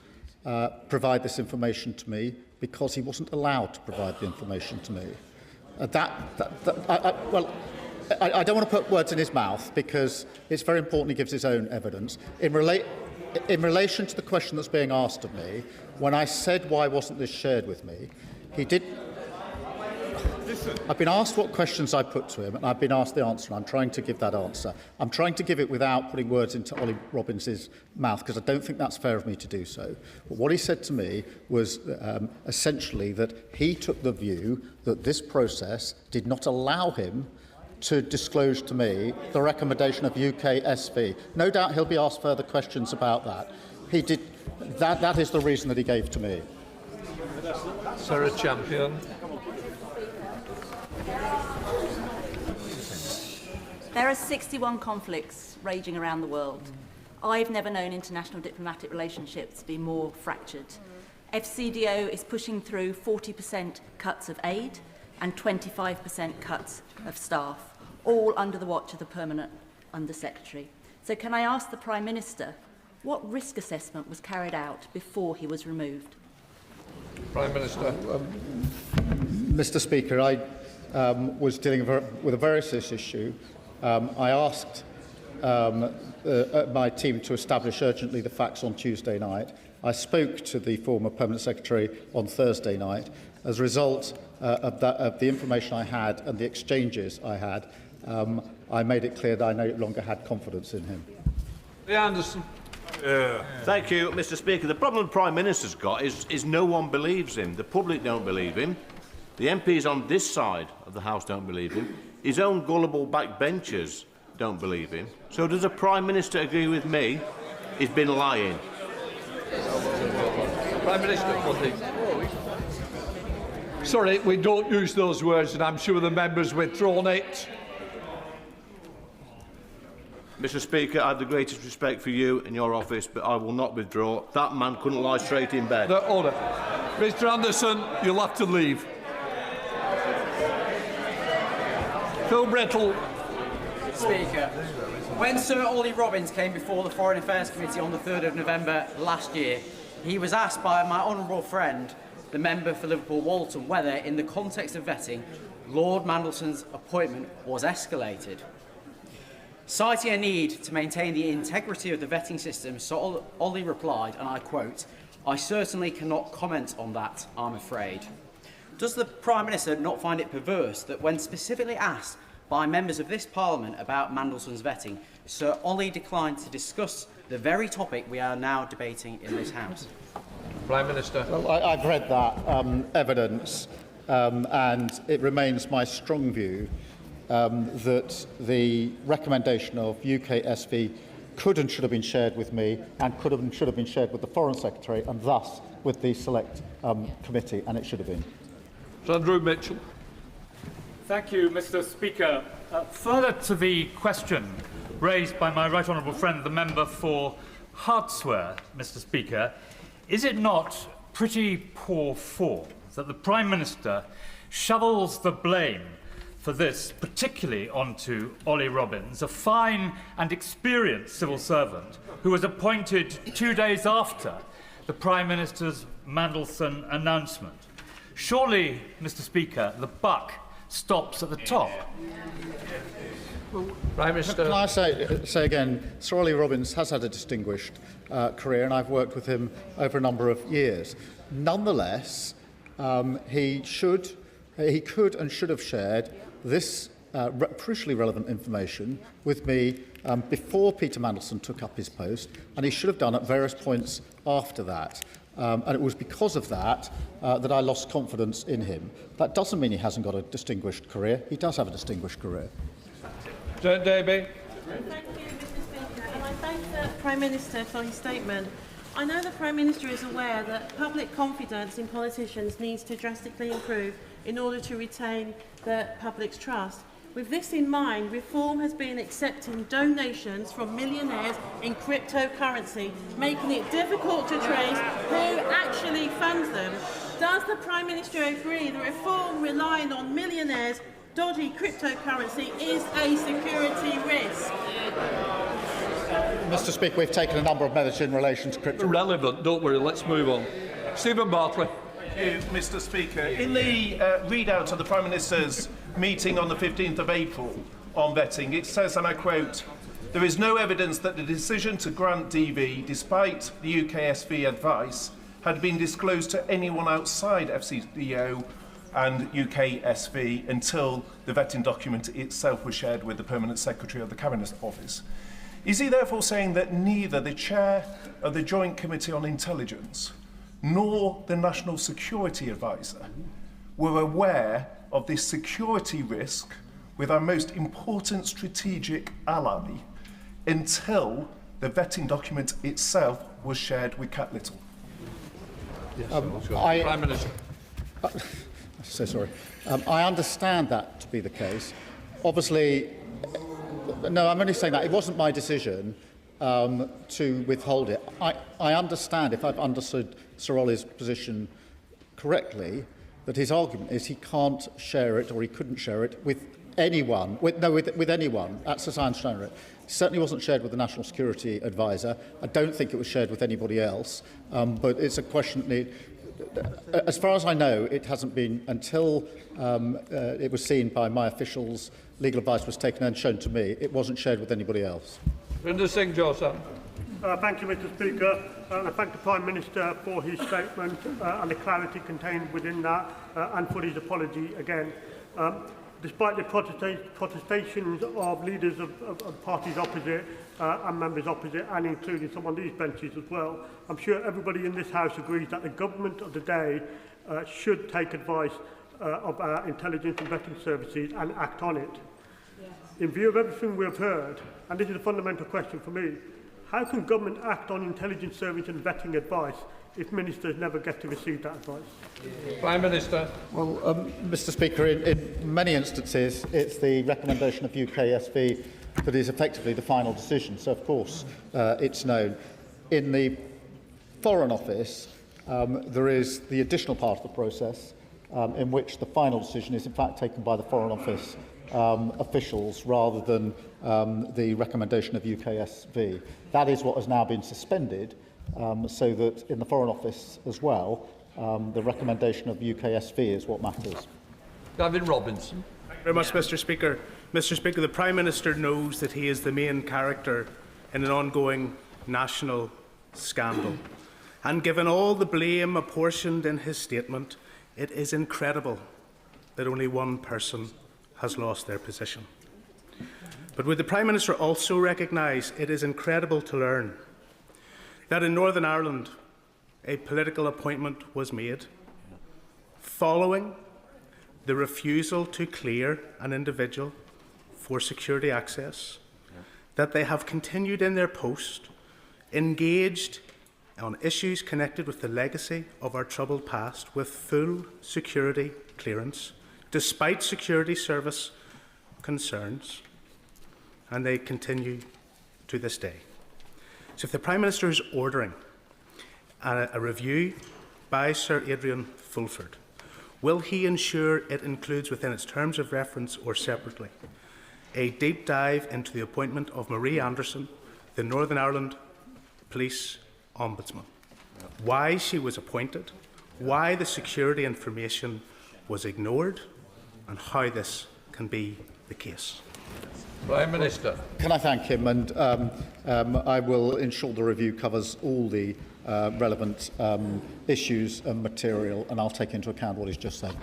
provide this information to me because he wasn't allowed to provide the information to me. I don't want to put words in his mouth, because it's very important he gives his own evidence. In relation to the question that's being asked of me, when I said why wasn't this shared with me, he did. I've been asked what questions I put to him, and I've been asked the answer, and I'm trying to give that answer. I'm trying to give it without putting words into Ollie Robbins' mouth, because I don't think that's fair of me to do so. But what he said to me was essentially that he took the view that this process did not allow him to disclose to me the recommendation of UKSV. No doubt he'll be asked further questions about that. He did. That is the reason that he gave to me. Sarah Champion. There are 61 conflicts raging around the world. I've never known international diplomatic relationships be more fractured. FCDO is pushing through 40% cuts of aid and 25% cuts of staff, all under the watch of the Permanent Under-Secretary. So can I ask the Prime Minister, what risk assessment was carried out before he was removed? Prime Minister. Mr. Speaker, I was dealing with a various issue. I asked my team to establish urgently the facts on Tuesday night. I spoke to the former Permanent Secretary on Thursday night. As a result of the information I had and the exchanges I had, I made it clear that I no longer had confidence in him. Anderson. Thank you, Mr. Speaker. The problem the Prime Minister's got is no one believes him. The public don't believe him. The MPs on this side of the House don't believe him. His own gullible backbenchers don't believe him. So does the Prime Minister agree with me? He's been lying. Prime Minister, please. Sorry, we don't use those words, and I'm sure the members withdrawn it. Mr. Speaker, I have the greatest respect for you and your office, but I will not withdraw. That man couldn't lie straight in bed. No, order. Mr. Anderson, you'll have to leave. Phil Brettle. Speaker, when Sir Ollie Robbins came before the Foreign Affairs Committee on the 3rd of November last year, he was asked by my honourable friend, the member for Liverpool Walton, whether, in the context of vetting, Lord Mandelson's appointment was escalated. Citing a need to maintain the integrity of the vetting system, Sir Ollie replied, and I quote, "I certainly cannot comment on that, I'm afraid." Does the Prime Minister not find it perverse that when specifically asked by members of this Parliament about Mandelson's vetting, Sir Ollie declined to discuss the very topic we are now debating in this House? Prime Minister. Well, I've read that evidence, and it remains my strong view that the recommendation of UKSV could and should have been shared with me, and could have and should have been shared with the Foreign Secretary, and thus with the Select Committee, and it should have been. Andrew Mitchell. Thank you, Mr. Speaker. Further to the question raised by my right honourable friend, the member for Hartsware, Mr. Speaker, is it not pretty poor form that the Prime Minister shovels the blame for this, particularly onto Ollie Robbins, a fine and experienced civil servant who was appointed 2 days after the Prime Minister's Mandelson announcement? Surely, Mr. Speaker, the buck stops at the top. Prime Minister. Can I say again, Sir Ollie Robbins has had a distinguished career, and I've worked with him over a number of years. Nonetheless, he could and should have shared this crucially relevant information with me before Peter Mandelson took up his post, and he should have done at various points after that. And it was because of that that I lost confidence in him. That doesn't mean he hasn't got a distinguished career. He does have a distinguished career. John Davey. Thank you, Mr. Speaker, and I thank the Prime Minister for his statement. I know the Prime Minister is aware that public confidence in politicians needs to drastically improve in order to retain the public's trust. With this in mind, Reform has been accepting donations from millionaires in cryptocurrency, making it difficult to trace who actually funds them. Does the Prime Minister agree that Reform relying on millionaires' dodgy cryptocurrency is a security risk? Mr. Speaker, we've taken a number of measures in relation to crypto. Irrelevant, don't worry, let's move on. Stephen Bartley. Thank you, Mr. Speaker. In the readout of the Prime Minister's meeting on the 15th of April on vetting, it says, and I quote, "There is no evidence that the decision to grant DV, despite the UKSV advice, had been disclosed to anyone outside FCDO and UKSV until the vetting document itself was shared with the Permanent Secretary of the Cabinet Office." Is he therefore saying that neither the Chair of the Joint Committee on Intelligence nor the National Security Advisor were aware of this security risk with our most important strategic ally until the vetting document itself was shared with Cat Little? Yes, Prime Minister. So sorry. I understand that to be the case. Obviously, no, I'm only saying that it wasn't my decision to withhold it. I understand, if I've understood Sir Ollie's position correctly, that his argument is he can't share it, or he couldn't share it with anyone. With anyone. That's as I understand it. It certainly wasn't shared with the National Security Advisor. I don't think it was shared with anybody else. But it's a question that, as far as I know, it hasn't been until it was seen by my officials, legal advice was taken and shown to me. It wasn't shared with anybody else. Minister Singh Joseph. Thank you, Mr. Speaker. I thank the Prime Minister for his statement and the clarity contained within that, and for his apology again. despite the protestations of leaders of parties opposite and members opposite, and including some on these benches as well, I'm sure everybody in this House agrees that the government of the day should take advice of our intelligence and vetting services and act on it. Yes. In view of everything we have heard, and this is a fundamental question for me, how can government act on intelligence service and vetting advice if ministers never get to receive that advice? Prime Minister. Well, Mr Speaker, in many instances it's the recommendation of UKSV that is effectively the final decision, so of course it's known. In the Foreign Office, there is the additional part of the process in which the final decision is in fact taken by the Foreign Office officials rather than the recommendation of UKSV. That is what has now been suspended, so that in the Foreign Office as well, the recommendation of UKSV is what matters. Gavin Robinson. Thank you very much, Mr Speaker. Mr Speaker, the Prime Minister knows that he is the main character in an ongoing national scandal. And given all the blame apportioned in his statement, it is incredible that only one person has lost their position. But would the Prime Minister also recognise it is incredible to learn that in Northern Ireland a political appointment was made following the refusal to clear an individual for security access, that they have continued in their post, engaged on issues connected with the legacy of our troubled past with full security clearance, despite security service concerns, and they continue to this day. So if the Prime Minister is ordering a review by Sir Adrian Fulford, will he ensure it includes within its terms of reference or separately a deep dive into the appointment of Marie Anderson, the Northern Ireland Police Ombudsman, why she was appointed, why the security information was ignored, and how this can be the case? Prime Minister. Can I thank him? And I will ensure the review covers all the relevant issues and material, and I'll take into account what he's just said.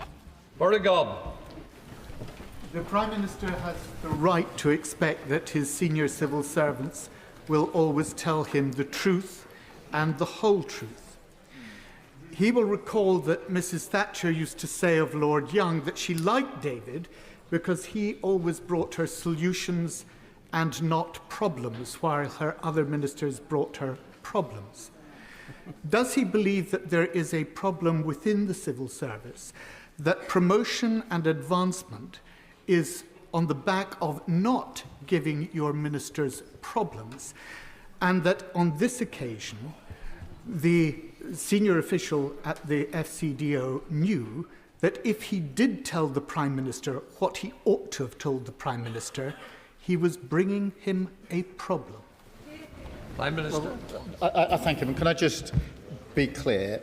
Oregon. The Prime Minister has the right to expect that his senior civil servants will always tell him the truth and the whole truth. He will recall that Mrs. Thatcher used to say of Lord Young that she liked David because he always brought her solutions and not problems, while her other ministers brought her problems. Does he believe that there is a problem within the civil service, that promotion and advancement is on the back of not giving your ministers problems, and that on this occasion the senior official at the FCDO knew that if he did tell the Prime Minister what he ought to have told the Prime Minister, he was bringing him a problem? Prime Minister. Well, I thank him. And can I just be clear?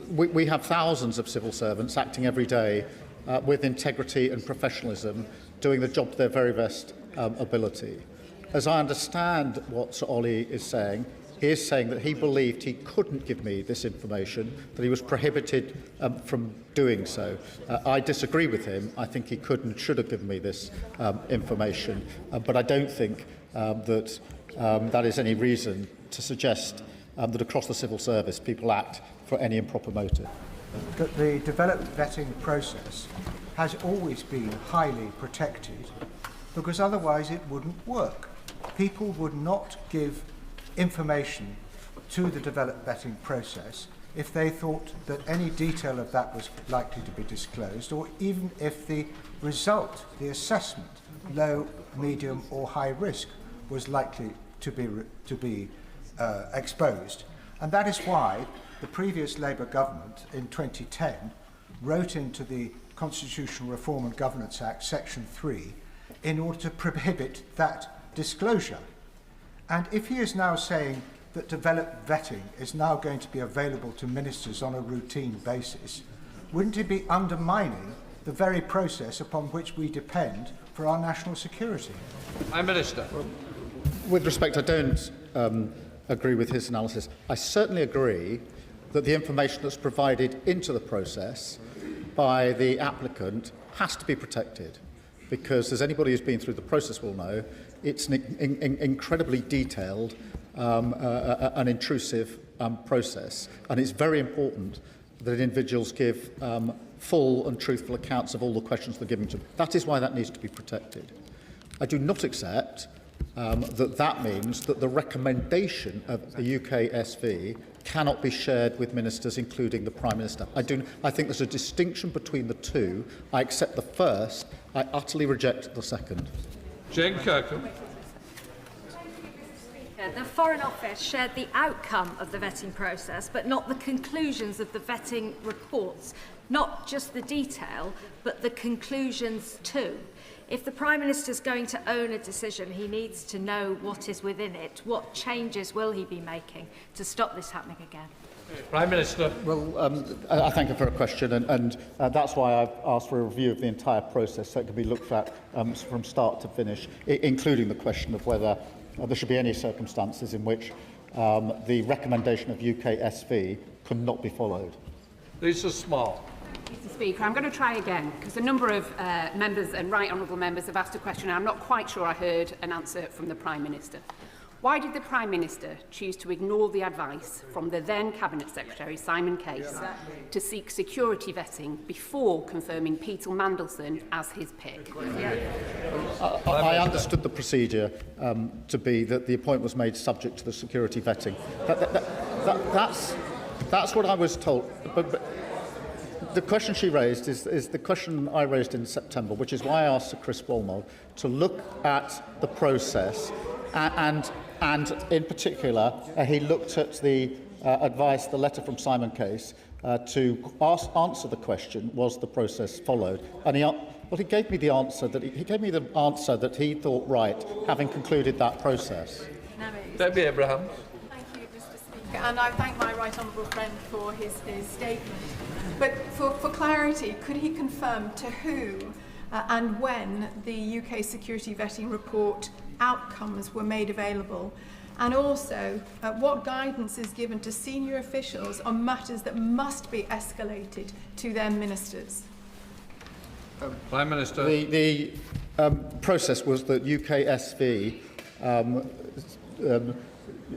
We have thousands of civil servants acting every day with integrity and professionalism, doing the job to their very best ability. As I understand what Sir Ollie is saying, he is saying that he believed he couldn't give me this information, that he was prohibited from doing so. I disagree with him. I think he could and should have given me this information, but I don't think that that is any reason to suggest that across the civil service people act for any improper motive. That the developed vetting process has always been highly protected because otherwise it wouldn't work. People would not give information to the developed vetting process if they thought that any detail of that was likely to be disclosed, or even if the result, the assessment, low, medium or high risk, was likely to be exposed. And that is why the previous Labour government in 2010 wrote into the Constitutional Reform and Governance Act, Section 3, in order to prohibit that disclosure. And if he is now saying that developed vetting is now going to be available to ministers on a routine basis, wouldn't it be undermining the very process upon which we depend for our national security? Prime Minister. With respect, I don't agree with his analysis. I certainly agree that the information that's provided into the process by the applicant has to be protected because, as anybody who's been through the process will know, it's an incredibly detailed and intrusive process, and it's very important that individuals give full and truthful accounts of all the questions they're given to them. That is why that needs to be protected. I do not accept that means that the recommendation of the UKSV cannot be shared with ministers, including the Prime Minister. I think there's a distinction between the two. I accept the first. I utterly reject the second. Jane Kirkham. The Foreign Office shared the outcome of the vetting process, but not the conclusions of the vetting reports. Not just the detail, but the conclusions too. If the Prime Minister is going to own a decision, he needs to know what is within it. What changes will he be making to stop this happening again? Prime Minister. Well, I thank you for a question, and that's why I've asked for a review of the entire process so it can be looked at from start to finish, including the question of whether there should be any circumstances in which the recommendation of UKSV could not be followed. Lisa Small. Mr Speaker, I'm going to try again because a number of members and right honourable members have asked a question and I'm not quite sure I heard an answer from the Prime Minister. Why did the Prime Minister choose to ignore the advice from the then Cabinet Secretary, Simon Case, to seek security vetting before confirming Peter Mandelson as his pick? I understood the procedure to be that the appointment was made subject to the security vetting. That's what I was told. But the question she raised is the question I raised in September, which is why I asked Sir Chris Walmole to look at the process and in particular, he looked at the advice, the letter from Simon Case, to answer the question, was the process followed? And he gave me the answer that he thought right, having concluded that process. Debbie Abraham. Thank you, Mr Speaker, and I thank my right honourable friend for his statement. But for clarity, could he confirm to whom and when the UK security vetting report outcomes were made available, and also what guidance is given to senior officials on matters that must be escalated to their ministers? Prime Minister. The process was that UKSV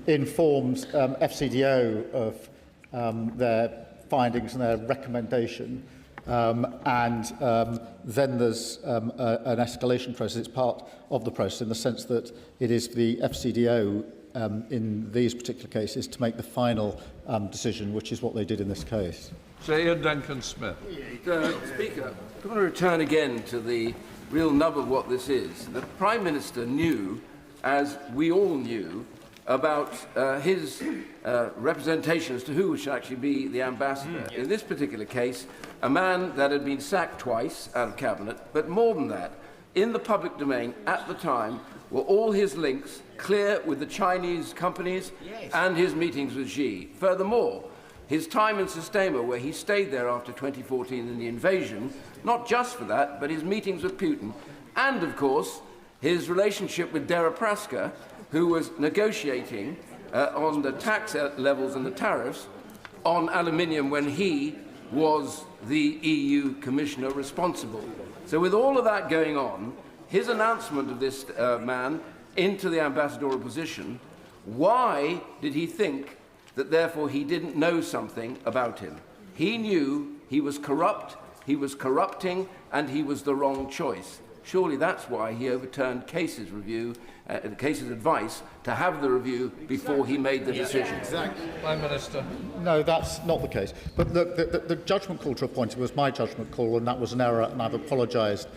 informed FCDO of their findings and their recommendation, and then there's an escalation process. It's part of the process in the sense that it is the FCDO in these particular cases to make the final decision, which is what they did in this case. Sir Ian Duncan-Smith. Speaker, I want to return again to the real nub of what this is. The Prime Minister knew, as we all knew, about his representation as to who should actually be the ambassador. In this particular case, a man that had been sacked twice out of Cabinet, but more than that, in the public domain at the time were all his links clear with the Chinese companies and his meetings with Xi. Furthermore, his time in Sistema, where he stayed there after 2014 and the invasion, not just for that, but his meetings with Putin, and, of course, his relationship with Deripaska, who was negotiating on the tax levels and the tariffs on aluminium when he was the EU Commissioner responsible. So with all of that going on, his announcement of this man into the ambassadorial position, why did he think that therefore he didn't know something about him? He knew he was corrupt, he was corrupting, and he was the wrong choice. Surely that's why he overturned Case's review, Case's advice to have the review before he made the decision. Exactly. Prime Minister. No, that's not the case. But the judgment call to appoint him was my judgment call, and that was an error, and I've apologised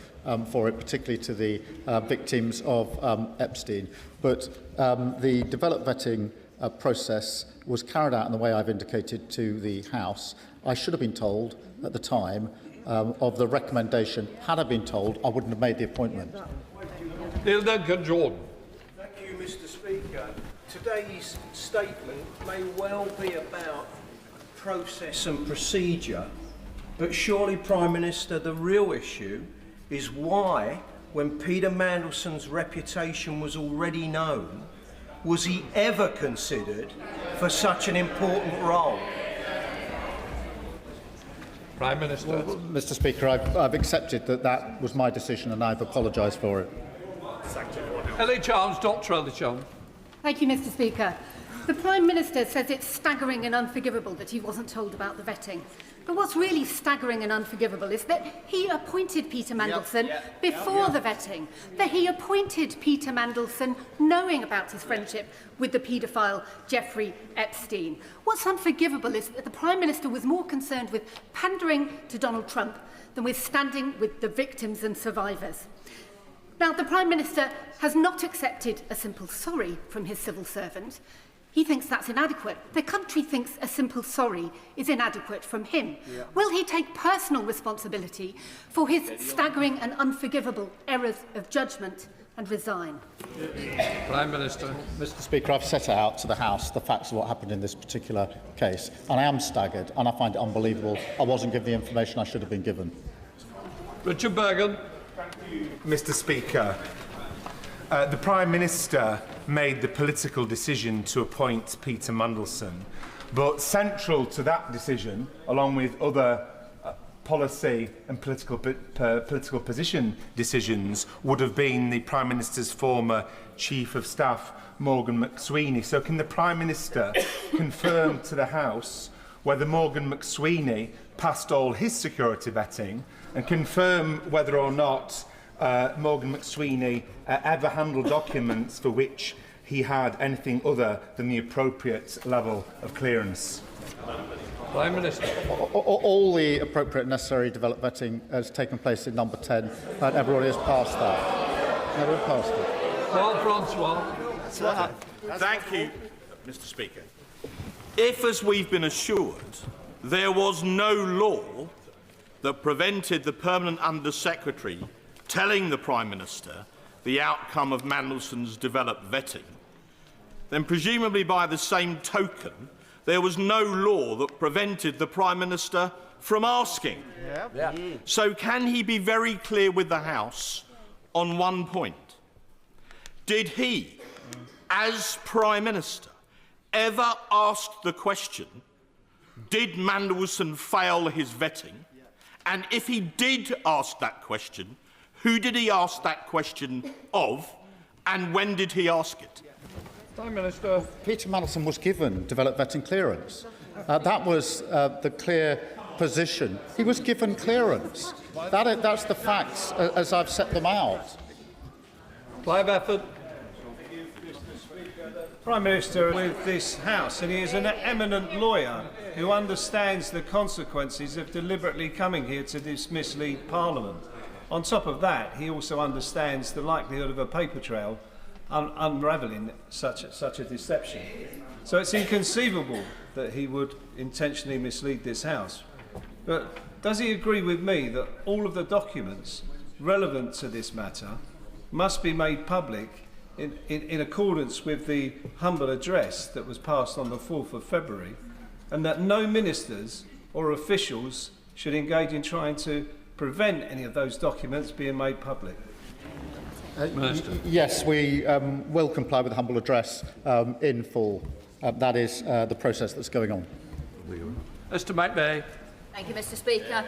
for it, particularly to the victims of Epstein. But the developed vetting process was carried out in the way I've indicated to the House. I should have been told at the time of the recommendation. Had I been told, I wouldn't have made the appointment. Neil Duncan-Jordan. Thank you, Mr Speaker. Today's statement may well be about process and procedure, but surely, Prime Minister, the real issue is why, when Peter Mandelson's reputation was already known, was he ever considered for such an important role? Prime Minister. Well, Mr Speaker, I've accepted that that was my decision and I've apologised for it. Ellie Chalmers, Dr. Ellie Chalmers. Thank you, Mr Speaker. The Prime Minister says it's staggering and unforgivable that he wasn't told about the vetting. But what's really staggering and unforgivable is that he appointed Peter Mandelson before the vetting, that he appointed Peter Mandelson knowing about his friendship with the paedophile Jeffrey Epstein. What's unforgivable is that the Prime Minister was more concerned with pandering to Donald Trump than with standing with the victims and survivors. Now, the Prime Minister has not accepted a simple sorry from his civil servant. He thinks that's inadequate. The country thinks a simple sorry is inadequate from him. Will he take personal responsibility for his staggering and unforgivable errors of judgment and resign? Prime Minister. Mr Speaker, I've set out to the House the facts of what happened in this particular case, and I am staggered and I find it unbelievable I wasn't given the information I should have been given. Richard Bergen. Thank you, Mr Speaker. The Prime Minister made the political decision to appoint Peter Mandelson, but central to that decision, along with other policy and political position decisions, would have been the Prime Minister's former Chief of Staff, Morgan McSweeney. So can the Prime Minister confirm to the House whether Morgan McSweeney passed all his security vetting, and confirm whether or not Morgan McSweeney ever handled documents for which he had anything other than the appropriate level of clearance? Prime Minister. All the appropriate necessary developed vetting has taken place in number 10, and everybody has passed that. Everyone passed it. Francois. Thank you, Mr Speaker. If, as we've been assured, there was no law that prevented the Permanent Under-Secretary telling the Prime Minister the outcome of Mandelson's developed vetting, then presumably by the same token, there was no law that prevented the Prime Minister from asking. So can he be very clear with the House on one point? Did he, as Prime Minister, ever ask the question, did Mandelson fail his vetting? And if he did ask that question, who did he ask that question of, and when did he ask it? Prime Minister. Peter Mandelson was given developed vetting clearance. That was the clear position. He was given clearance. That's the facts as I've set them out. Clive Efford. Prime Minister with this House, and he is an eminent lawyer who understands the consequences of deliberately coming here to mislead Parliament. On top of that, he also understands the likelihood of a paper trail unravelling such a deception. So it's inconceivable that he would intentionally mislead this House. But does he agree with me that all of the documents relevant to this matter must be made public in accordance with the humble address that was passed on the 4th of February, and that no ministers or officials should engage in trying to prevent any of those documents being made public? Yes, we will comply with the humble address in full. That is the process that's going on. Mr McVeigh. Thank you, Mr Speaker.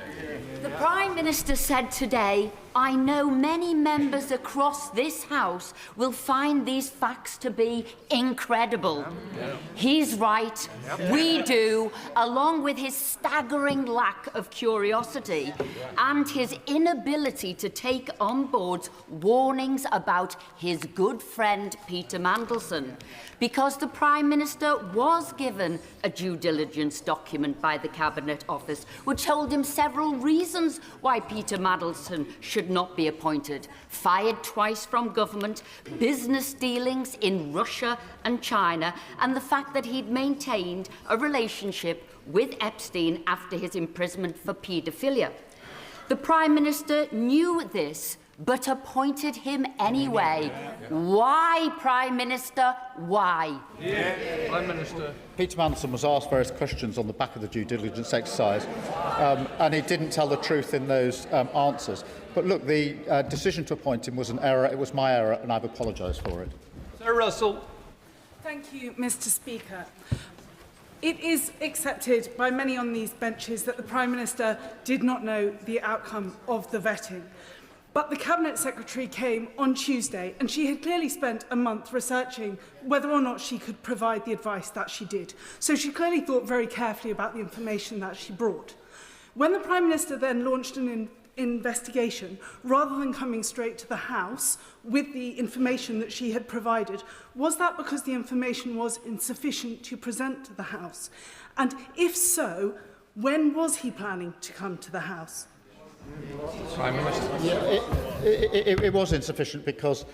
The Prime Minister said today, I know many members across this House will find these facts to be incredible. He's right. We do, along with his staggering lack of curiosity and his inability to take on board warnings about his good friend Peter Mandelson, because the Prime Minister was given a due diligence document by the Cabinet Office which told him several reasons why Peter Mandelson should not be appointed. Fired twice from government, business dealings in Russia and China, and the fact that he'd maintained a relationship with Epstein after his imprisonment for paedophilia. The Prime Minister knew this, but appointed him anyway. Why, Prime Minister? Why? Prime Minister. Peter Mandelson was asked various questions on the back of the due diligence exercise, and he didn't tell the truth in those answers. But look, the decision to appoint him was an error. It was my error, and I've apologised for it. Sir Russell. Thank you, Mr Speaker. It is accepted by many on these benches that the Prime Minister did not know the outcome of the vetting. But the Cabinet Secretary came on Tuesday and she had clearly spent a month researching whether or not she could provide the advice that she did. So she clearly thought very carefully about the information that she brought. When the Prime Minister then launched an investigation, rather than coming straight to the House with the information that she had provided, was that because the information was insufficient to present to the House? And if so, when was he planning to come to the House? Prime Minister. Yeah, it was insufficient because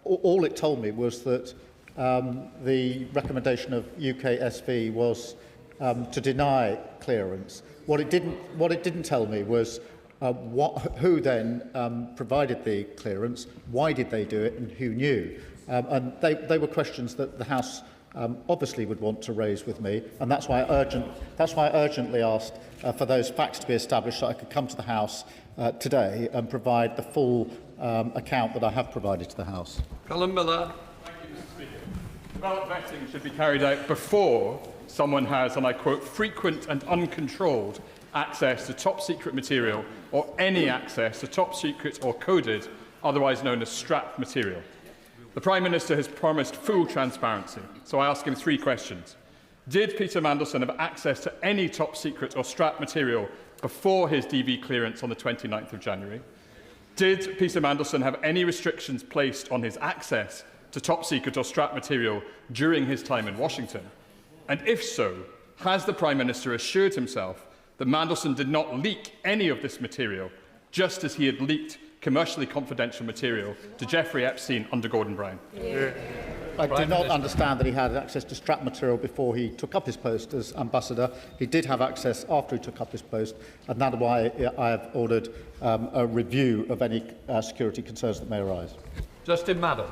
all it told me was that the recommendation of UKSV was to deny clearance. What it didn't tell me was who then provided the clearance, why did they do it, and who knew. And they were questions that the House obviously would want to raise with me, and that's why I urgently asked for those facts to be established so I could come to the House today and provide the full account that I have provided to the House. Colin Miller. Thank you, Mr. Speaker. Ballot vetting should be carried out before someone has, and I quote, frequent and uncontrolled access to top-secret material or any access to top-secret or coded, otherwise known as strap material. The Prime Minister has promised full transparency, so I ask him 3 questions. Did Peter Mandelson have access to any top-secret or strap material before his DV clearance on the 29th of January? Did Peter Mandelson have any restrictions placed on his access to top-secret or strap material during his time in Washington? And if so, has the Prime Minister assured himself that Mandelson did not leak any of this material, just as he had leaked commercially confidential material to Jeffrey Epstein under Gordon Brown? Yeah. I do not understand that he had access to strap material before he took up his post as ambassador. He did have access after he took up his post, and that's why I have ordered a review of any security concerns that may arise. Justin Madders.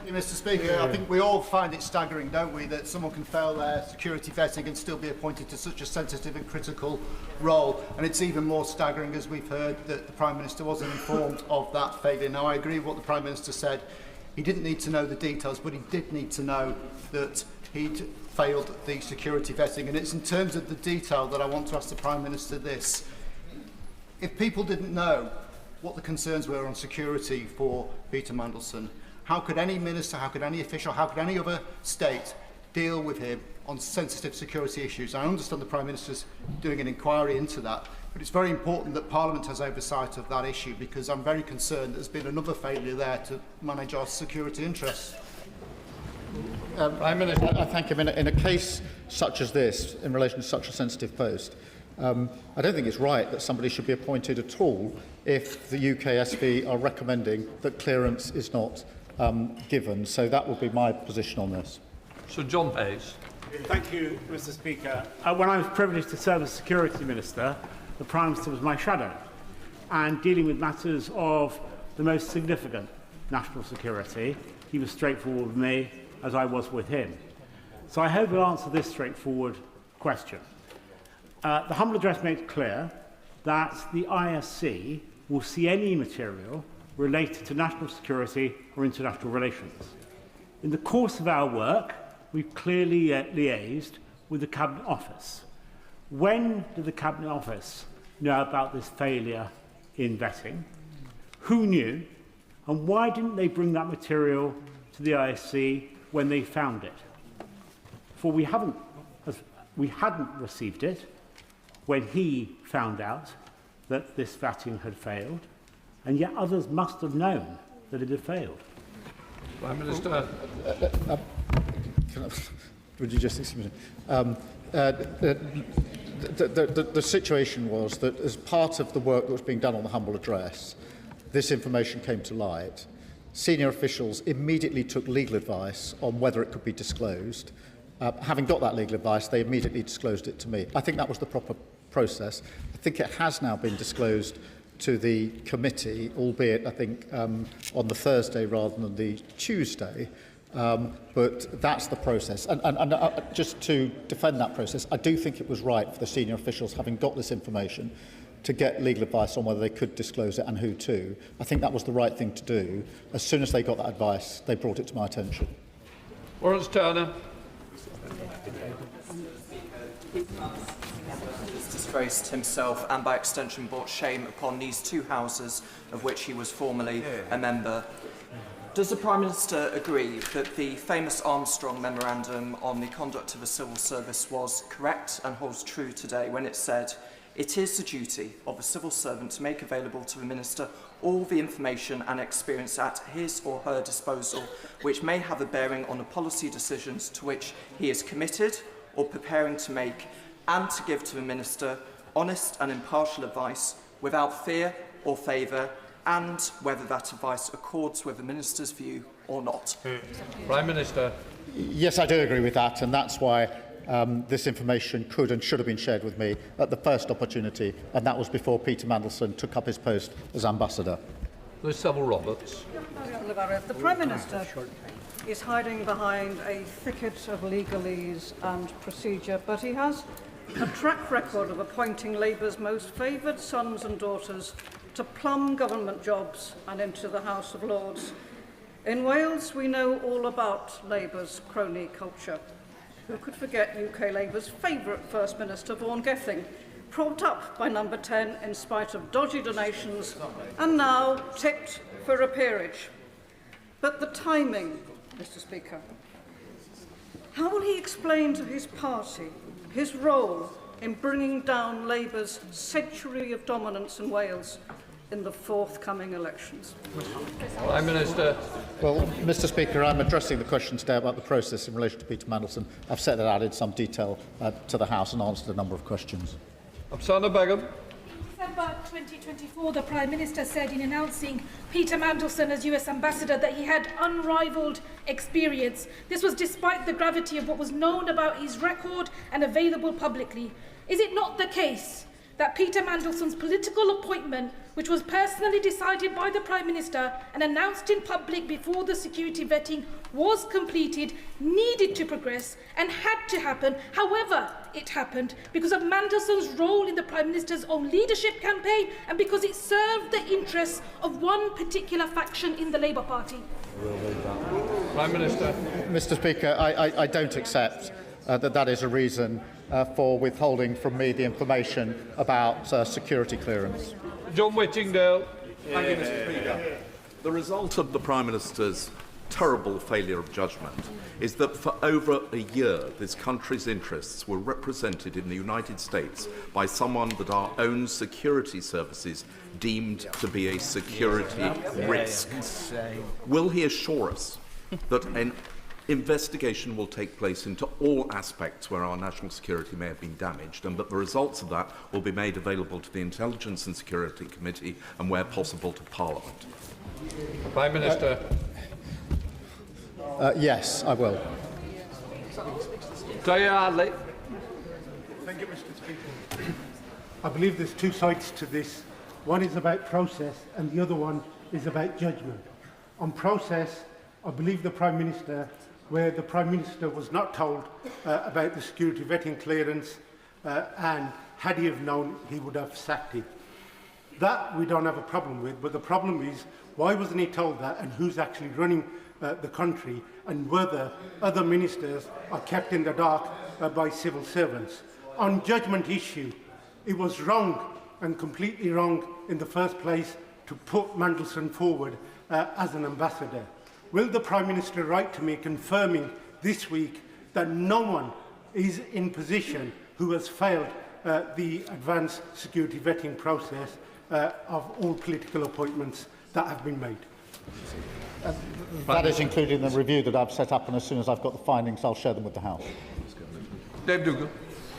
Mr. Speaker, I think we all find it staggering, don't we, that someone can fail their security vetting and still be appointed to such a sensitive and critical role. And it's even more staggering, as we've heard, that the Prime Minister wasn't informed of that failure. Now, I agree with what the Prime Minister said. He didn't need to know the details, but he did need to know that he'd failed the security vetting. And it's in terms of the detail that I want to ask the Prime Minister this. If people didn't know what the concerns were on security for Peter Mandelson, how could any minister, how could any official, how could any other state deal with him on sensitive security issues? I understand the Prime Minister's doing an inquiry into that, but it's very important that Parliament has oversight of that issue, because I'm very concerned there's been another failure there to manage our security interests. Prime Minister, I thank him. In a case such as this, in relation to such a sensitive post, I don't think it's right that somebody should be appointed at all if the UKSV are recommending that clearance is not given. So that would be my position on this. Sir John Hayes. Thank you, Mr. Speaker. When I was privileged to serve as Security Minister, the Prime Minister was my shadow, and dealing with matters of the most significant national security, he was straightforward with me, as I was with him. So I hope he'll answer this straightforward question. The humble address makes clear that the ISC will see any material related to national security or international relations. In the course of our work, we've clearly liaised with the Cabinet Office. When did the Cabinet Office know about this failure in vetting? Who knew? And why didn't they bring that material to the ISC when they found it? For we hadn't received it when he found out that this vetting had failed, and yet others must have known that it had failed. Prime Minister. Would you just excuse me? The situation was that as part of the work that was being done on the humble address, this information came to light. Senior officials immediately took legal advice on whether it could be disclosed. Having got that legal advice, they immediately disclosed it to me. I think that was the proper process. I think it has now been disclosed to the committee, albeit, I think, on the Thursday rather than the Tuesday. But that's the process. And just to defend that process, I do think it was right for the senior officials, having got this information, to get legal advice on whether they could disclose it and who to. I think that was the right thing to do. As soon as they got that advice, they brought it to my attention. Lawrence Turner. He's disgraced himself and by extension brought shame upon these two houses of which he was formerly a member. Does the Prime Minister agree that the famous Armstrong Memorandum on the conduct of a civil service was correct and holds true today when it said, "It is the duty of a civil servant to make available to the Minister all the information and experience at his or her disposal which may have a bearing on the policy decisions to which he is committed or preparing to make, and to give to the Minister honest and impartial advice without fear or favour, and whether that advice accords with the Minister's view or not." Prime Minister. Yes, I do agree with that, and that's why this information could and should have been shared with me at the first opportunity, and that was before Peter Mandelson took up his post as Ambassador. Lord Savile Roberts. The Prime Minister is hiding behind a thicket of legalese and procedure, but he has a track record of appointing Labour's most favoured sons and daughters to plumb government jobs and into the House of Lords. In Wales, we know all about Labour's crony culture. Who could forget UK Labour's favourite First Minister, Vaughan Gething, propped up by number 10 in spite of dodgy donations, and now tipped for a peerage. But the timing, Mr. Speaker. How will he explain to his party his role in bringing down Labour's century of dominance in Wales in the forthcoming elections? Prime Minister. Well, Mr. Speaker, I'm addressing the question today about the process in relation to Peter Mandelson. I've set that out in some detail to the House and answered a number of questions. Afsana Begum. December 2024, the Prime Minister said in announcing Peter Mandelson as US Ambassador that he had unrivalled experience. This was despite the gravity of what was known about his record and available publicly. Is it not the case that Peter Mandelson's political appointment, which was personally decided by the Prime Minister and announced in public before the security vetting was completed, needed to progress and had to happen? However, it happened because of Mandelson's role in the Prime Minister's own leadership campaign and because it served the interests of one particular faction in the Labour Party. Prime Minister. Mr. Speaker, I don't accept that is a reason for withholding from me the information about security clearance. John Whittingdale. Thank you, Mr. Speaker. The result of the Prime Minister's terrible failure of judgment is that for over a year this country's interests were represented in the United States by someone that our own security services deemed to be a security risk. Will he assure us that an investigation will take place into all aspects where our national security may have been damaged, and that the results of that will be made available to the Intelligence and Security Committee and, where possible, to Parliament? Prime Minister. Yes, I will. Dayali. Thank you, Mr. Speaker. I believe there's two sides to this. One is about process and the other one is about judgment. On process, I believe the Prime Minister, where the Prime Minister was not told about the security vetting clearance, and had he have known, he would have sacked him. That we don't have a problem with, but the problem is, why wasn't he told that, and who's actually running the country, and whether other ministers are kept in the dark by civil servants. On judgment issue, it was wrong and completely wrong in the first place to put Mandelson forward as an ambassador. Will the Prime Minister write to me confirming this week that no one is in position who has failed the advanced security vetting process of all political appointments that have been made? That is included in the review that I've set up, and as soon as I've got the findings, I'll share them with the House. Dave Dougal.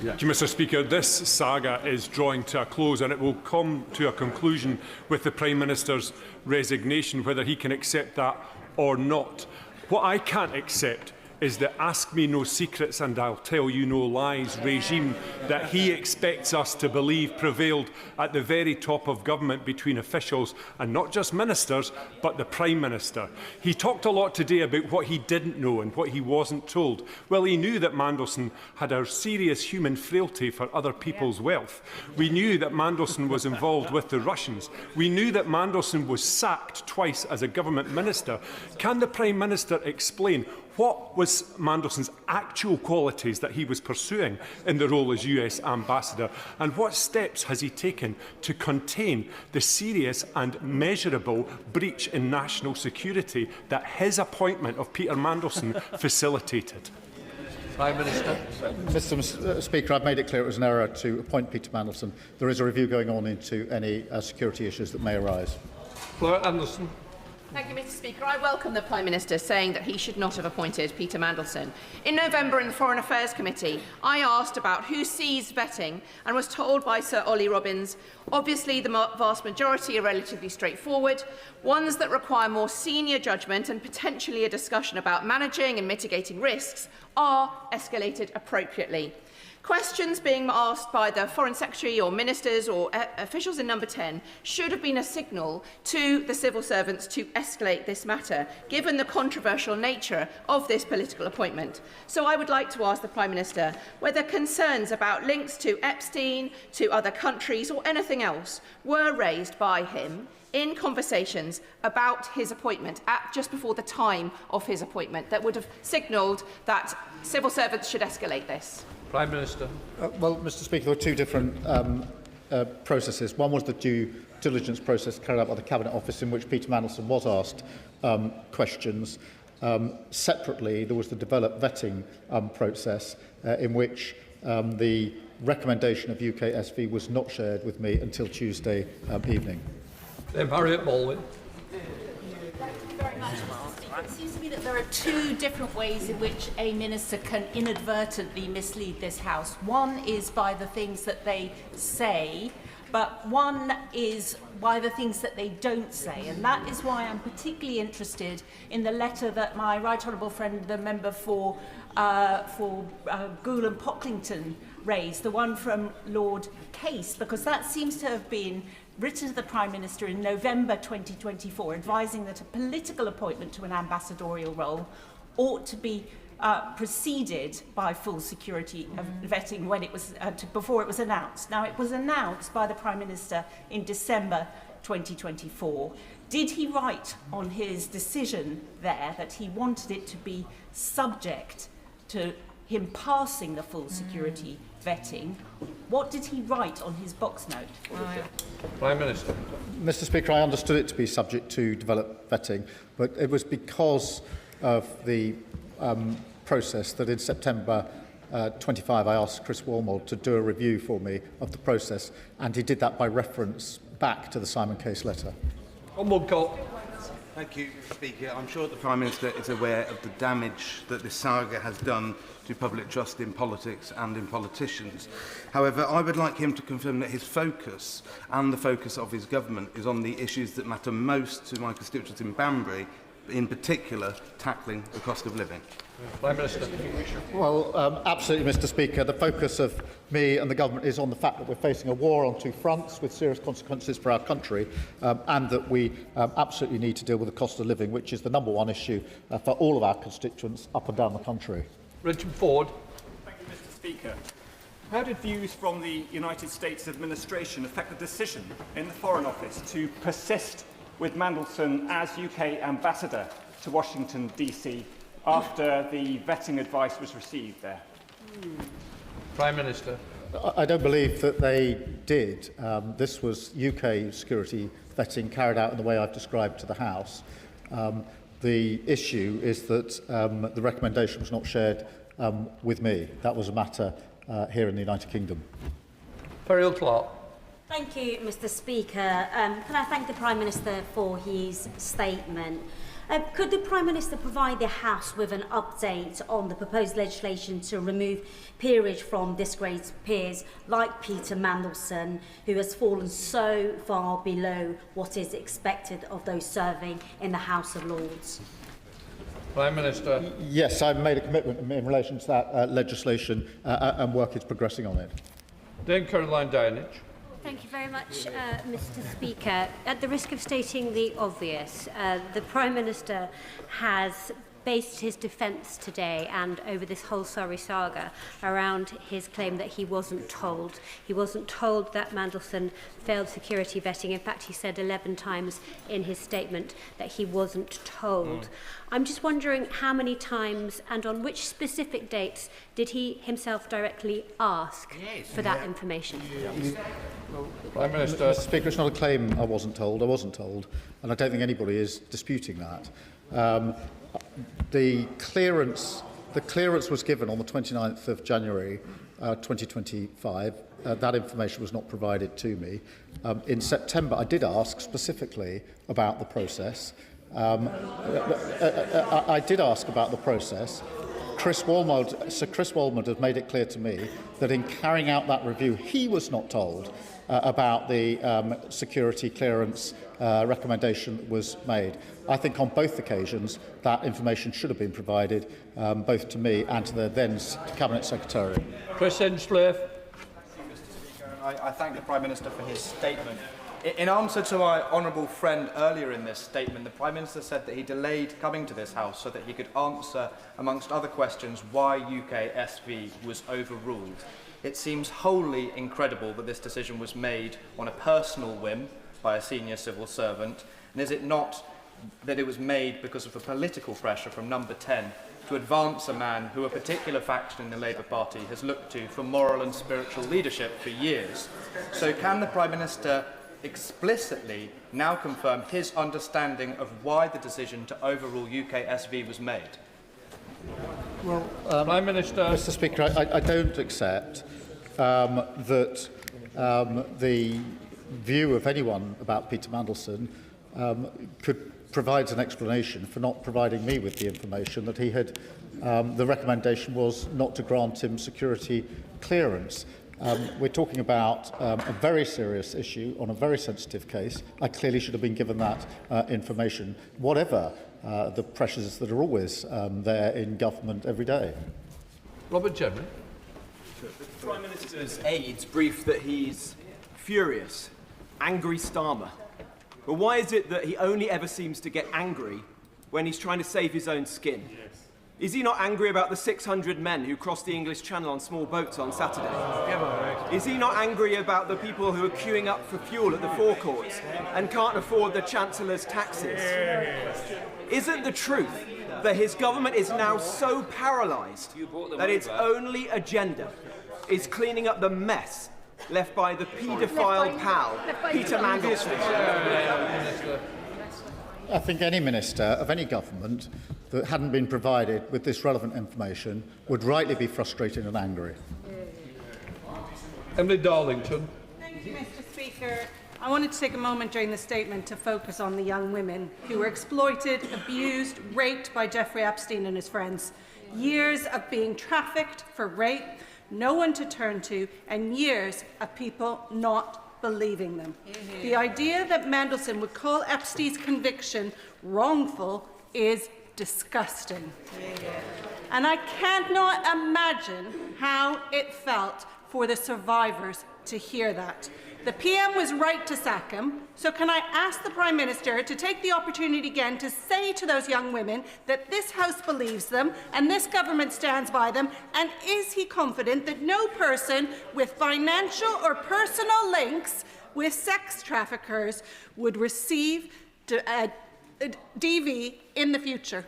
Thank you, Mr. Speaker. This saga is drawing to a close, and it will come to a conclusion with the Prime Minister's resignation, whether he can accept that or not. What I can't accept is the ask me no secrets and I'll tell you no lies regime that he expects us to believe prevailed at the very top of government between officials, and not just ministers, but the Prime Minister. He talked a lot today about what he didn't know and what he wasn't told. Well, he knew that Mandelson had a serious human frailty for other people's wealth. We knew that Mandelson was involved with the Russians. We knew that Mandelson was sacked twice as a government minister. Can the Prime Minister explain what was Mandelson's actual qualities that he was pursuing in the role as US Ambassador, and what steps has he taken to contain the serious and measurable breach in national security that his appointment of Peter Mandelson facilitated? Prime Minister. Mr. Speaker, I've made it clear it was an error to appoint Peter Mandelson. There is a review going on into any security issues that may arise. Fleur Anderson. Thank you, Mr. Speaker. I welcome the Prime Minister saying that he should not have appointed Peter Mandelson. In November in the Foreign Affairs Committee, I asked about who sees vetting and was told by Sir Ollie Robbins, obviously the vast majority are relatively straightforward, ones that require more senior judgment and potentially a discussion about managing and mitigating risks are escalated appropriately. Questions being asked by the Foreign Secretary or ministers or officials in number 10 should have been a signal to the civil servants to escalate this matter, given the controversial nature of this political appointment. So I would like to ask the Prime Minister whether concerns about links to Epstein, to other countries or anything else were raised by him in conversations about his appointment at just before the time of his appointment that would have signalled that civil servants should escalate this. Prime Minister. Well, Mr. Speaker, there were two different processes. One was the due diligence process carried out by the Cabinet Office, in which Peter Mandelson was asked questions. Separately, there was the developed vetting process, in which the recommendation of UK SV was not shared with me until Tuesday evening. Harriet Baldwin. It seems to me that there are two different ways in which a minister can inadvertently mislead this House. One is by the things that they say, but one is by the things that they don't say. And that is why I'm particularly interested in the letter that my right honourable friend, the member for Goole and Pocklington raised, the one from Lord Case, because that seems to have been written to the Prime Minister in November 2024, advising that a political appointment to an ambassadorial role ought to be preceded by full security vetting when it was before it was announced. Now, it was announced by the Prime Minister in December 2024. Did he write on his decision there that he wanted it to be subject to him passing the full security vetting? What did he write on his box note? Prime Minister. Mr. Speaker, I understood it to be subject to developed vetting, but it was because of the process that in September 25 I asked Chris Wormold to do a review for me of the process, and he did that by reference back to the Simon Case letter. Thank you, Speaker. I'm sure the Prime Minister is aware of the damage that this saga has done to public trust in politics and in politicians. However, I would like him to confirm that his focus and the focus of his government is on the issues that matter most to my constituents in Banbury, in particular tackling the cost of living. Prime Minister. Well, absolutely, Mr. Speaker. The focus of me and the government is on the fact that we're facing a war on two fronts with serious consequences for our country, and that we absolutely need to deal with the cost of living, which is the number one issue for all of our constituents up and down the country. Richard Ford. Thank you, Mr. Speaker. How did views from the United States administration affect the decision in the Foreign Office to persist with Mandelson as UK ambassador to Washington, D.C. after the vetting advice was received there? Prime Minister. I don't believe that they did. This was UK security vetting carried out in the way I've described to the House. The issue is that the recommendation was not shared with me. That was a matter here in the United Kingdom. Periel Clark. Thank you, Mr. Speaker. Can I thank the Prime Minister for his statement? Could the Prime Minister provide the House with an update on the proposed legislation to remove peerage from disgraced peers like Peter Mandelson, who has fallen so far below what is expected of those serving in the House of Lords? Prime Minister. Yes, I've made a commitment in relation to that legislation, and work is progressing on it. Dame Caroline Downage. Thank you very much, Mr. Speaker. At the risk of stating the obvious, the Prime Minister has based his defence today and over this whole sorry saga around his claim that he wasn't told. He wasn't told that Mandelson failed security vetting. In fact, he said 11 times in his statement that he wasn't told. I'm just wondering how many times and on which specific dates did he himself directly ask for that information? Prime Minister. Mr. Speaker, it's not a claim I wasn't told. I wasn't told, and I don't think anybody is disputing that. The clearance was given on the 29th of January 2025. That information was not provided to me. In September, I did ask specifically about the process. I did ask about the process. Sir Chris Walmond has made it clear to me that in carrying out that review, he was not told about the security clearance recommendation that was made. I think on both occasions that information should have been provided both to me and to the then Cabinet Secretary. Chris Hinchcliffe. I thank the Prime Minister for his statement. In answer to my honourable friend earlier in this statement, the Prime Minister said that he delayed coming to this House so that he could answer, amongst other questions, why UK SV was overruled. It seems wholly incredible that this decision was made on a personal whim by a senior civil servant, and is it not that it was made because of the political pressure from Number 10 to advance a man who a particular faction in the Labour Party has looked to for moral and spiritual leadership for years? So can the Prime Minister explicitly now confirm his understanding of why the decision to overrule UK SV was made? Well, Prime Minister. Mr. Speaker, I don't accept that the view of anyone about Peter Mandelson provides an explanation for not providing me with the information that he had. The recommendation was not to grant him security clearance. We're talking about a very serious issue on a very sensitive case. I clearly should have been given that information, whatever the pressures that are always there in government every day. Robert General. The Prime Minister's aides briefed that he's furious, angry Starmer. But why is it that he only ever seems to get angry when he's trying to save his own skin? Is he not angry about the 600 men who crossed the English Channel on small boats on Saturday? Is he not angry about the people who are queuing up for fuel at the forecourts and can't afford the Chancellor's taxes? Isn't the truth that his government is now so paralysed that its only agenda is cleaning up the mess left by the paedophile pal, Peter Mandelson? I think any minister of any government that hadn't been provided with this relevant information would rightly be frustrated and angry. Emily Darlington. Thank you, Mr. Speaker. I wanted to take a moment during the statement to focus on the young women who were exploited, abused, raped by Jeffrey Epstein and his friends. Years of being trafficked for rape, no one to turn to, and years of people not believing them. The idea that Mandelson would call Epstein's conviction wrongful is disgusting. And I cannot imagine how it felt for the survivors to hear that. The PM was right to sack him, so can I ask the Prime Minister to take the opportunity again to say to those young women that this House believes them and this government stands by them, and is he confident that no person with financial or personal links with sex traffickers would receive DV in the future?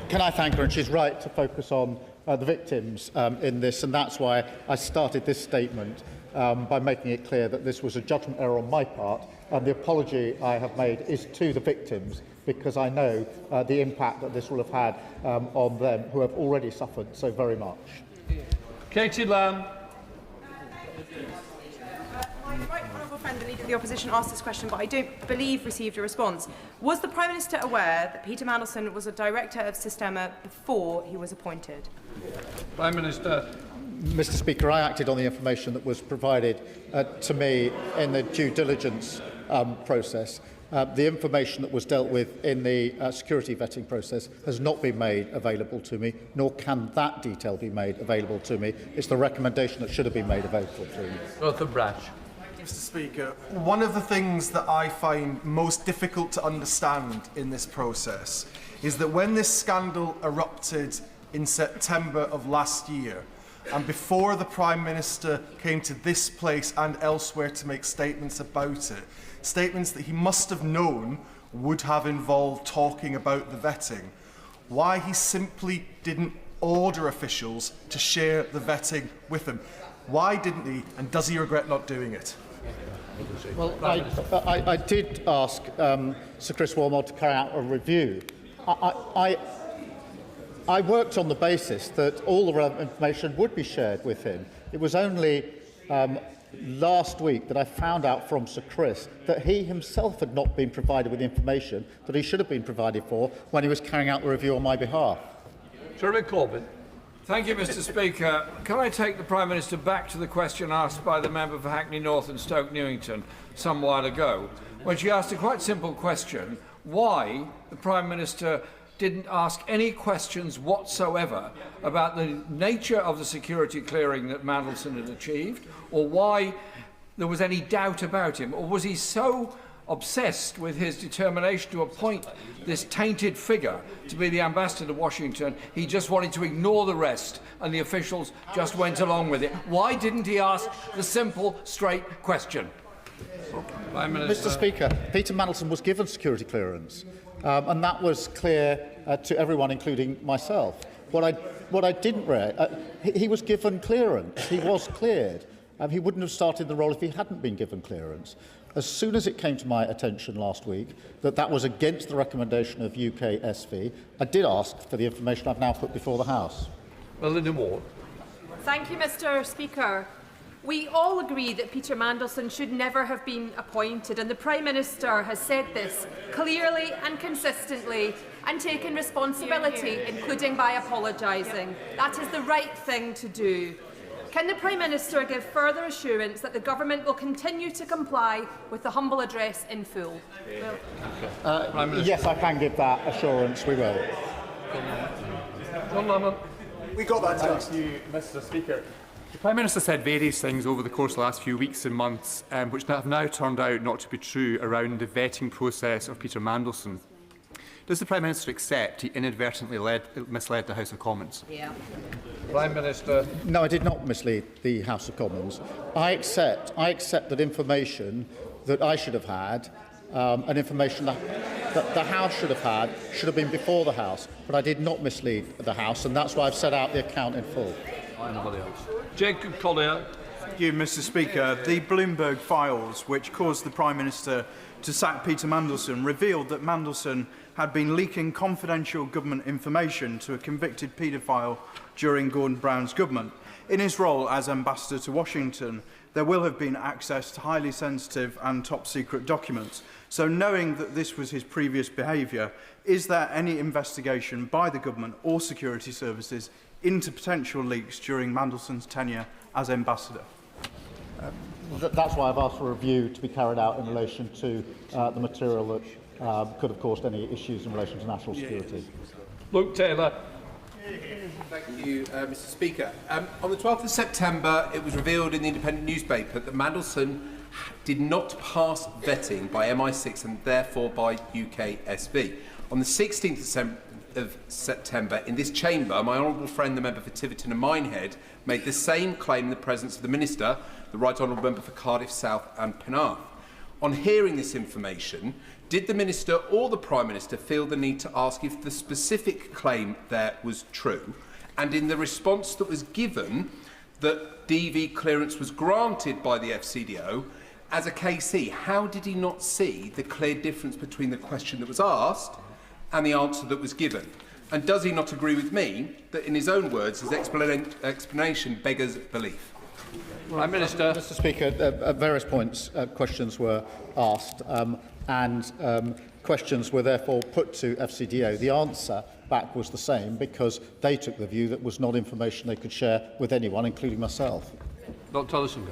Can I thank her? And she's right to focus on the victims in this, and that's why I started this statement by making it clear that this was a judgment error on my part, and the apology I have made is to the victims, because I know the impact that this will have had on them, who have already suffered so very much. Katie Lamb. My right honourable friend, the Leader of the Opposition, asked this question, but I don't believe received a response. Was the Prime Minister aware that Peter Mandelson was a director of Systema before he was appointed? Prime Minister. Mr. Speaker, I acted on the information that was provided to me in the due diligence process. The information that was dealt with in the security vetting process has not been made available to me, nor can that detail be made available to me. It's the recommendation that should have been made available to me. Arthur Brash. Mr. Speaker. One of the things that I find most difficult to understand in this process is that when this scandal erupted in September of last year, and before the Prime Minister came to this place and elsewhere to make statements about it, statements that he must have known would have involved talking about the vetting, why he simply didn't order officials to share the vetting with him. Why didn't he, and does he regret not doing it? Well, I did ask Sir Chris Wilmot to carry out a review. I worked on the basis that all the relevant information would be shared with him. It was only last week that I found out from Sir Chris that he himself had not been provided with information that he should have been provided for when he was carrying out the review on my behalf. Jeremy Corbyn. Thank you, Mr. Speaker. Can I take the Prime Minister back to the question asked by the member for Hackney North and Stoke Newington some while ago, when she asked a quite simple question: why the Prime Minister didn't ask any questions whatsoever about the nature of the security clearing that Mandelson had achieved, or why there was any doubt about him, or was he so obsessed with his determination to appoint this tainted figure to be the ambassador to Washington, he just wanted to ignore the rest and the officials just went along with it? Why didn't he ask the simple, straight question? Mr. Speaker, Peter Mandelson was given security clearance, and that was clear to everyone, including myself. What I didn't read, he was given clearance. He was cleared. He wouldn't have started the role if he hadn't been given clearance. As soon as it came to my attention last week that that was against the recommendation of UK SV, I did ask for the information I've now put before the House. Melinda Ward. Thank you, Mr. Speaker. We all agree that Peter Mandelson should never have been appointed, and the Prime Minister has said this clearly and consistently and taken responsibility, including by apologising. That is the right thing to do. Can the Prime Minister give further assurance that the Government will continue to comply with the humble address in full? Yes, I can give that assurance. We will. John Lamont. We got that. Thanks to you, Mr. Speaker. The Prime Minister said various things over the course of the last few weeks and months, which have now turned out not to be true around the vetting process of Peter Mandelson. Does the Prime Minister accept he inadvertently misled the House of Commons? Yeah. Prime Minister. No, I did not mislead the House of Commons. I accept that information that I should have had, and information that the House should have been before the House, but I did not mislead the House, and that's why I've set out the account in full. Anybody else? Jacob Collier. Thank you, Mr. Speaker. The Bloomberg files, which caused the Prime Minister to sack Peter Mandelson, revealed that Mandelson had been leaking confidential government information to a convicted paedophile during Gordon Brown's government. In his role as ambassador to Washington, there will have been access to highly sensitive and top-secret documents. So knowing that this was his previous behaviour, is there any investigation by the government or security services into potential leaks during Mandelson's tenure as ambassador? That's why I've asked for a review to be carried out in relation to the material that could have caused any issues in relation to national security. Luke Taylor. Thank you, Mr. Speaker. On the 12th of September, it was revealed in the Independent newspaper that Mandelson did not pass vetting by MI6 and therefore by UKSB. On the 16th of September, in this chamber, my honourable friend, the member for Tiverton and Minehead, made the same claim in the presence of the Minister, the Right Honourable Member for Cardiff South and Penarth. On hearing this information, did the Minister or the Prime Minister feel the need to ask if the specific claim there was true? And in the response that was given, that DV clearance was granted by the FCDO, as a KC, how did he not see the clear difference between the question that was asked and the answer that was given? And does he not agree with me that, in his own words, his explanation beggars belief? Prime Minister. Mr. Speaker, at various points, questions were asked, and questions were therefore put to FCDO. The answer back was the same because they took the view that was not information they could share with anyone, including myself. Dr. Ellison.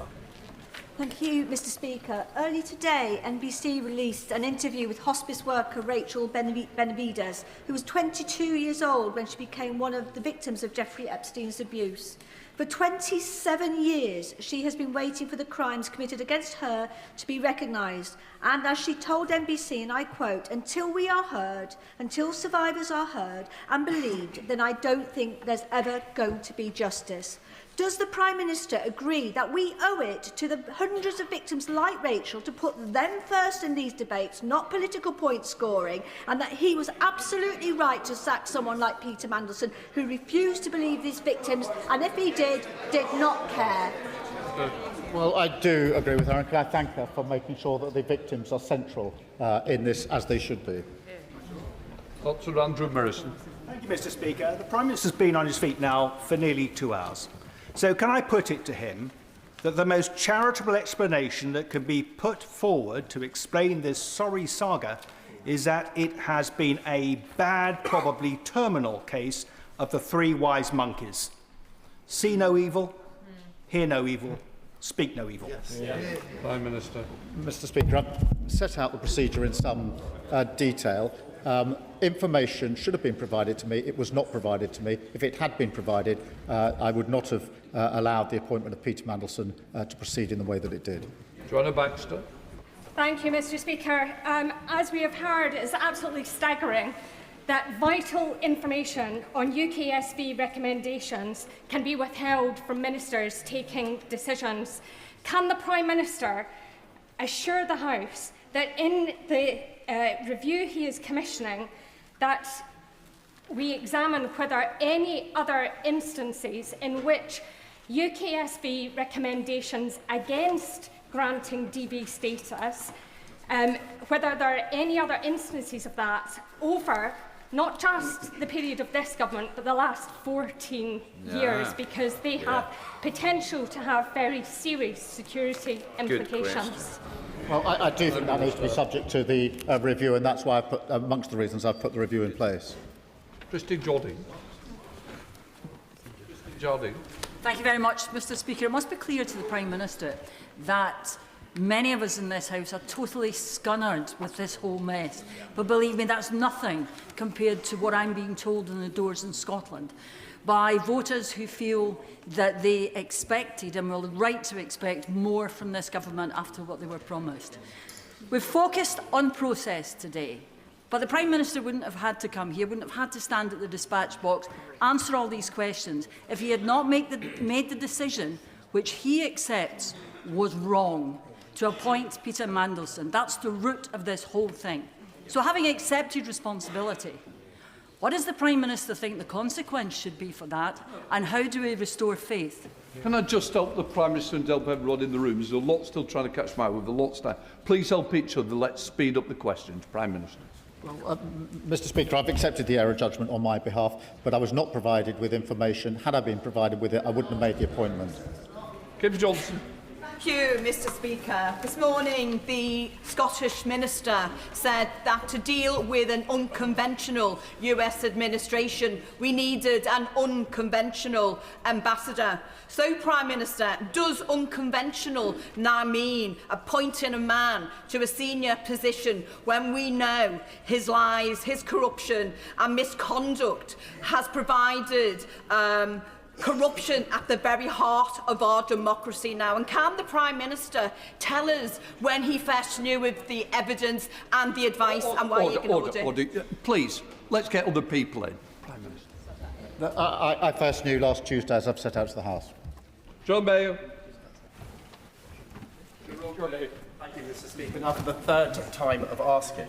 Thank you, Mr. Speaker. Early today, NBC released an interview with hospice worker Rachel Benavides, who was 22 years old when she became one of the victims of Jeffrey Epstein's abuse. For 27 years, she has been waiting for the crimes committed against her to be recognised. And as she told NBC, and I quote, "Until we are heard, until survivors are heard and believed, then I don't think there's ever going to be justice." Does the Prime Minister agree that we owe it to the hundreds of victims like Rachel to put them first in these debates, not political point scoring, and that he was absolutely right to sack someone like Peter Mandelson, who refused to believe these victims, and if he did not care? Well, I do agree with her, and can I thank her for making sure that the victims are central in this, as they should be. Dr. Andrew Morrison. Thank you, Mr. Speaker. The Prime Minister's been on his feet now for nearly 2 hours. So can I put it to him that the most charitable explanation that can be put forward to explain this sorry saga is that it has been a bad, probably terminal case of the three wise monkeys? See no evil, hear no evil, speak no evil. Yes. Prime Minister. Mr. Speaker, I've set out the procedure in some detail. Information should have been provided to me. It was not provided to me. If it had been provided, I would not have allowed the appointment of Peter Mandelson to proceed in the way that it did. Joanna Baxter. Thank you, Mr. Speaker. As we have heard, it's absolutely staggering that vital information on UKSV recommendations can be withheld from ministers taking decisions. Can the Prime Minister assure the House that in the review he is commissioning, that we examine whether any other instances in which UKSV recommendations against granting DV status, whether there are any other instances of that over not just the period of this government, but the last 14 years, because they have potential to have very serious security implications. Well, I do think that needs to be subject to the review, and that's why I've put, amongst the reasons I've put the review in place. Christine Jardine. Jardine. Thank you very much, Mr. Speaker. It must be clear to the Prime Minister that many of us in this House are totally scunnered with this whole mess. But believe me, that's nothing compared to what I'm being told in the doors in Scotland by voters who feel that they expected and were right to expect more from this government after what they were promised. We've focused on process today, but the Prime Minister wouldn't have had to come here, wouldn't have had to stand at the dispatch box, answer all these questions if he had not made the decision, which he accepts was wrong, to appoint Peter Mandelson. That's the root of this whole thing. So having accepted responsibility, what does the Prime Minister think the consequence should be for that, and how do we restore faith? Can I just help the Prime Minister and help everyone in the room? There's a lot still trying to catch my eye with a lot time. Please help each other. Let's speed up the questions. Prime Minister. Well, Mr. Speaker, I've accepted the error judgment on my behalf, but I was not provided with information. Had I been provided with it, I wouldn't have made the appointment. Kim Johnson. Thank you, Mr. Speaker. This morning, the Scottish Minister said that to deal with an unconventional US administration, we needed an unconventional ambassador. So, Prime Minister, does unconventional now mean appointing a man to a senior position when we know his lies, his corruption and misconduct has provided corruption at the very heart of our democracy now? And can the Prime Minister tell us when he first knew of the evidence and the advice and why he ignored it? Please, let's get other people in. Prime Minister. I first knew last Tuesday, as I've set out to the House. John Mayo. Thank you, Mr. Speaker. Now, for the third time of asking,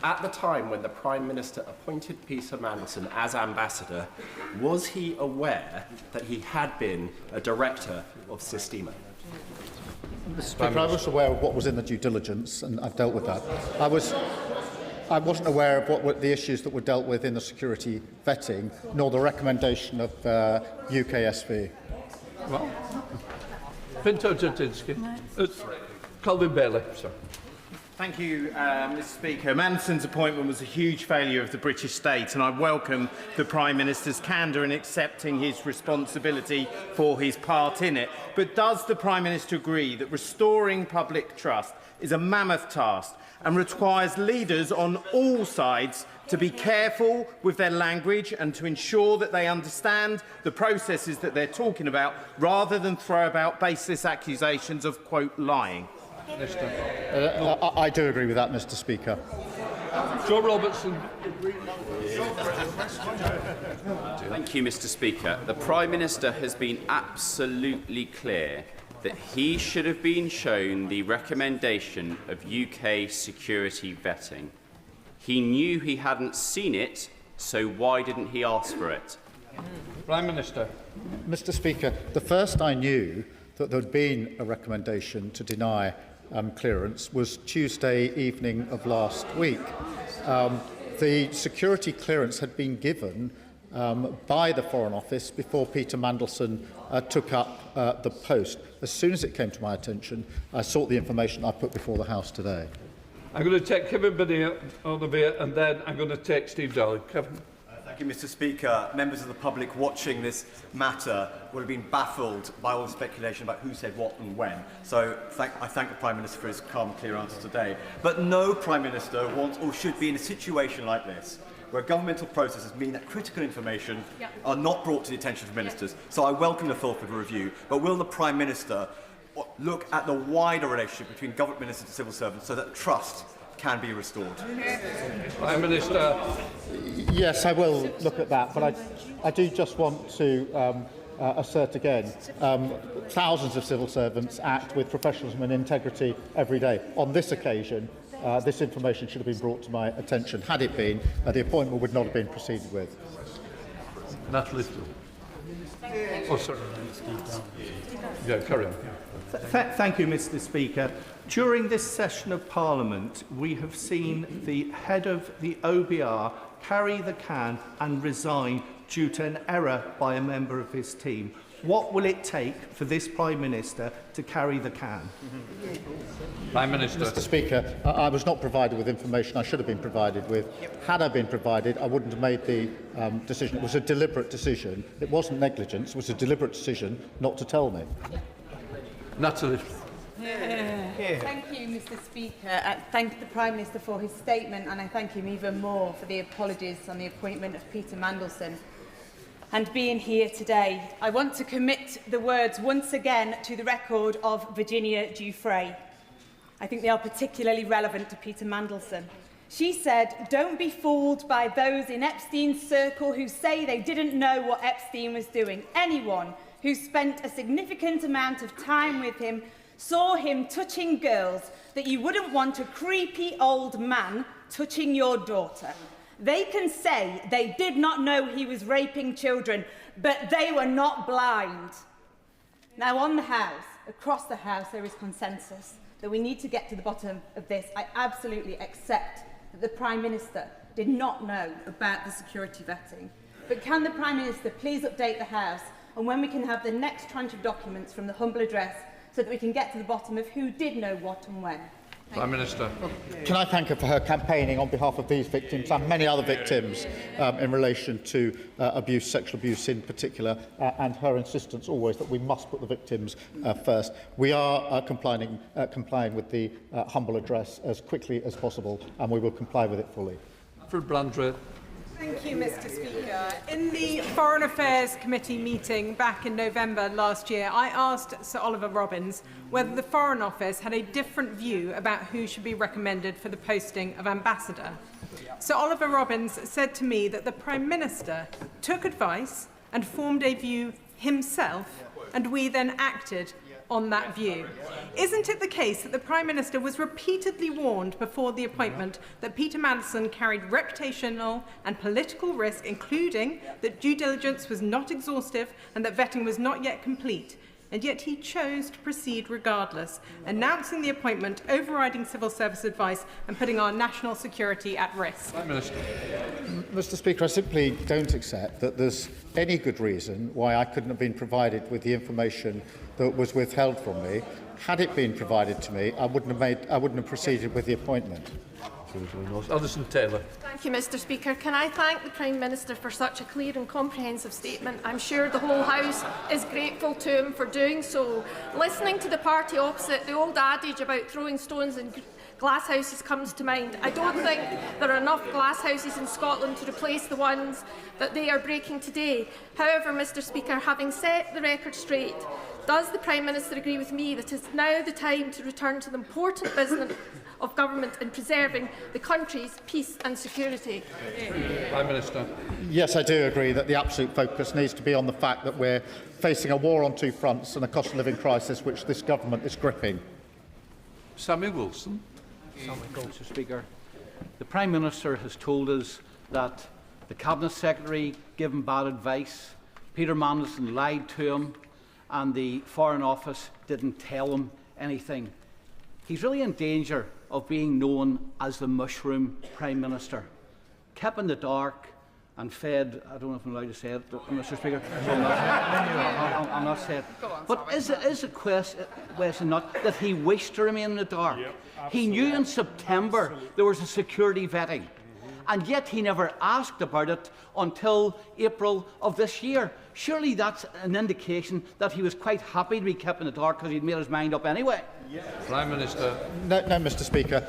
at the time when the Prime Minister appointed Peter Mandelson as ambassador, was he aware that he had been a director of Sistema? Mr. Speaker, I was aware of what was in the due diligence, and I've dealt with that. I wasn't aware of what were the issues that were dealt with in the security vetting, nor the recommendation of UKSV. Well, Pinto Jatinsky. Colvin Bailey, sir. Thank you, Mr. Speaker. Mandelson's appointment was a huge failure of the British state, and I welcome the Prime Minister's candour in accepting his responsibility for his part in it. But does the Prime Minister agree that restoring public trust is a mammoth task and requires leaders on all sides to be careful with their language and to ensure that they understand the processes that they're talking about, rather than throw about baseless accusations of, quote, lying. I do agree with that, Mr. Speaker. Joe Robertson. Thank you, Mr. Speaker. The Prime Minister has been absolutely clear that he should have been shown the recommendation of UK security vetting. He knew he hadn't seen it, so why didn't he ask for it? Prime Minister. Mr. Speaker, the first I knew that there had been a recommendation to deny clearance was Tuesday evening of last week. The security clearance had been given by the Foreign Office before Peter Mandelson took up the post. As soon as it came to my attention, I sought the information I put before the House today. I'm going to take Kevin Bennett and then I'm going to take Steve Darling. Kevin. Thank you, Mr. Speaker. Members of the public watching this matter will have been baffled by all the speculation about who said what and when. So I thank the Prime Minister for his calm, clear answer today. But no Prime Minister wants or should be in a situation like this, where governmental processes mean that critical information are not brought to the attention of ministers. So I welcome the Fulford review, but will the Prime Minister look at the wider relationship between government ministers and civil servants so that trust can be restored? Prime Minister. Yes, I will look at that, but I do just want to assert again, thousands of civil servants act with professionalism and integrity every day. On this occasion, this information should have been brought to my attention. Had it been, the appointment would not have been proceeded with. Natalie. Oh, sorry. Yeah, carry on. Thank you, Mr. Speaker. During this session of Parliament, we have seen the head of the OBR carry the can and resign due to an error by a member of his team. What will it take for this Prime Minister to carry the can? Prime Minister. Mr. Speaker, I was not provided with information I should have been provided with. Had I been provided, I wouldn't have made the decision. It was a deliberate decision. It wasn't negligence. It was a deliberate decision not to tell me. Natalie. Thank you, Mr. Speaker. I thank the Prime Minister for his statement, and I thank him even more for the apologies on the appointment of Peter Mandelson and being here today. I want to commit the words once again to the record of Virginia Giuffre. I think they are particularly relevant to Peter Mandelson. She said, "Don't be fooled by those in Epstein's circle who say they didn't know what Epstein was doing. Anyone who spent a significant amount of time with him saw him touching girls that you wouldn't want a creepy old man touching your daughter. They can say they did not know he was raping children, but they were not blind." Now, on the House, across the House, there is consensus that we need to get to the bottom of this. I absolutely accept that the Prime Minister did not know about the security vetting. But can the Prime Minister please update the House on when we can have the next tranche of documents from the humble address so that we can get to the bottom of who did know what and when? Prime Minister. Can I thank her for her campaigning on behalf of these victims and many other victims in relation to abuse, sexual abuse in particular, and her insistence always that we must put the victims first. We are complying with the humble address as quickly as possible, and we will comply with it fully. For Blandred. Thank you, Mr. Speaker. In the Foreign Affairs Committee meeting back in November last year, I asked Sir Oliver Robbins whether the Foreign Office had a different view about who should be recommended for the posting of ambassador. Sir Oliver Robbins said to me that the Prime Minister took advice and formed a view himself, and we then acted on that view. Isn't it the case that the Prime Minister was repeatedly warned before the appointment that Peter Mandelson carried reputational and political risk, including that due diligence was not exhaustive and that vetting was not yet complete, and yet he chose to proceed regardless, announcing the appointment, overriding civil service advice and putting our national security at risk? Prime Minister. Mr. Speaker, I simply don't accept that there's any good reason why I couldn't have been provided with the information that was withheld from me. Had it been provided to me, I wouldn't have proceeded with the appointment. Alison Taylor. Thank you, Mr. Speaker. Can I thank the Prime Minister for such a clear and comprehensive statement? I'm sure the whole House is grateful to him for doing so. Listening to the party opposite, the old adage about throwing stones in glass houses comes to mind. I don't think there are enough glass houses in Scotland to replace the ones that they are breaking today. However, Mr. Speaker, having set the record straight, does the Prime Minister agree with me that it is now the time to return to the important business of government in preserving the country's peace and security? Prime Minister. Yes, I do agree that the absolute focus needs to be on the fact that we're facing a war on two fronts and a cost of living crisis which this government is gripping. Samuel Wilson. Mr. Speaker, the Prime Minister has told us that the Cabinet Secretary gave him bad advice, Peter Mandelson lied to him, and the Foreign Office didn't tell him anything. He's really in danger of being known as the mushroom Prime Minister, kept in the dark and fed. I don't know if I'm allowed to say it, Mr. Speaker. So I'm not saying it. But is the question not that he wished to remain in the dark? He knew in September there was a security vetting, and yet he never asked about it until April of this year. Surely that's an indication that he was quite happy to be kept in the dark because he'd made his mind up anyway. Prime Minister. No, Mr. Speaker.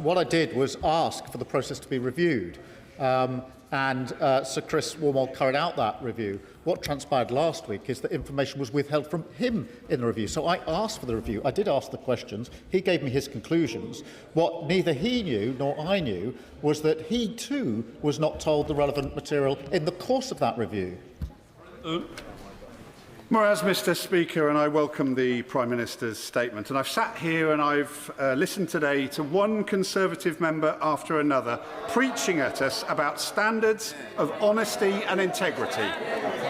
What I did was ask for the process to be reviewed, and Sir Chris Warmold carried out that review. What transpired last week is that information was withheld from him in the review. So I asked for the review. I did ask the questions. He gave me his conclusions. What neither he knew nor I knew was that he too was not told the relevant material in the course of that review. Whereas, Mr. Speaker, and I welcome the Prime Minister's statement, and I've sat here and I've listened today to one Conservative member after another preaching at us about standards of honesty and integrity.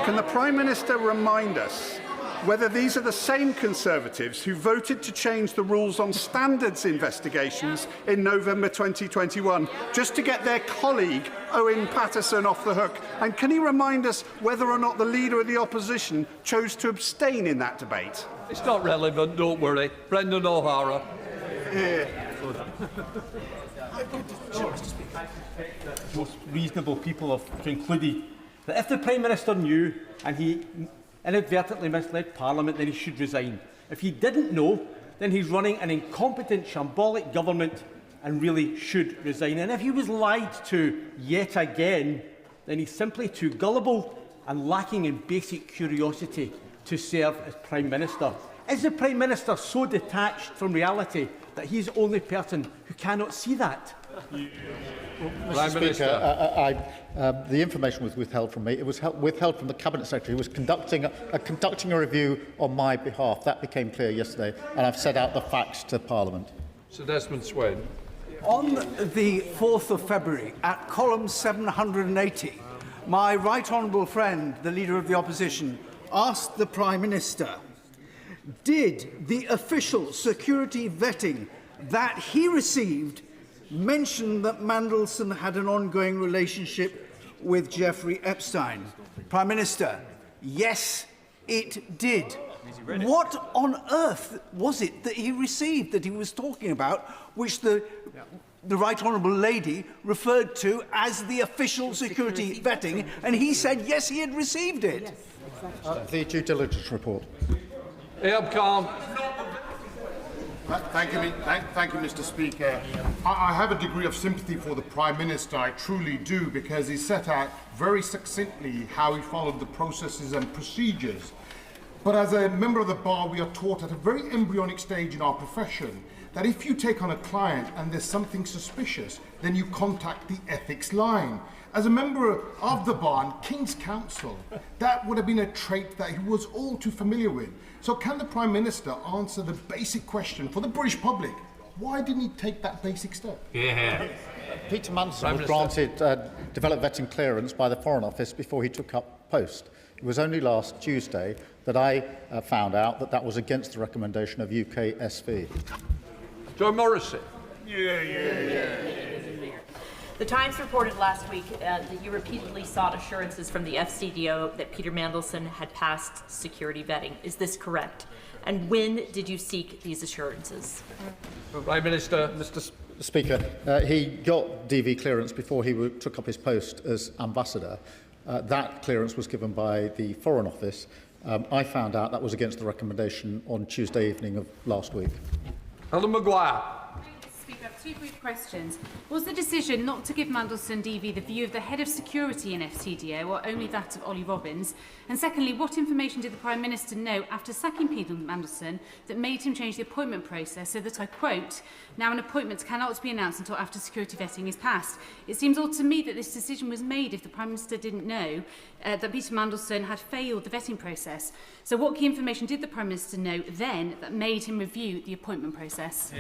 Can the Prime Minister remind us whether these are the same Conservatives who voted to change the rules on standards investigations in November 2021 just to get their colleague Owen Paterson off the hook? And can he remind us whether or not the Leader of the Opposition chose to abstain in that debate? It's not relevant, don't worry. Brendan O'Hara. Most reasonable people have concluded that if the Prime Minister knew and he inadvertently misled Parliament, then he should resign. If he didn't know, then he's running an incompetent, shambolic government and really should resign. And if he was lied to yet again, then he's simply too gullible and lacking in basic curiosity to serve as Prime Minister. Is the Prime Minister so detached from reality that he's the only person who cannot see that? Mr. Speaker, the information was withheld from me. It was withheld from the Cabinet Secretary, who was conducting a review on my behalf. That became clear yesterday, and I've set out the facts to Parliament. Sir Desmond Swayne. On the 4th of February, at column 780, my right honourable friend, the Leader of the Opposition, asked the Prime Minister, did the official security vetting that he received mention that Mandelson had an ongoing relationship with Jeffrey Epstein? Prime Minister, yes, it did. What on earth was it that he received that he was talking about, which the Right Honourable Lady referred to as the official security vetting, and he said yes, he had received it? Yes, the due diligence report. Ayub Khan. Thank you, Mr. Speaker. I have a degree of sympathy for the Prime Minister, I truly do, because he set out very succinctly how he followed the processes and procedures. But as a member of the Bar, we are taught at a very embryonic stage in our profession that if you take on a client and there's something suspicious, then you contact the ethics line. As a member of the Bar and King's Counsel, that would have been a trait that he was all too familiar with. So can the Prime Minister answer the basic question for the British public? Why didn't he take that basic step? Peter Mandelson was granted developed vetting clearance by the Foreign Office before he took up post. It was only last Tuesday that I found out that that was against the recommendation of UK SV. Joe Morrissey. The Times reported last week that you repeatedly sought assurances from the FCDO that Peter Mandelson had passed security vetting. Is this correct? And when did you seek these assurances? Prime Minister. Mr. Speaker, he got DV clearance before he took up his post as ambassador. That clearance was given by the Foreign Office. I found out that was against the recommendation on Tuesday evening of last week. Helen Maguire. Speaker, I have two brief questions. Was the decision not to give Mandelson DV the view of the head of security in FCDO or only that of Ollie Robbins? And secondly, what information did the Prime Minister know after sacking Peter Mandelson that made him change the appointment process so that, I quote, "Now an appointment cannot be announced until after security vetting is passed"? It seems odd to me that this decision was made if the Prime Minister didn't know that Peter Mandelson had failed the vetting process. So what key information did the Prime Minister know then that made him review the appointment process?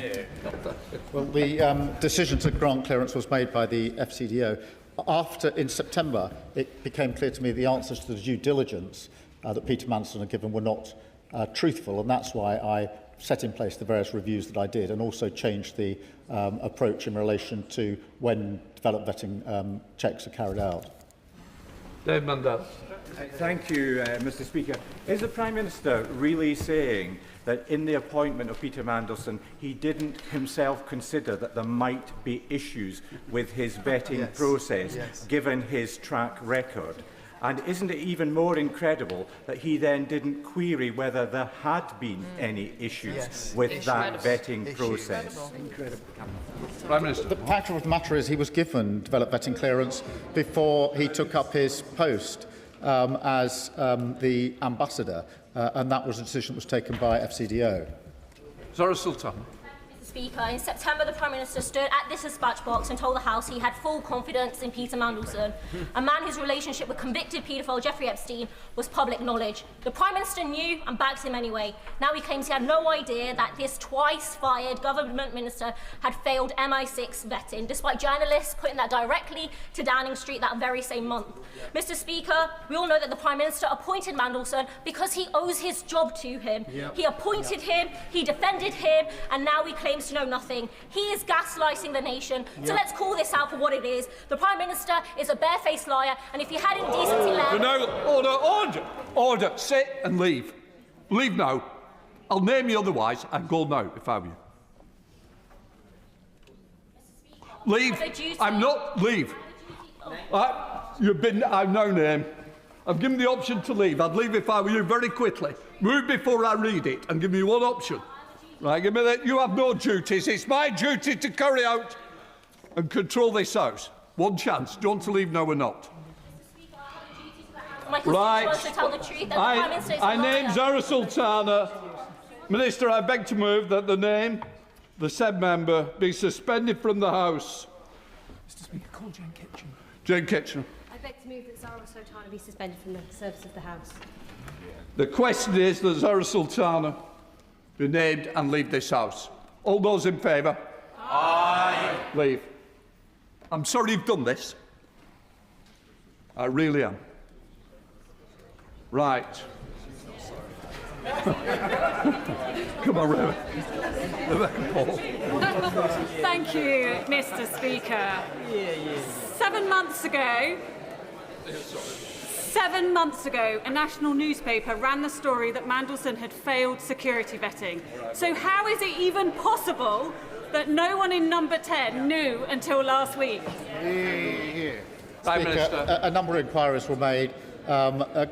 Well, the decision to grant clearance was made by the FCDO. In September, it became clear to me the answers to the due diligence that Peter Mandelson had given were not truthful, and that's why I set in place the various reviews that I did, and also changed the approach in relation to when developed vetting checks are carried out. Dave Mandel. Thank you, Mr. Speaker. Is the Prime Minister really saying that in the appointment of Peter Mandelson, he didn't himself consider that there might be issues with his vetting process, given his track record? And isn't it even more incredible that he then didn't query whether there had been any issues with that vetting process? Prime Minister. The fact of the matter is he was given developed vetting clearance before he took up his post as the ambassador, and that was a decision that was taken by FCDO. Zara Sultan. Speaker, in September the Prime Minister stood at this dispatch box and told the House he had full confidence in Peter Mandelson, a man whose relationship with convicted paedophile Jeffrey Epstein was public knowledge. The Prime Minister knew and backed him anyway. Now he claims he had no idea that this twice-fired government minister had failed MI6 vetting, despite journalists putting that directly to Downing Street that very same month. Mr. Speaker, we all know that the Prime Minister appointed Mandelson because he owes his job to him. He appointed him, he defended him, and now he claims to know nothing. He is gaslighting the nation. So let's call this out for what it is. The Prime Minister is a barefaced liar, and if you had any decency left... No, order. Sit and leave. Leave now. I'll name you otherwise. I'd go now if I were you. Leave. I'm not. Leave. I've no name. I've given the option to leave. I'd leave if I were you very quickly. Move before I read it and give me one option. Right, give me that. You have no duties. It's my duty to carry out and control this House. One chance. Do you want to leave now or not? Right. I name Zara Sultana. Minister, I beg to move that the name, the said member, be suspended from the House. Mr. Speaker, call Jane Kitchen. Jane Kitchener. I beg to move that Zara Sultana be suspended from the service of the House. The question is that Zara Sultana be named and leave this House. All those in favour? Aye. Leave. I'm sorry you've done this. I really am. Right. Come on, Rebecca Paul. Thank you, Mr. Speaker. 7 months ago, 7 months ago, a national newspaper ran the story that Mandelson had failed security vetting. So how is it even possible that no one in number 10 knew until last week? Speaker, a number of inquiries were made.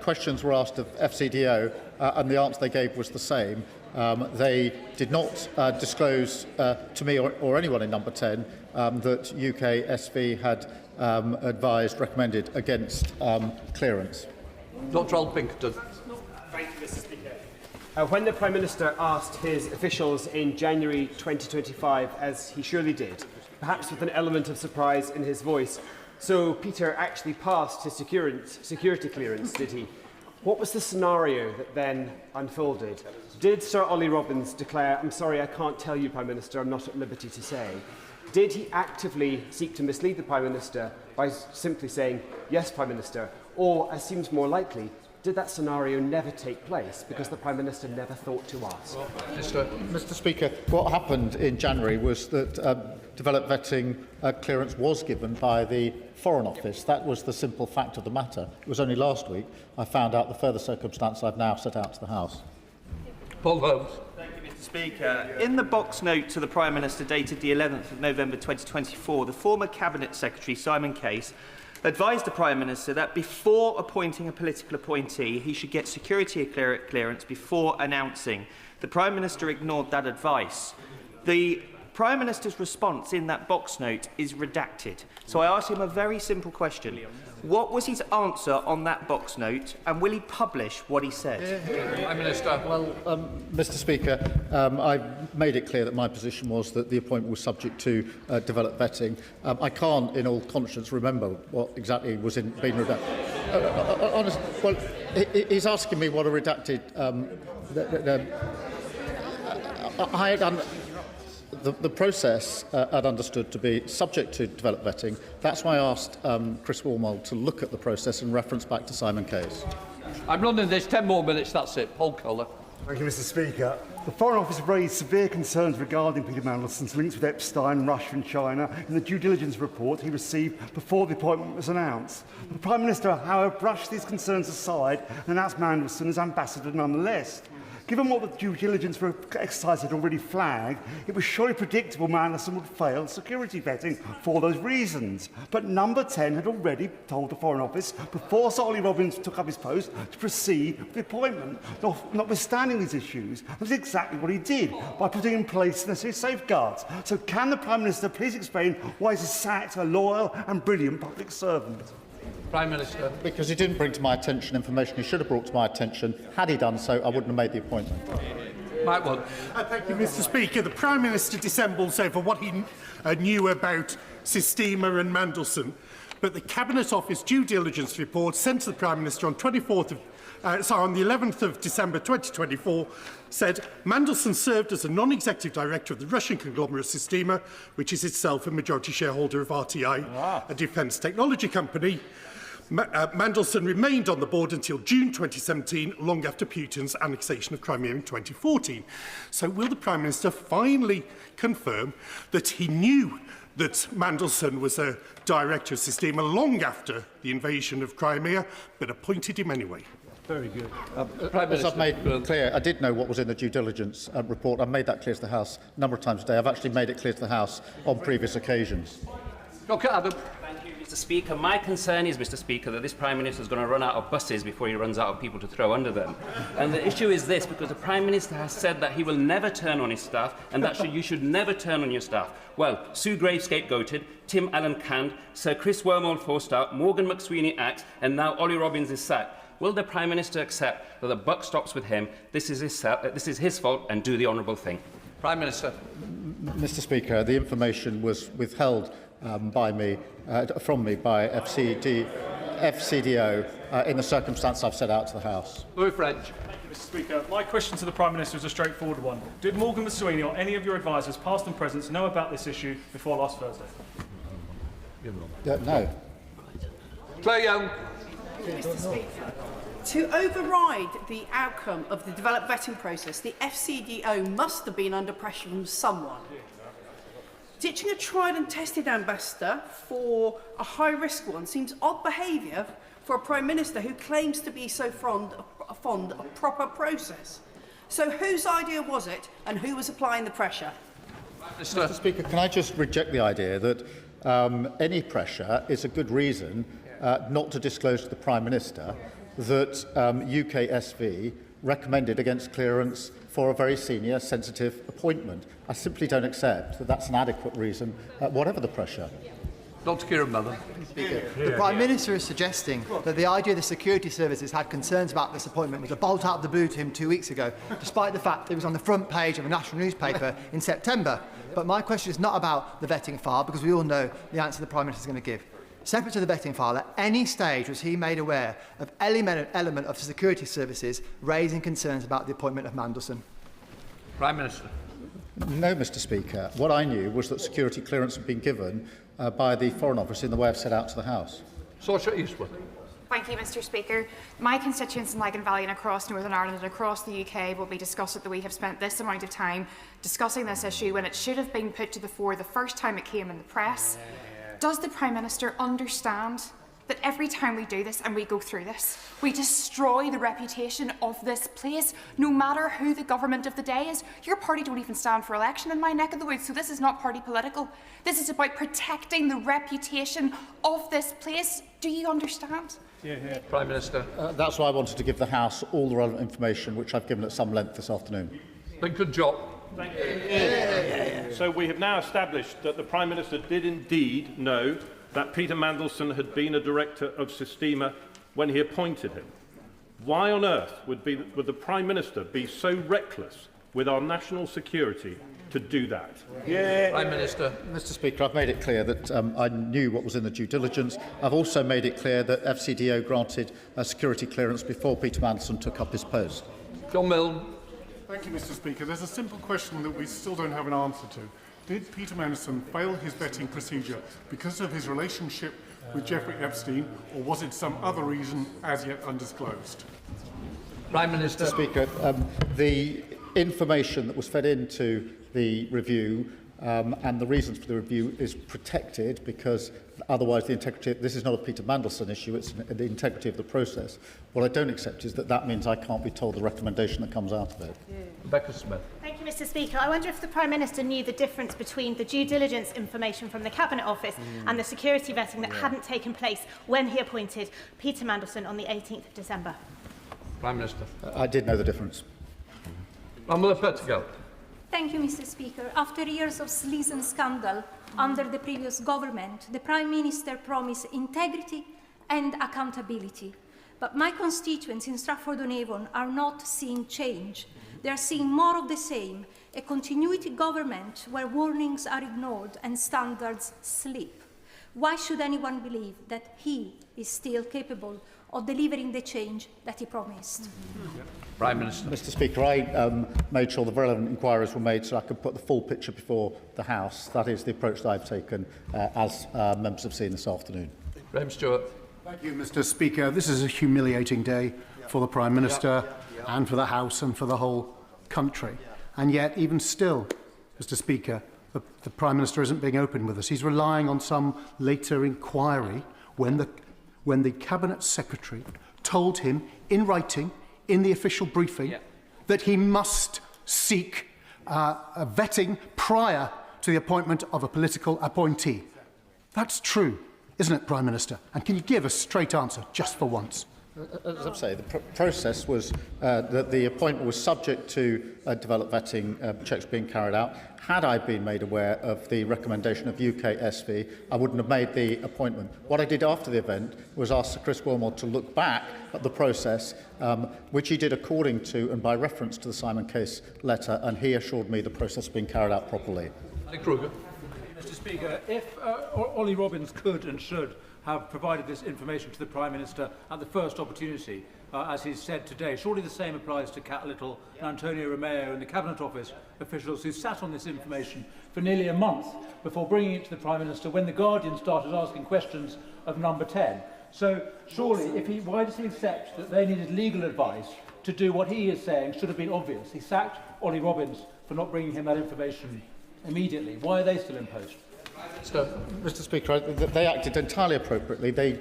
Questions were asked of FCDO, and the answer they gave was the same. They did not disclose to me or anyone in number 10 that UK SV had recommended against clearance. Dr. Al Pinkerton. Thank you, Mr. Speaker. When the Prime Minister asked his officials in January 2025, as he surely did, perhaps with an element of surprise in his voice, so Peter actually passed his security clearance, did he? What was the scenario that then unfolded? Did Sir Ollie Robbins declare, "I'm sorry, I can't tell you, Prime Minister, I'm not at liberty to say"? Did he actively seek to mislead the Prime Minister by simply saying, "Yes, Prime Minister"? Or, as seems more likely, did that scenario never take place because the Prime Minister never thought to ask? Mr. Speaker, what happened in January was that developed vetting clearance was given by the Foreign Office. That was the simple fact of the matter. It was only last week I found out the further circumstance I've now set out to the House. Paul Holmes. Thank you, Mr. Speaker, in the box note to the Prime Minister dated the 11th of November 2024, the former Cabinet Secretary, Simon Case, advised the Prime Minister that before appointing a political appointee, he should get security clearance before announcing. The Prime Minister ignored that advice. The Prime Minister's response in that box note is redacted. So I asked him a very simple question. What was his answer on that box note, and will he publish what he said? Prime Minister. Well, Mr. Speaker, I made it clear that my position was that the appointment was subject to developed vetting. I can't, in all conscience, remember what exactly was being redacted. Honestly, well, he's asking me what a redacted. I had the process I'd understood to be subject to developed vetting. That's why I asked Chris Wormald to look at the process and reference back to Simon Case. I'm running this 10 more minutes, that's it. Paul Collar. Thank you, Mr. Speaker. The Foreign Office raised severe concerns regarding Peter Mandelson's links with Epstein, Russia and China in the due diligence report he received before the appointment was announced. The Prime Minister, however, brushed these concerns aside and announced Mandelson as ambassador nonetheless. Given what the due diligence exercise had already flagged, it was surely predictable Mandelson would fail security vetting for those reasons. But Number 10 had already told the Foreign Office, before Sir Ollie Robbins took up his post, to proceed with the appointment. Notwithstanding these issues, that's exactly what he did, by putting in place necessary safeguards. So can the Prime Minister please explain why he's sacked a loyal and brilliant public servant? Prime Minister. Because he didn't bring to my attention information he should have brought to my attention. Had he done so, I wouldn't have made the appointment. Mike Wood. Thank you, Mr. Speaker. The Prime Minister dissembles over what he knew about Starmer and Mandelson, but the Cabinet Office due diligence report sent to the Prime Minister on on the 11th of December 2024 said Mandelson served as a non-executive director of the Russian conglomerate Starmer, which is itself a majority shareholder of RTI, a defence technology company. Mandelson remained on the board until June 2017, long after Putin's annexation of Crimea in 2014. So will the Prime Minister finally confirm that he knew that Mandelson was a director of Starmer long after the invasion of Crimea, but appointed him anyway? Very good. As I've made clear, I did know what was in the due diligence report. I've made that clear to the House a number of times today. I've actually made it clear to the House on previous occasions. Dr. Adam. Thank you, Mr. Speaker. My concern is, Mr. Speaker, that this Prime Minister is going to run out of buses before he runs out of people to throw under them. And the issue is this, because the Prime Minister has said that he will never turn on his staff, and that you should never turn on your staff. Well, Sue Gray scapegoated, Tim Allen canned, Sir Chris Wormald forced out, Morgan McSweeney axed, and now Ollie Robbins is sacked. Will the Prime Minister accept that the buck stops with him, this is his fault, and do the honourable thing? Prime Minister. Mr. Speaker, the information was withheld from me by FCDO in the circumstance I've set out to the House. Louis French. Thank you, Mr. Speaker. My question to the Prime Minister is a straightforward one. Did Morgan McSweeney or any of your advisers, past and present, know about this issue before last Thursday? No. Claire Young. Mr. Speaker, to override the outcome of the developed vetting process, the FCDO must have been under pressure from someone. Ditching a tried and tested ambassador for a high-risk one seems odd behaviour for a Prime Minister who claims to be so fond of proper process. So whose idea was it, and who was applying the pressure? Mr. Speaker, can I just reject the idea that any pressure is a good reason not to disclose to the Prime Minister that UKSV recommended against clearance for a very senior, sensitive appointment. I simply don't accept that that's an adequate reason, whatever the pressure. Dr. Kieran Mother. The Prime Minister is suggesting that the idea the security services had concerns about this appointment was a bolt out of the blue to him 2 weeks ago, despite the fact it was on the front page of a national newspaper in September. But my question is not about the vetting file, because we all know the answer the Prime Minister is going to give. Separate to the vetting file, at any stage was he made aware of element of security services raising concerns about the appointment of Mandelson? Prime Minister. No, Mr. Speaker. What I knew was that security clearance had been given by the Foreign Office in the way I've set out to the House. Saoirse Eastwood. Thank you, Mr. Speaker. My constituents in Lagan Valley and across Northern Ireland and across the UK will be disgusted that we have spent this amount of time discussing this issue when it should have been put to the fore the first time it came in the press. Does the Prime Minister understand that every time we do this and we go through this, we destroy the reputation of this place, no matter who the government of the day is. Your party don't even stand for election in my neck of the woods, so this is not party political. This is about protecting the reputation of this place. Do you understand? Prime Minister. That's why I wanted to give the House all the relevant information, which I've given at some length this afternoon. Good job. Thank you. So we have now established that the Prime Minister did indeed know that Peter Mandelson had been a director of Sistema when he appointed him. Why on earth would the Prime Minister be so reckless with our national security to do that? Prime Minister. Mr. Speaker, I've made it clear that I knew what was in the due diligence. I've also made it clear that FCDO granted a security clearance before Peter Mandelson took up his post. John Milne. Thank you, Mr. Speaker. There's a simple question that we still don't have an answer to. Did Peter Mandelson fail his vetting procedure because of his relationship with Jeffrey Epstein, or was it some other reason as yet undisclosed? Prime Minister. Mr. Speaker, the information that was fed into the review and the reasons for the review is protected because otherwise the integrity, this is not a Peter Mandelson issue, it's the integrity of the process. What I don't accept is that that means I can't be told the recommendation that comes out of it. Rebecca Smith. Thank you, Mr. Speaker. I wonder if the Prime Minister knew the difference between the due diligence information from the Cabinet Office and the security vetting that hadn't taken place when he appointed Peter Mandelson on the 18th of December. Prime Minister. I did know the difference. Topical. Thank you, Mr. Speaker. After years of sleaze and scandal under the previous government, the Prime Minister promised integrity and accountability. But my constituents in Stratford-on-Avon are not seeing change. They are seeing more of the same, a continuity government where warnings are ignored and standards slip. Why should anyone believe that he is still capable of delivering the change that he promised? Prime Minister. Mr. Speaker, I made sure the relevant inquiries were made so I could put the full picture before the House. That is the approach that I've taken, as members have seen this afternoon. Graham Stewart. Thank you, Mr. Speaker. This is a humiliating day for the Prime Minister and for the House and for the whole country. And yet, even still, Mr. Speaker, the Prime Minister isn't being open with us. He's relying on some later inquiry when the Cabinet Secretary told him in writing, in the official briefing, that he must seek a vetting prior to the appointment of a political appointee. That's true, isn't it, Prime Minister? And can you give a straight answer, just for once? As I say, the process was that the appointment was subject to developed vetting checks being carried out. Had I been made aware of the recommendation of UKSV, I wouldn't have made the appointment. What I did after the event was ask Sir Chris Wilmot to look back at the process, which he did according to and by reference to the Simon Case letter, and he assured me the process had been carried out properly. Kruger. Mr. Speaker, if Ollie Robbins could and should have provided this information to the Prime Minister at the first opportunity, as he's said today, surely the same applies to Cat Little and Antonio Romeo and the Cabinet Office officials who sat on this information for nearly a month before bringing it to the Prime Minister when The Guardian started asking questions of number 10. So surely, why does he accept that they needed legal advice to do what he is saying should have been obvious? He sacked Ollie Robbins for not bringing him that information immediately. Why are they still in post? Mr. Speaker, they acted entirely appropriately. They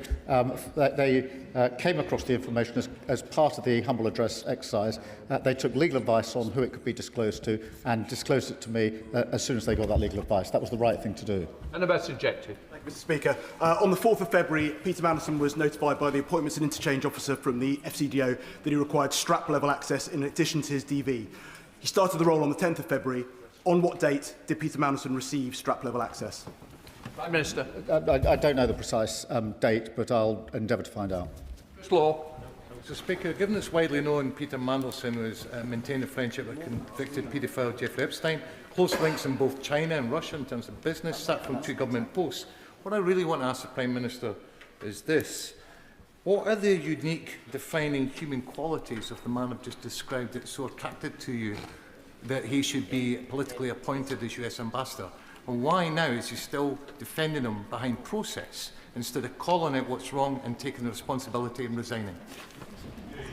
came across the information as part of the humble address exercise. They took legal advice on who it could be disclosed to and disclosed it to me as soon as they got that legal advice. That was the right thing to do. And about subjective. Thank you, Mr. Speaker. On the 4th of February, Peter Mandelson was notified by the Appointments and Interchange Officer from the FCDO that he required strap-level access in addition to his DV. He started the role on the 10th of February. On what date did Peter Mandelson receive strap-level access? Prime Minister. I don't know the precise date, but I'll endeavour to find out. Slow. Mr. Speaker, given it's widely known Peter Mandelson was maintained a friendship with convicted paedophile Jeffrey Epstein, close links in both China and Russia in terms of business, sat from 2 government posts, what I really want to ask the Prime Minister is this. What are the unique, defining human qualities of the man I've just described that so attracted to you that he should be politically appointed as US Ambassador? And why now is he still defending him behind process instead of calling out what's wrong and taking the responsibility and resigning?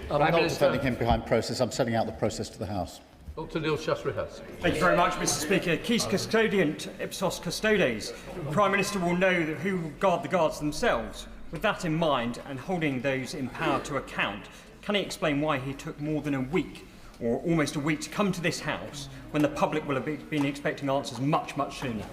I'm not defending him behind process. I'm setting out the process to the House. Dr. Neil Shastri-Hurst. Thank you very much, Mr. Speaker. Quis custodiant ipsos custodes. The Prime Minister will know who guard the guards themselves. With that in mind, and holding those in power to account, can he explain why he took more than a week, or almost a week, to come to this House when the public will have been expecting answers much, much sooner?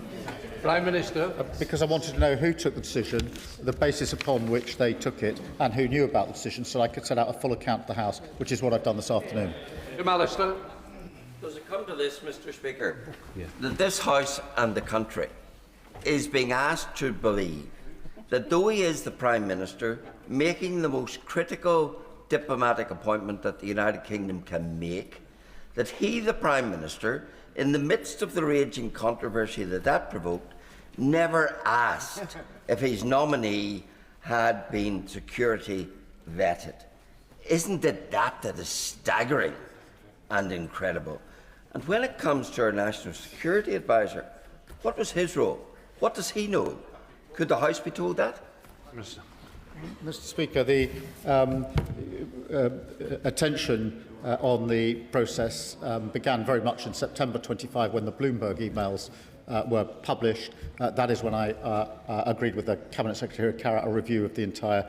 Prime Minister. Because I wanted to know who took the decision, the basis upon which they took it, and who knew about the decision, so I could set out a full account to the House, which is what I've done this afternoon. Alistair. Does it come to this, Mr. Speaker, that this House and the country is being asked to believe that though he is the Prime Minister, making the most critical diplomatic appointment that the United Kingdom can make, that he, the Prime Minister, in the midst of the raging controversy that provoked, never asked if his nominee had been security vetted? Isn't it that is staggering and incredible? And when it comes to our National Security Advisor, what was his role? What does he know? Could the House be told that? Mr. Speaker, the attention on the process began very much in September 25 when the Bloomberg emails were published. That is when I agreed with the Cabinet Secretary to carry out a review of the entire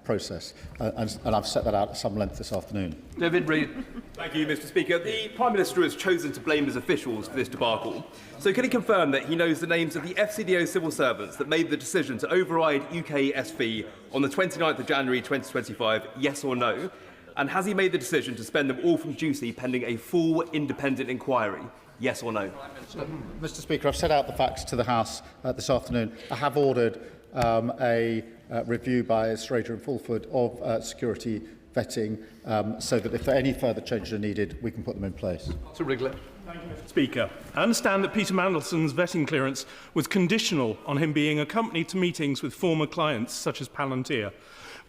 process, and I've set that out at some length this afternoon. David Reid. Thank you, Mr. Speaker. The Prime Minister has chosen to blame his officials for this debacle. So can he confirm that he knows the names of the FCDO civil servants that made the decision to override UK SV on the 29th of January 2025, yes or no? And has he made the decision to spend them all from duty pending a full independent inquiry? Yes or no? Mr. Speaker, I've set out the facts to the House this afternoon. I have ordered a review by Strader and Fulford of security vetting so that if any further changes are needed, we can put them in place. Sir Wrigley. Thank you, Mr. Speaker. I understand that Peter Mandelson's vetting clearance was conditional on him being accompanied to meetings with former clients such as Palantir.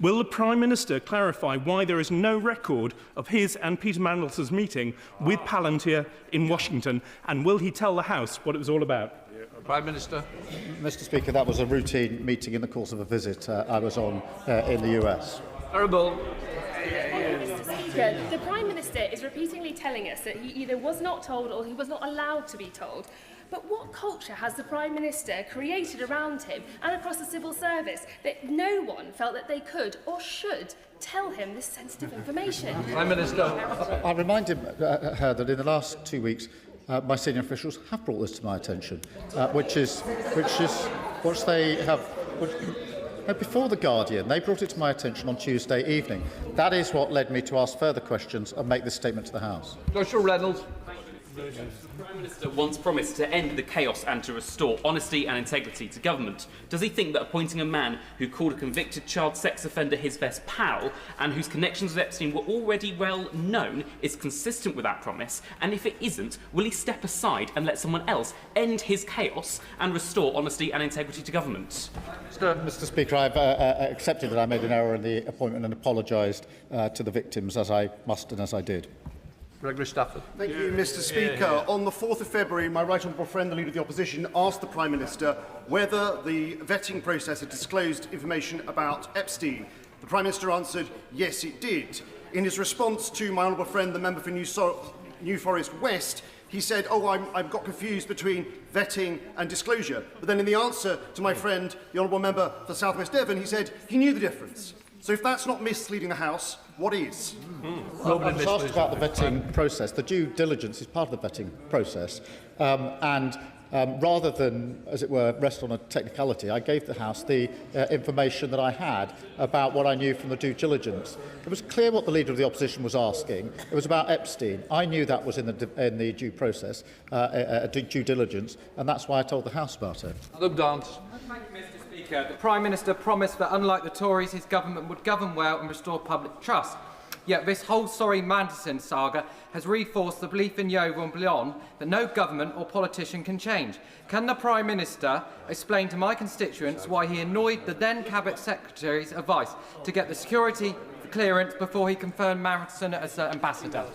Will the Prime Minister clarify why there is no record of his and Peter Mandelson's meeting with Palantir in Washington, and will he tell the House what it was all about? Prime Minister. Mr. Speaker, that was a routine meeting in the course of a visit I was on in the US. Terrible. Mr. Speaker, the Prime Minister is repeatedly telling us that he either was not told or he was not allowed to be told. But what culture has the Prime Minister created around him and across the civil service that no one felt that they could or should tell him this sensitive information? Prime Minister. I reminded her that in the last 2 weeks, my senior officials have brought this to my attention, which is what they have. Before The Guardian, they brought it to my attention on Tuesday evening. That is what led me to ask further questions and make this statement to the House. Joshua Reynolds. The Prime Minister once promised to end the chaos and to restore honesty and integrity to government. Does he think that appointing a man who called a convicted child sex offender his best pal and whose connections with Epstein were already well known is consistent with that promise? And if it isn't, will he step aside and let someone else end his chaos and restore honesty and integrity to government? Mr. Speaker, I've accepted that I made an error in the appointment and apologised to the victims, as I must and as I did. Gregory Stafford. Thank you, Mr. Speaker. On the 4th of February, my right honourable friend, the Leader of the Opposition, asked the Prime Minister whether the vetting process had disclosed information about Epstein. The Prime Minister answered, yes, it did. In his response to my honourable friend, the member for New Forest West, he said, I've got confused between vetting and disclosure. But then in the answer to my friend, the honourable member for South West Devon, he said he knew the difference. So if that's not misleading the House, what is? I was asked about the vetting process. The due diligence is part of the vetting process. Rather than, as it were, rest on a technicality, I gave the House the information that I had about what I knew from the due diligence. It was clear what the Leader of the Opposition was asking. It was about Epstein. I knew that was in the due process, due diligence, and that's why I told the House about it. Adam Dance. Thank you, Mr. Speaker. The Prime Minister promised that, unlike the Tories, his government would govern well and restore public trust. Yet this whole sorry Mandelson saga has reinforced the belief in Yeovil and beyond that no government or politician can change. Can the Prime Minister explain to my constituents why he annoyed the then Cabinet Secretary's advice to get the security clearance before he confirmed Mandelson as ambassador?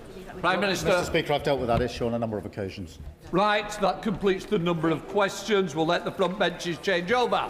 Prime Minister. Mr. Speaker, I've dealt with that issue on a number of occasions. Right, that completes the number of questions. We'll let the front benches change over.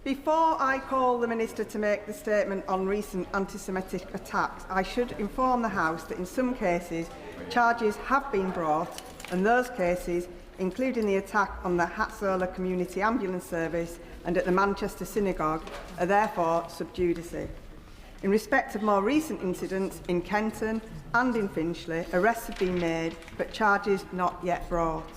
Before I call the Minister to make the statement on recent anti-Semitic attacks, I should inform the House that in some cases charges have been brought, and those cases, including the attack on the Hatzola Community Ambulance Service and at the Manchester Synagogue, are therefore sub judice. In respect of more recent incidents in Kenton and in Finchley, arrests have been made but charges not yet brought.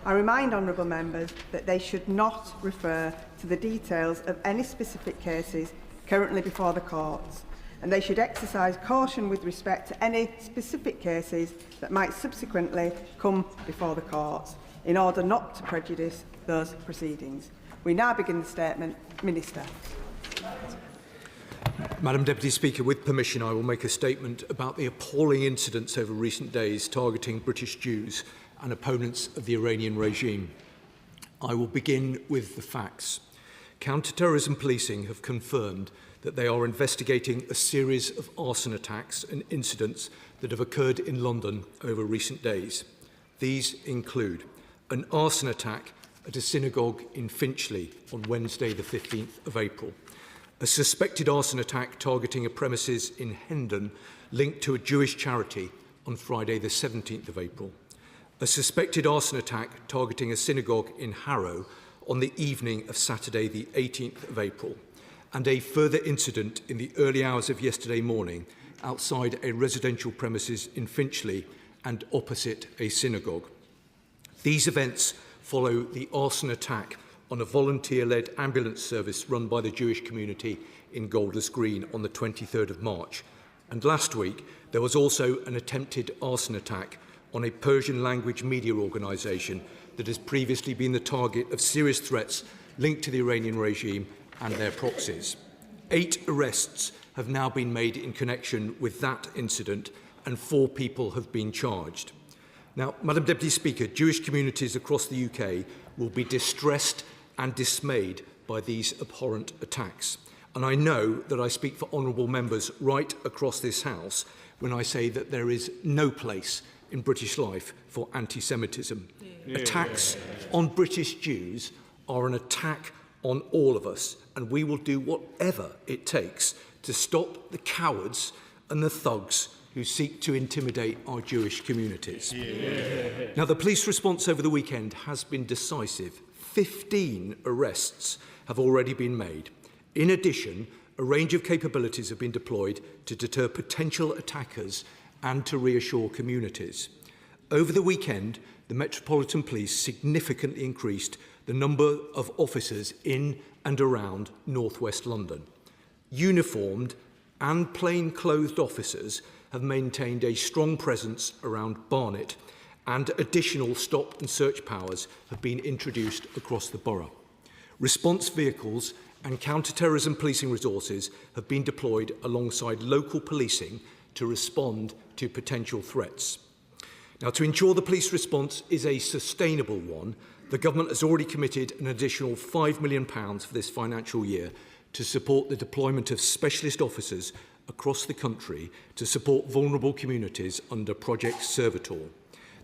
I remind honourable members that they should not refer to the details of any specific cases currently before the courts, and they should exercise caution with respect to any specific cases that might subsequently come before the courts, in order not to prejudice those proceedings. We now begin the statement. Minister. Madam Deputy Speaker, with permission, I will make a statement about the appalling incidents over recent days targeting British Jews and opponents of the Iranian regime. I will begin with the facts. Counter-terrorism policing have confirmed that they are investigating a series of arson attacks and incidents that have occurred in London over recent days. These include an arson attack at a synagogue in Finchley on Wednesday the 15th of April, a suspected arson attack targeting a premises in Hendon linked to a Jewish charity on Friday the 17th of April, a suspected arson attack targeting a synagogue in Harrow on the evening of Saturday the 18th of April, and a further incident in the early hours of yesterday morning outside a residential premises in Finchley and opposite a synagogue. These events follow the arson attack on a volunteer-led ambulance service run by the Jewish community in Golders Green on the 23rd of March. And last week, there was also an attempted arson attack on a Persian-language media organisation that has previously been the target of serious threats linked to the Iranian regime and their proxies. 8 arrests have now been made in connection with that incident, and 4 people have been charged. Now, Madam Deputy Speaker, Jewish communities across the UK will be distressed and dismayed by these abhorrent attacks. And I know that I speak for honourable members right across this House when I say that there is no place in British life for anti-Semitism. Attacks on British Jews are an attack on all of us, and we will do whatever it takes to stop the cowards and the thugs who seek to intimidate our Jewish communities. Now, the police response over the weekend has been decisive. 15 arrests have already been made. In addition, a range of capabilities have been deployed to deter potential attackers and to reassure communities. Over the weekend, the Metropolitan Police significantly increased the number of officers in and around North West London. Uniformed and plain-clothed officers have maintained a strong presence around Barnet, and additional stop and search powers have been introduced across the borough. Response vehicles and counter-terrorism policing resources have been deployed alongside local policing to respond to potential threats. Now, to ensure the police response is a sustainable one, the government has already committed an additional £5 million for this financial year to support the deployment of specialist officers across the country to support vulnerable communities under Project Servitor.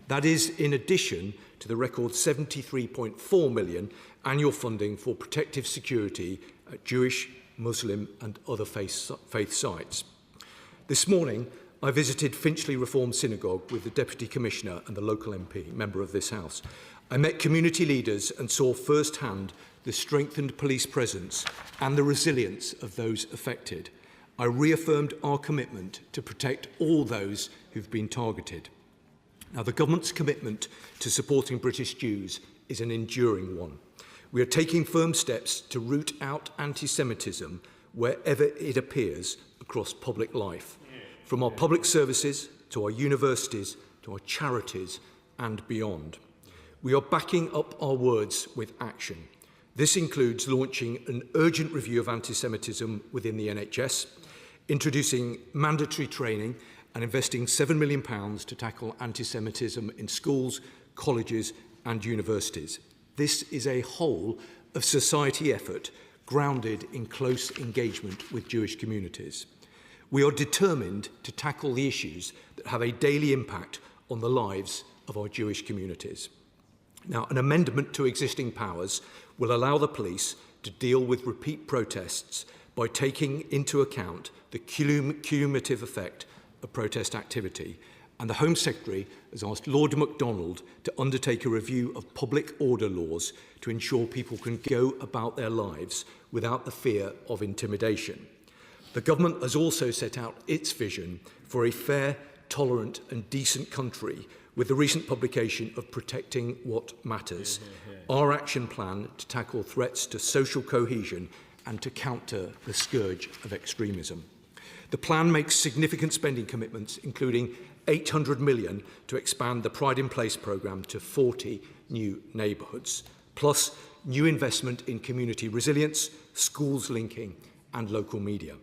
That is in addition to the record £73.4 million annual funding for protective security at Jewish, Muslim and other faith sites. This morning, I visited Finchley Reformed Synagogue with the Deputy Commissioner and the local MP, member of this House. I met community leaders and saw firsthand the strengthened police presence and the resilience of those affected. I reaffirmed our commitment to protect all those who've been targeted. Now, the government's commitment to supporting British Jews is an enduring one. We are taking firm steps to root out anti-Semitism wherever it appears across public life, from our public services to our universities to our charities and beyond. We are backing up our words with action. This includes launching an urgent review of anti-Semitism within the NHS, introducing mandatory training and investing £7 million to tackle anti-Semitism in schools, colleges and universities. This is a whole of society effort grounded in close engagement with Jewish communities. We are determined to tackle the issues that have a daily impact on the lives of our Jewish communities. Now, an amendment to existing powers will allow the police to deal with repeat protests by taking into account the cumulative effect of protest activity, and the Home Secretary has asked Lord MacDonald to undertake a review of public order laws to ensure people can go about their lives without the fear of intimidation. The Government has also set out its vision for a fair, tolerant and decent country with the recent publication of Protecting What Matters, our action plan to tackle threats to social cohesion and to counter the scourge of extremism. The plan makes significant spending commitments, including £800 million to expand the Pride in Place programme to 40 new neighbourhoods, plus new investment in community resilience, schools linking and local media.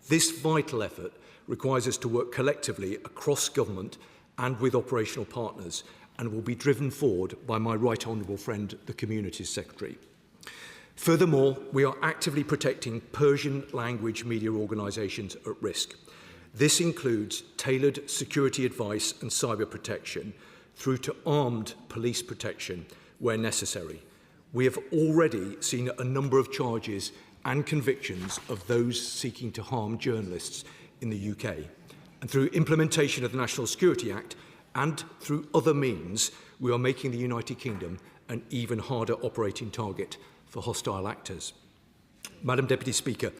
This vital effort requires us to work collectively across government and with operational partners, and will be driven forward by my right honourable friend, the Communities Secretary. Furthermore, we are actively protecting Persian language media organisations at risk. This includes tailored security advice and cyber protection through to armed police protection where necessary. We have already seen a number of charges and convictions of those seeking to harm journalists in the UK. And through implementation of the National Security Act and through other means, we are making the United Kingdom an even harder operating target for hostile actors. Madam Deputy Speaker,